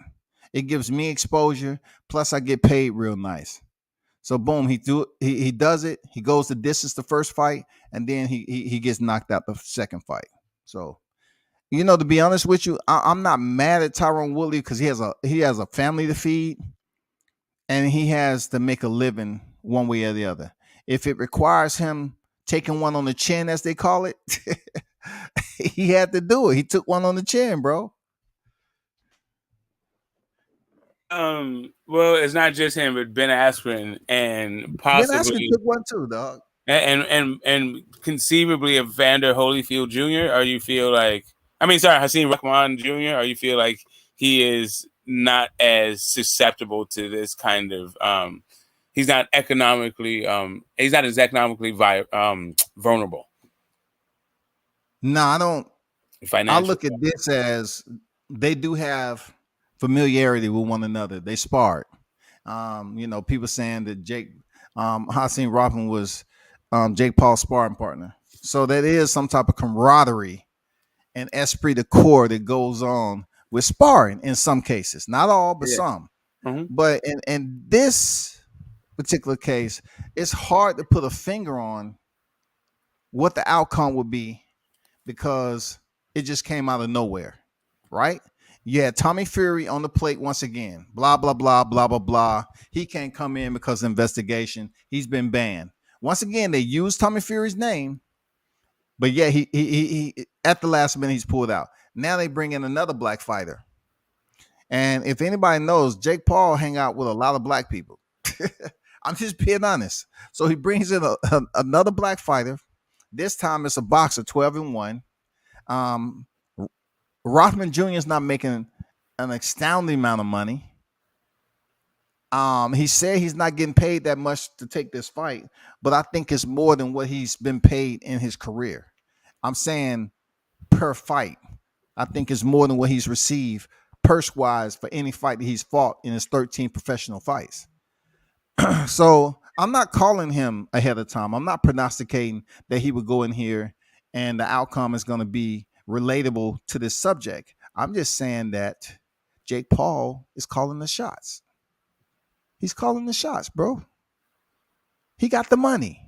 It gives me exposure. Plus, I get paid real nice. So boom, he does it. He goes the distance the first fight, and then he gets knocked out the second fight. So, to be honest with you, I'm not mad at Tyron Woodley because he has a family to feed, and he has to make a living one way or the other. If it requires him taking one on the chin, as they call it, he had to do it. He took one on the chin, bro. Well, it's not just him, but Ben Askren and Ben Askren possibly took one too, dog. and conceivably Evander Holyfield Jr. Or you feel like, I mean, sorry, Hakeem Rahman Jr. Or you feel like he is not as susceptible to this kind of he's not as economically vulnerable. No, I don't. I Financially. look at this as they do have familiarity with one another. They sparred. People saying that Hakeem Rahman was Jake Paul's sparring partner. So that is some type of camaraderie and esprit de corps that goes on with sparring in some cases. Not all, but some. Mm-hmm. But in this particular case, it's hard to put a finger on what the outcome would be because it just came out of nowhere, right? You had Tommy Fury on the plate once again. Blah, blah, blah, blah, blah, blah. He can't come in because of investigation. He's been banned. Once again, they used Tommy Fury's name, but yeah, he at the last minute, he's pulled out. Now they bring in another black fighter. And if anybody knows, Jake Paul hang out with a lot of black people. I'm just being honest. So he brings in another black fighter. This time it's a boxer, 12-1. Rothman Jr. is not making an astounding amount of money. He said he's not getting paid that much to take this fight, but I think it's more than what he's been paid in his career. I'm saying per fight. I think it's more than what he's received purse-wise for any fight that he's fought in his 13 professional fights. So I'm not calling him ahead of time. I'm not prognosticating that he would go in here and the outcome is going to be relatable to this subject. I'm just saying that Jake Paul is calling the shots. He's calling the shots, bro. He got the money.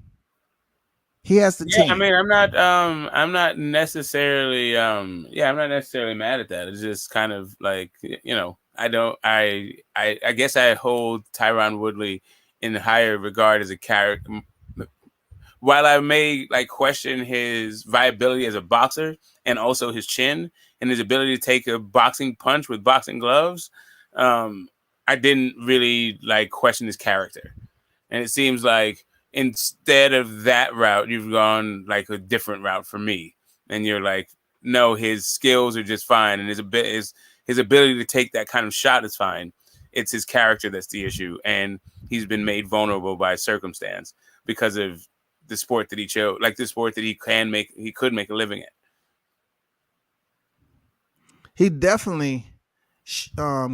He has the team. I mean, I'm not necessarily mad at that. It's just kind of like, I guess I hold Tyron Woodley in higher regard as a character. While I may question his viability as a boxer and also his chin and his ability to take a boxing punch with boxing gloves, I didn't really question his character. And it seems like instead of that route, you've gone a different route for me. And you're like, no, his skills are just fine. And his ability to take that kind of shot is fine. It's his character that's the issue. And he's been made vulnerable by circumstance because of the sport that he chose, the sport that he could make a living in. He definitely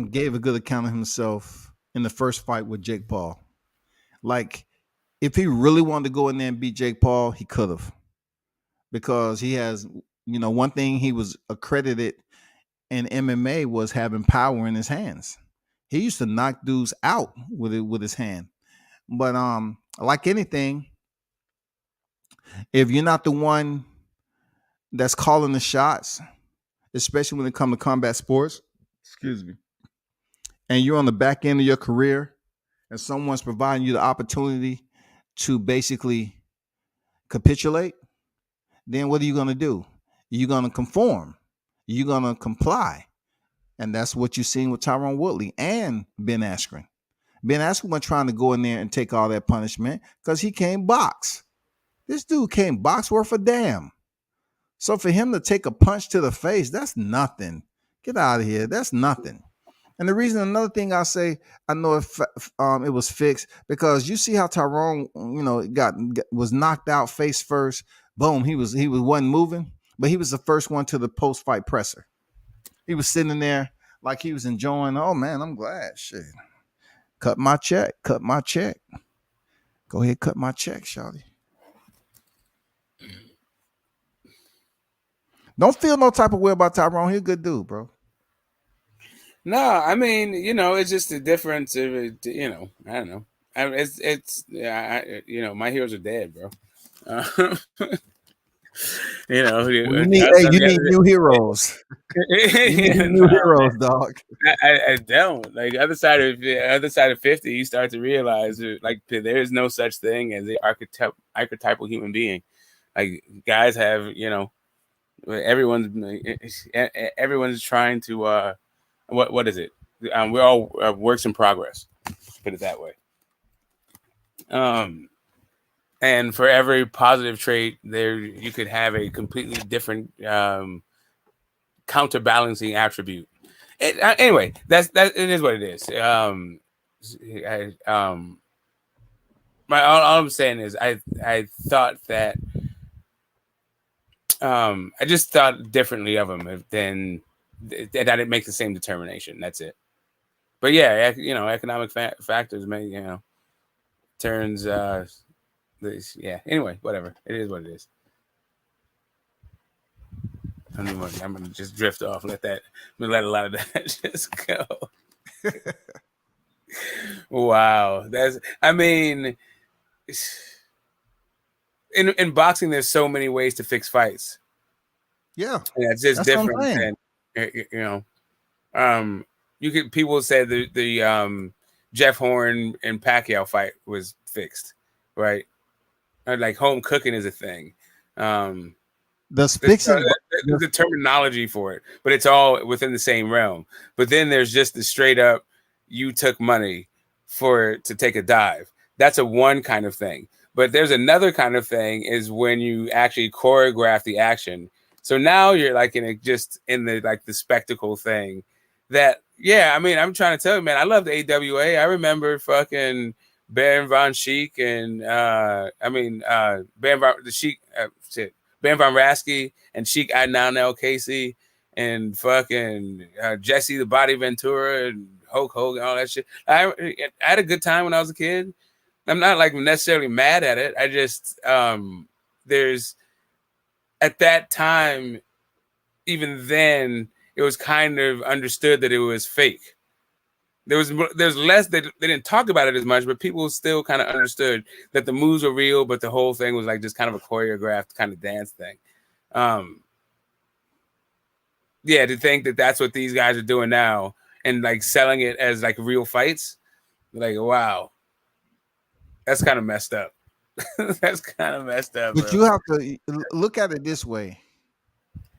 gave a good account of himself in the first fight with Jake Paul. If he really wanted to go in there and beat Jake Paul, he could have. Because he has, one thing he was accredited in MMA was having power in his hands. He used to knock dudes out with his hand. But like anything, if you're not the one that's calling the shots, especially when it comes to combat sports, and you're on the back end of your career and someone's providing you the opportunity to basically capitulate, then what are you going to do? You're going to conform. You're going to comply. And that's what you're seeing with Tyron Woodley and Ben Askren. Ben Askren was trying to go in there and take all that punishment because he can't box. This dude can't box worth a damn. So for him to take a punch to the face, that's nothing. Get out of here. That's nothing. And the reason, another thing I say, I know it was fixed because you see how Tyrone, was knocked out face first. Boom, he wasn't moving, but he was the first one to the post-fight presser. He was sitting there like he was enjoying. Oh man, I'm glad. Shit, cut my check. Go ahead, cut my check, shawty. Don't feel no type of way about Tyrone. He's a good dude, bro. No, I mean, it's just the difference of it. I don't know. My heroes are dead, bro. You need new heroes. You need new heroes, dog. I don't. Other side of 50, you start to realize there is no such thing as an archetypal human being. Guys have, everyone's trying to what is it? We're all works in progress. Put it that way. And for every positive trait, there you could have a completely different counterbalancing attribute. Anyway, that it is what it is. All I'm saying is, I thought that I just thought differently of him than that. I didn't make the same determination. That's it. But yeah, economic factors may turns. Yeah. Anyway, whatever. It is what it is. I'm gonna just drift off. Let a lot of that just go. Wow, in boxing, there's so many ways to fix fights. Yeah, it's just different than people say the Jeff Horn and Pacquiao fight was fixed, right? Like home cooking is a thing. There's fixing the terminology for it, but it's all within the same realm. But then there's just the straight up, you took money to take a dive. That's a one kind of thing. But there's another kind of thing is when you actually choreograph the action. So now you're like in the spectacle thing. That I'm trying to tell you, man, I love the AWA. I remember fucking Baron von Sheik and Baron von Raschke and Sheik Adnan El Casey and fucking Jesse the Body Ventura and Hulk Hogan, all that shit. I had a good time when I was a kid. I'm not like necessarily mad at it. I just there's at that time, even then, it was kind of understood that it was fake. There's less that they didn't talk about it as much, but people still kind of understood that the moves were real, but the whole thing was like just kind of a choreographed kind of dance thing. To think that that's what these guys are doing now and like selling it as like real fights, like wow, that's kind of messed up. That's kind of messed up. But you have to look at it this way.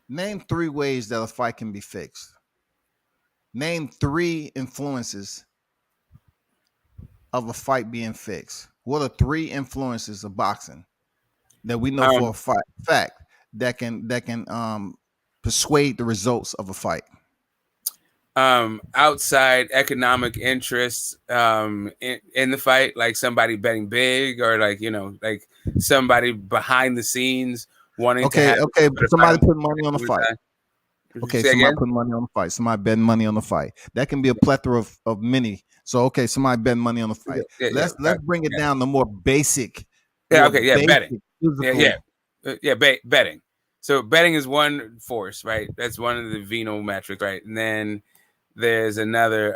Name 3 ways that a fight can be fixed. Name 3 influences of a fight being fixed. What are 3 influences of boxing that we know for a fact that can persuade the results of a fight? Outside economic interests in the fight, like somebody betting big, or like somebody behind the scenes wanting to somebody put money on the fight. Okay, somebody put money on the fight. Somebody betting money on the fight. That can be a plethora of many. So somebody betting money on the fight. Let's bring it down to more basic. Betting. Betting. So betting is one force, right? That's one of the venal metrics, right? And then there's another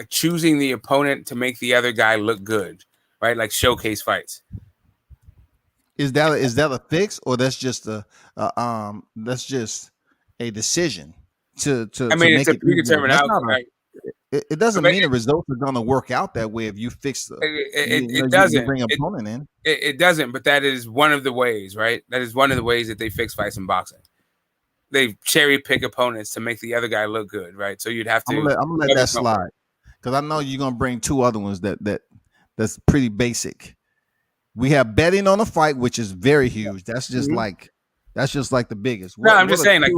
choosing the opponent to make the other guy look good, right? Like showcase fights. Is that a fix, or that's just a decision to it's a predetermined outcome, right? It doesn't mean the results are going to work out that way if you fix it doesn't you bring an opponent in. It doesn't, but that is one of the ways, right? That is one of the ways that they fix fights in boxing. They cherry pick opponents to make the other guy look good, right? So you'd have to. I'm gonna let that slide because I know you're gonna bring 2 other ones that's pretty basic. We have betting on a fight, which is very huge. That's just like the biggest. I'm just saying, like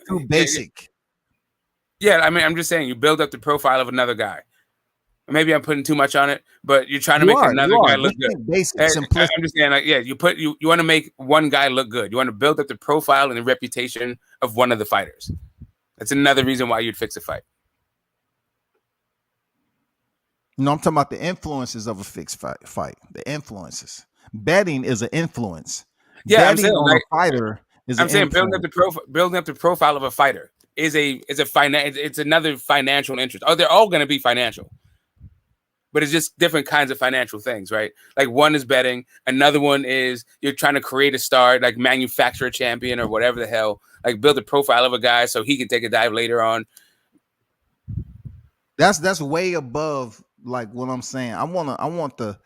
too basic. Yeah, I'm just saying you build up the profile of another guy. Maybe I'm putting too much on it, but you're trying to make another guy look good. Basic, I'm just saying, like, you want to make one guy look good. You want to build up the profile and the reputation of one of the fighters. That's another reason why you'd fix a fight. No, I'm talking about the influences of a fixed fight. The influences. Betting is an influence. Yeah, betting on a fighter is. I'm saying building up the profile of a fighter is it's another financial interest. Oh, they're all going to be financial, but it's just different kinds of financial things, right? Like one is betting, another one is you're trying to create a star, like manufacture a champion or whatever the hell. Like build a profile of a guy so he can take a dive later on. That's way above. Like what I'm saying, I want the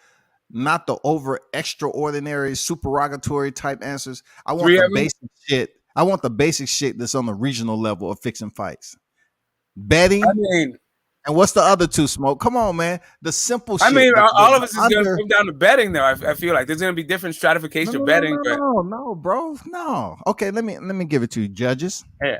not the over extraordinary supererogatory type answers. I want the basic shit. I want the basic shit that's on the regional level of fixing fights. Betting. I mean, and what's the other two, Smoke? Come on, man. The simple shit. I mean, all of us is going to under. come down to betting, though. I feel like there's going to be different stratification of betting. But No, bro. No. Okay, let me give it to you. Judges. yeah,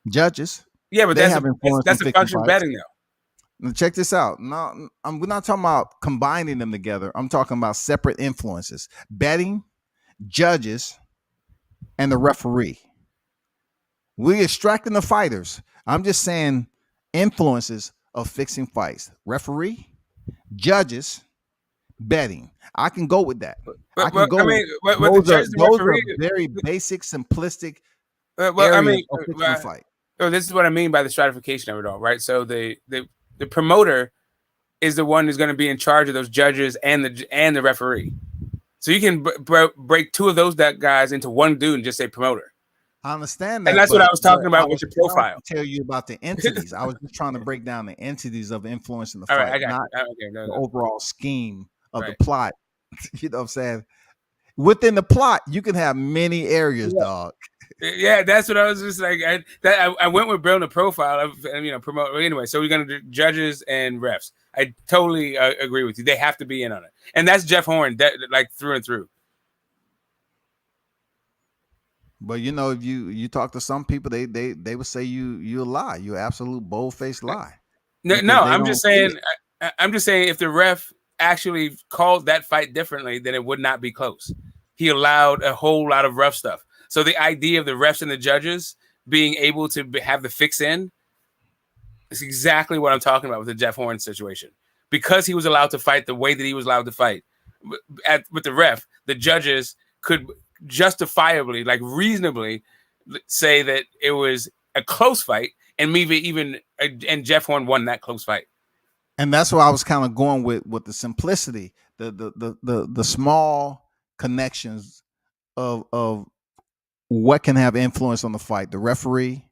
Judges. yeah, but They that's have influence that's in a fixing function of fights. betting, though. Now check this out. No, we're not talking about combining them together. I'm talking about separate influences. Betting, judges, and the referee. We're extracting the fighters. I'm just saying influences of fixing fights. Referee, judges, betting. I can go with that. I can go. I mean, those the judge, the those referee, are very basic, simplistic well, areas I mean, of fixing a fight. So this is what I mean by the stratification of it all, right? So the promoter is the one who's going to be in charge of those judges and the referee. So you can break two of those guys into one dude and just say promoter. I understand that, and that's what I was talking about with your profile. Tell you about the entities. I was just trying to break down the entities of influence in the all fight, right, I got not the overall scheme of right. the plot. You know what I'm saying? Within the plot, you can have many areas, dog. Yeah, that's what I was just like. I went with building a profile, promote anyway. So we're gonna do judges and refs. I totally agree with you. They have to be in on it, and that's Jeff Horn, like through and through. But if you talk to some people, they would say you a lie. You absolute bold-faced lie. No, I'm just saying. I'm just saying if the ref actually called that fight differently, then it would not be close. He allowed a whole lot of rough stuff. So the idea of the refs and the judges being able to have the fix in is exactly what I'm talking about with the Jeff Horn situation. Because he was allowed to fight the way that he was allowed to fight with the ref, the judges could justifiably, like reasonably, say that it was a close fight, and and Jeff Horn won that close fight. And that's why I was kind of going with the simplicity, the small connections of what can have influence on the fight. The referee,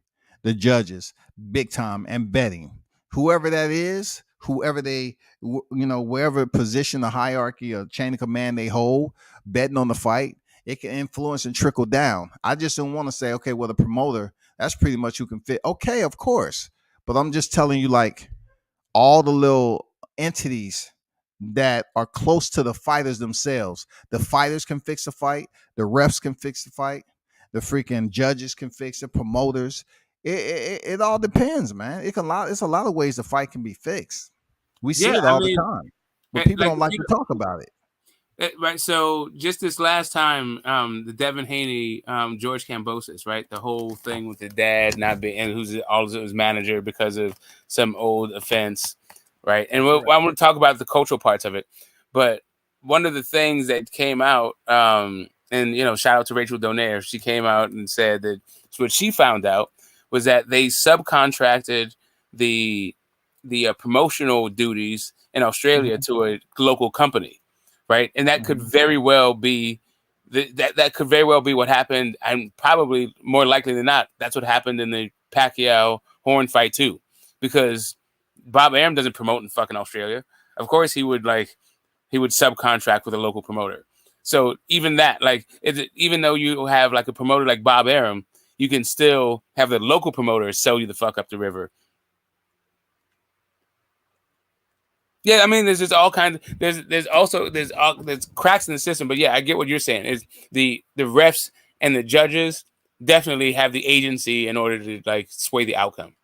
the judges, big time, and betting. Whoever that is, whoever they, wherever position, the hierarchy or chain of command they hold, betting on the fight, it can influence and trickle down. I just don't want to say, okay, well, the promoter, that's pretty much who can fit. Okay, of course. But I'm just telling you, like, all the little entities that are close to the fighters themselves. The fighters can fix a fight. The refs can fix the fight. The freaking judges can fix it. Promoters. It all depends, man. It's a lot of ways the fight can be fixed. We see it all the time, but people don't like to talk about it. Right. So just this last time, the Devin Haney, George Kambosos, right? The whole thing with the dad not being, and who's also his manager because of some old offense, right? And I want to talk about the cultural parts of it. But one of the things that came out, and shout out to Rachel Donaire, she came out and said that what she found out was that they subcontracted the promotional duties in Australia to a local company. Right, and that could very well be that could very well be what happened, and probably more likely than not, that's what happened in the Pacquiao Horn fight too, because Bob Arum doesn't promote in fucking Australia. Of course, he would subcontract with a local promoter. So even that, like, even though you have like a promoter like Bob Arum, you can still have the local promoter sell you the fuck up the river. Yeah, I mean, there's just all kinds. There's cracks in the system, but yeah, I get what you're saying. Is the refs and the judges definitely have the agency in order to like sway the outcome,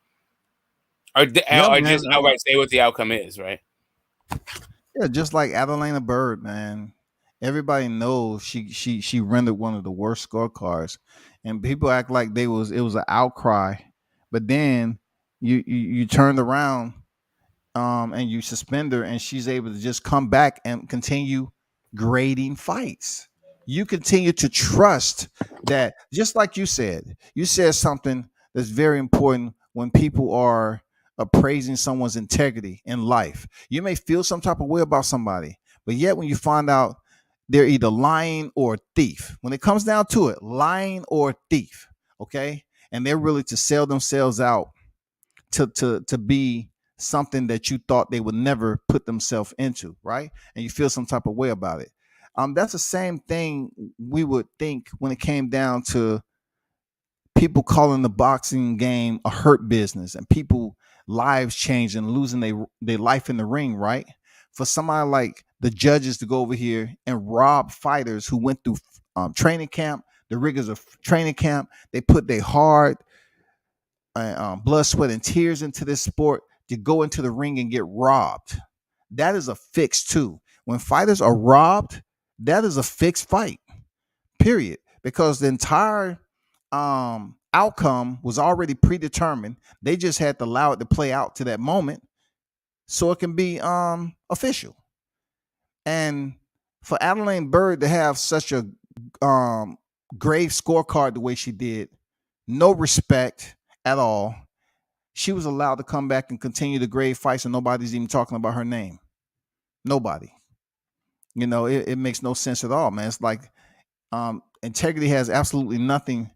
or just outright say what the outcome is, right? Yeah, just like Adelina Bird, man. Everybody knows she rendered one of the worst scorecards, and people act like it was an outcry, but then you turned around. And you suspend her, and she's able to just come back and continue grading fights. You continue to trust that, just like you said something that's very important when people are appraising someone's integrity in life. You may feel some type of way about somebody, but yet when you find out they're either lying or a thief, when it comes down to it, lying or a thief, okay, and they're really to sell themselves out to be something that you thought they would never put themselves into, right? And you feel some type of way about it. That's the same thing we would think when it came down to people calling the boxing game a hurt business and people lives changing and losing their life in the ring, right? For somebody like the judges to go over here and rob fighters who went through training camp, the rigors of training camp, they put their hard blood, sweat, and tears into this sport to go into the ring and get robbed. That is a fix too. When fighters are robbed, that is a fixed fight, period. Because the entire outcome was already predetermined. They just had to allow it to play out to that moment so it can be official. And for Adeline Bird to have such a grave scorecard the way she did, no respect at all. She was allowed to come back and continue the grave fights, and nobody's even talking about her name. Nobody. You know, it makes no sense at all, man. It's like integrity has absolutely nothing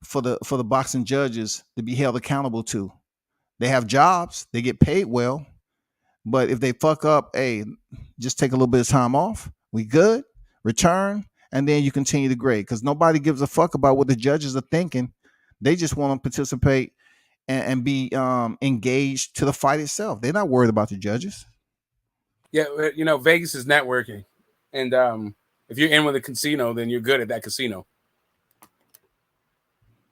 for the boxing judges to be held accountable to. They have jobs, they get paid well, but if they fuck up, hey, just take a little bit of time off. We good, return, and then you continue to grade because nobody gives a fuck about what the judges are thinking. They just want to participate and be engaged to the fight itself. They're not worried about the judges. Yeah, you know, Vegas is networking, and if you're in with a casino, then you're good at that casino.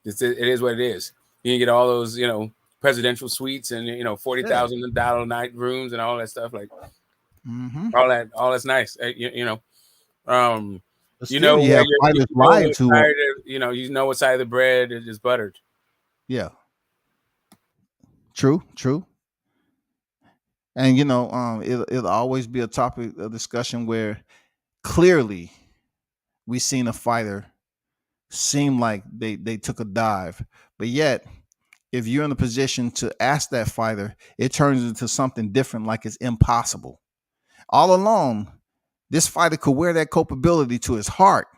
It is what it is. You can get all those, you know, presidential suites and, you know, $40,000 night rooms and all that stuff. Like all that's nice. You know, you know, you have fighters lives who, you know what side of the bread is buttered. Yeah. True. And you know, it'll always be a topic of discussion where clearly we seen a fighter seem like they took a dive, but yet if you're in a position to ask that fighter, it turns into something different, like it's impossible. All along, this fighter could wear that culpability to his heart,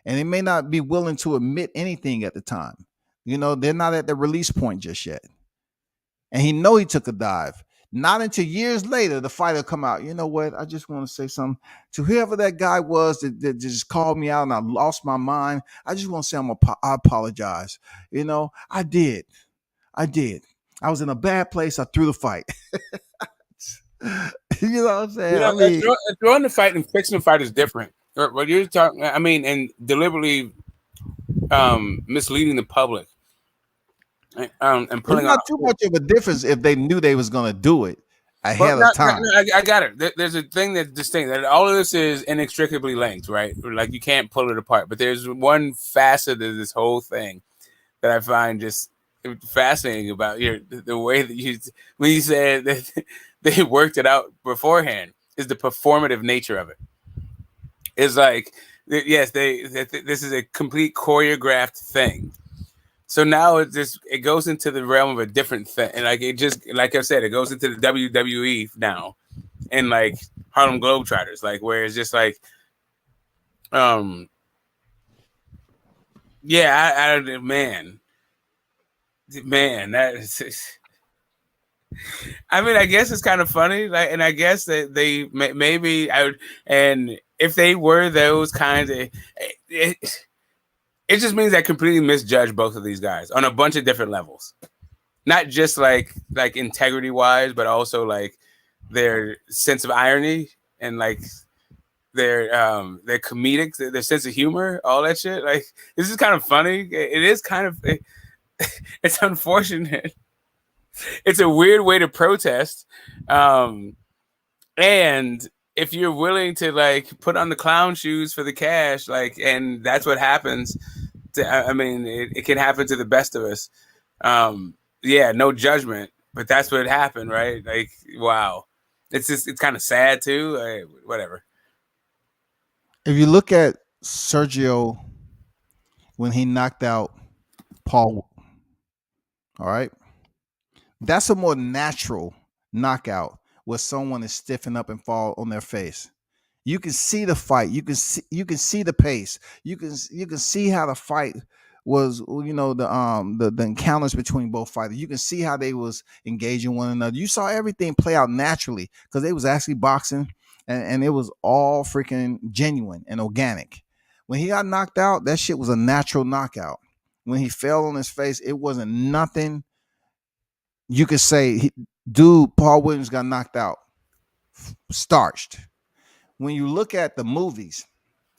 and he may not be willing to admit anything at the time. You know, they're not at the release point just yet. And he know he took a dive. Not until years later, the fighter come out. You know what? I just want to say something to whoever that guy was that just called me out and I lost my mind. I just want to say I apologize. You know, I did. I was in a bad place. I threw the fight. You know what I'm saying? You know, I mean, throwing the fight and fixing the fight is different. What you're talking, I mean, and deliberately misleading the public. And pulling it's not too much of a difference if they knew they was going to do it ahead of time. I got it. There's a thing that's distinct. That all of this is inextricably linked, right? Like you can't pull it apart. But there's one facet of this whole thing that I find just fascinating about the way that when you said that they worked it out beforehand is the performative nature of it. It's like, yes, this is a complete choreographed thing. So now it goes into the realm of a different thing. And like like I said, it goes into the WWE now and like Harlem Globetrotters, like where it's just like, man, that is, I mean, I guess it's kind of funny. Like, and I guess that they maybe and if they were those kinds of, it just means I completely misjudged both of these guys on a bunch of different levels. Not just like integrity wise, but also like their sense of irony and like their comedic, their sense of humor, all that shit. Like this is kind of funny. It is kind of it's unfortunate. It's a weird way to protest. And if you're willing to like put on the clown shoes for the cash, like, and that's what happens. I mean, it can happen to the best of us. Yeah, no judgment, but that's what happened, right? Like, wow. It's kind of sad too. Whatever. If you look at Sergio when he knocked out Paul, all right, that's a more natural knockout where someone is stiffen up and fall on their face. You can see the fight. You can see the pace. You can see how the fight was. You know, the encounters between both fighters. You can see how they was engaging one another. You saw everything play out naturally because they was actually boxing, and it was all freaking genuine and organic. When he got knocked out, that shit was a natural knockout. when he fell on his face, it wasn't nothing you could say. Dude, Paul Williams got knocked out, starched. When you look at the movies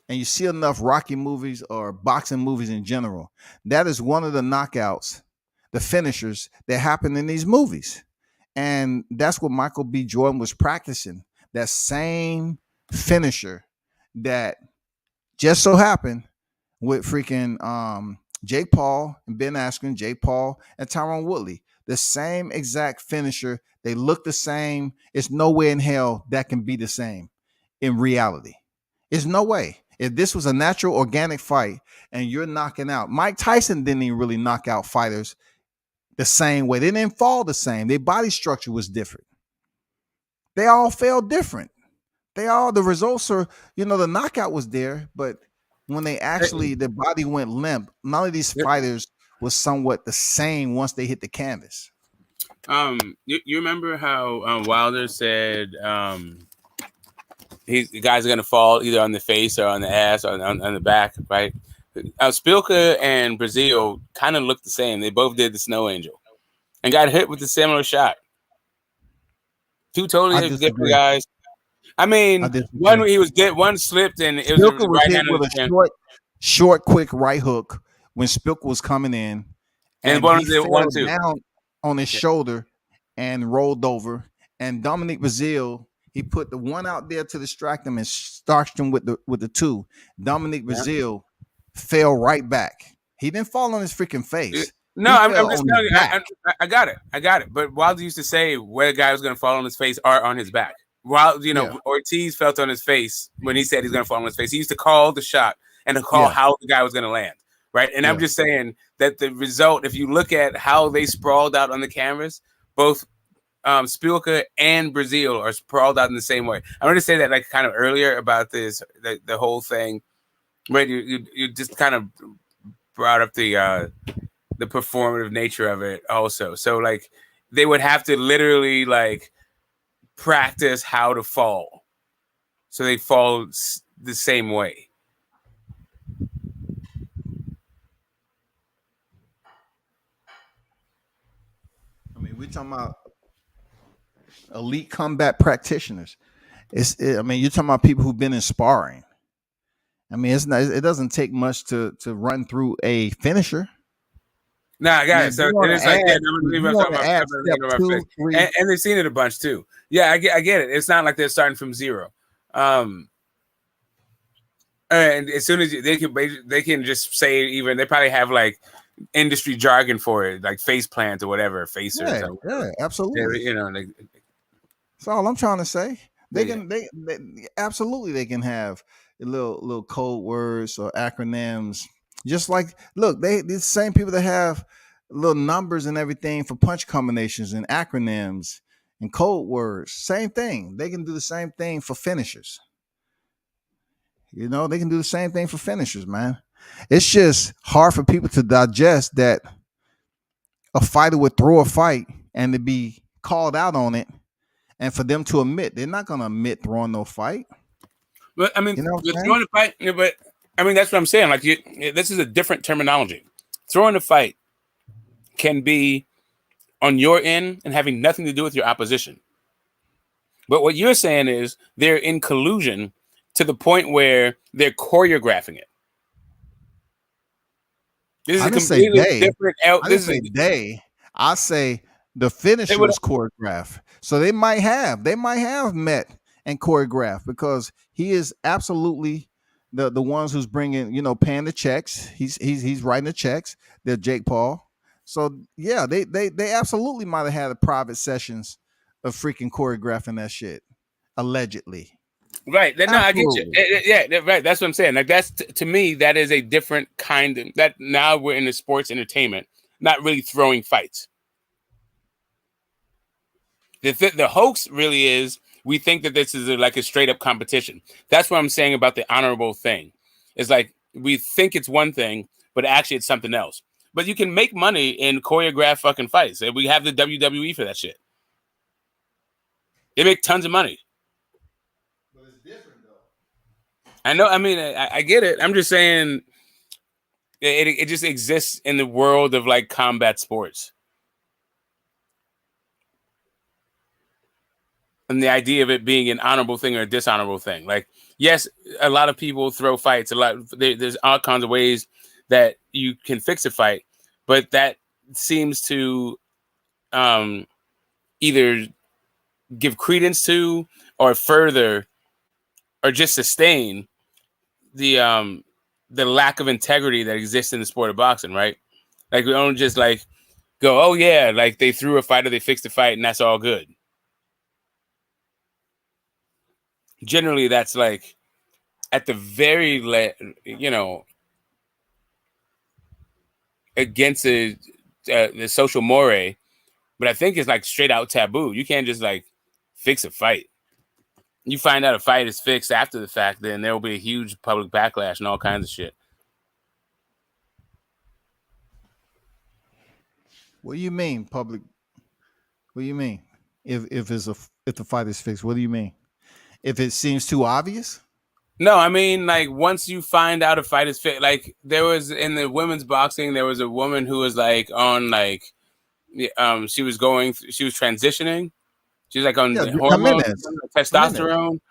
and you see enough Rocky movies or boxing movies in general, that is one of the knockouts, the finishers that happen in these movies. And that's what Michael B. Jordan was practicing. That same finisher that just so happened with freaking Jake Paul and Ben Askren, Jake Paul and Tyron Woodley. The same exact finisher. They look the same. It's no way in hell that can be the same in reality. There's no way. If this was a natural, organic fight and you're knocking out, Mike Tyson didn't even really knock out fighters the same way. They didn't fall the same. Their body structure was different. They all fell different. The results are, the knockout was there, but when they actually, their body went limp, none of these fighters was somewhat the same once they hit the canvas. You remember how Wilder said the guys are going to fall either on the face or on the ass or on the back, right? Spielka and Brazil kind of looked the same. They both did the Snow Angel and got hit with a similar shot. Two totally different guys. I mean, one slipped and it was right hand with a short, quick right hook when Spielka was coming in, and he fell down on his shoulder and rolled over. And Dominic Brazil, he put the one out there to distract him and starched him with the two. Dominic Brazil fell right back. He didn't fall on his freaking face. No, I'm just telling you. I got it. But Wilder used to say where the guy was going to fall on his face or on his back. While Ortiz felt on his face when he said he's going to fall on his face. He used to call the shot and to call how the guy was going to land, right? And I'm just saying that the result, if you look at how they sprawled out on the canvas, both Spielka and Brazil are sprawled out in the same way. I want to say that like kind of earlier about this, the whole thing, right? You just kind of brought up the performative nature of it also. So like they would have to literally like practice how to fall so they fall the same way. I mean, we're talking about elite combat practitioners. You're talking about people who've been in sparring. I mean, it doesn't take much to run through a finisher. No, I got it. So it's like, and they've seen it a bunch too. Yeah, I get it. It's not like they're starting from zero. And as soon as they can just say, even they probably have like industry jargon for it, like face plant or whatever, facers. Yeah, absolutely. That's all I'm trying to say. They absolutely they can have little code words or acronyms. Just like, look, these the same people that have little numbers and everything for punch combinations and acronyms and code words. Same thing. They can do the same thing for finishers. They can do the same thing for finishers, man. It's just hard for people to digest that a fighter would throw a fight and to be called out on it, and for them to admit they're not going to admit throwing no fight. But I mean, throwing a fight, but I mean, that's what I'm saying. Like, this is a different terminology. Throwing a fight can be on your end and having nothing to do with your opposition. But what you're saying is they're in collusion to the point where they're choreographing it. This is a completely different. I say the finisher was choreographed. So they might have met and choreographed, because he is absolutely the ones who's bringing, paying the checks. He's writing the checks. They're Jake Paul. So yeah, they absolutely might have had private sessions of freaking choreographing that shit, allegedly. Right. No, I get you. Yeah, right. That's what I'm saying. Like, that's to me, that is a different kind of that. Now we're in the sports entertainment, not really throwing fights. The hoax really is, we think that this is like a straight up competition. That's what I'm saying about the honorable thing. It's like we think it's one thing, but actually it's something else. But you can make money in choreographed fucking fights. And we have the WWE for that shit. They make tons of money. But it's different though. I know. I mean, I get it. I'm just saying It just exists in the world of like combat sports. And the idea of it being an honorable thing or a dishonorable thing. Like, yes, a lot of people throw fights. There's all kinds of ways that you can fix a fight, but that seems to either give credence to or further or just sustain the lack of integrity that exists in the sport of boxing, right? Like, we don't just like go, oh yeah, like they threw a fight or they fixed a fight and that's all good. Generally, that's like at the very, against the social mores, but I think it's like straight out taboo. You can't just like fix a fight. You find out a fight is fixed after the fact, then there will be a huge public backlash and all kinds of shit. What do you mean public? What do you mean? If the fight is fixed, what do you mean? If it seems too obvious? No, I mean, like, once you find out a fight is fixed, like there was in the women's boxing, there was a woman who was like on like, she was transitioning. She was like on hormones, testosterone.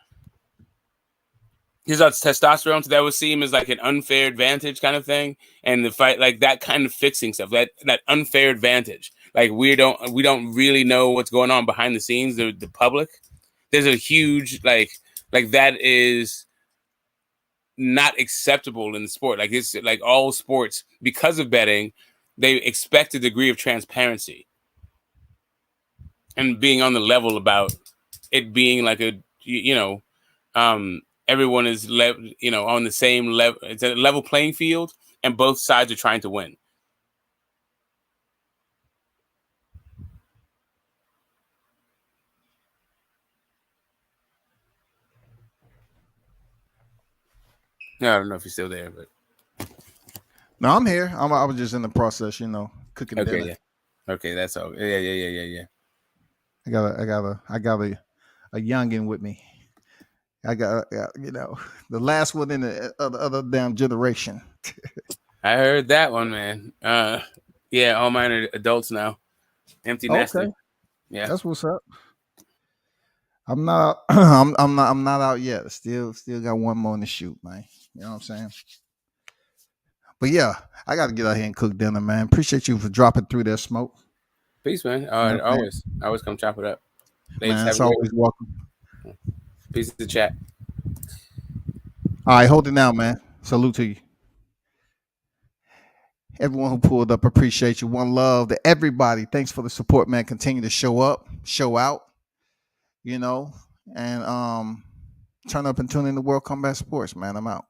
She's on testosterone, so that would seem as like an unfair advantage kind of thing. And the fight, like that kind of fixing stuff, that unfair advantage. Like we don't really know what's going on behind the scenes. The public, there's a huge like that is not acceptable in the sport. Like it's like all sports, because of betting, they expect a degree of transparency and being on the level about it being like a, everyone is on the same level. It's a level playing field and both sides are trying to win. No, I don't know if you're still there, but no, I'm here. I was just in the process, cooking dinner. Yeah. Okay, that's all. Yeah. I got a youngin with me. I got the last one in the other damn generation. I heard that one, man. Yeah, all mine are adults now. Empty nester. Okay. Yeah, that's what's up. I'm not. I'm not out yet. Still got one more in the shoot, man. You know what I'm saying? But yeah, I got to get out here and cook dinner, man. Appreciate you for dropping through there, Smoke. Peace, man. Always come chop it up. Man, it's always welcome. Peace to the chat. All right, hold it now, man. Salute to you. Everyone who pulled up, appreciate you. One love to everybody. Thanks for the support, man. Continue to show up, show out, and turn up and tune in to World Combat Sports, man. I'm out.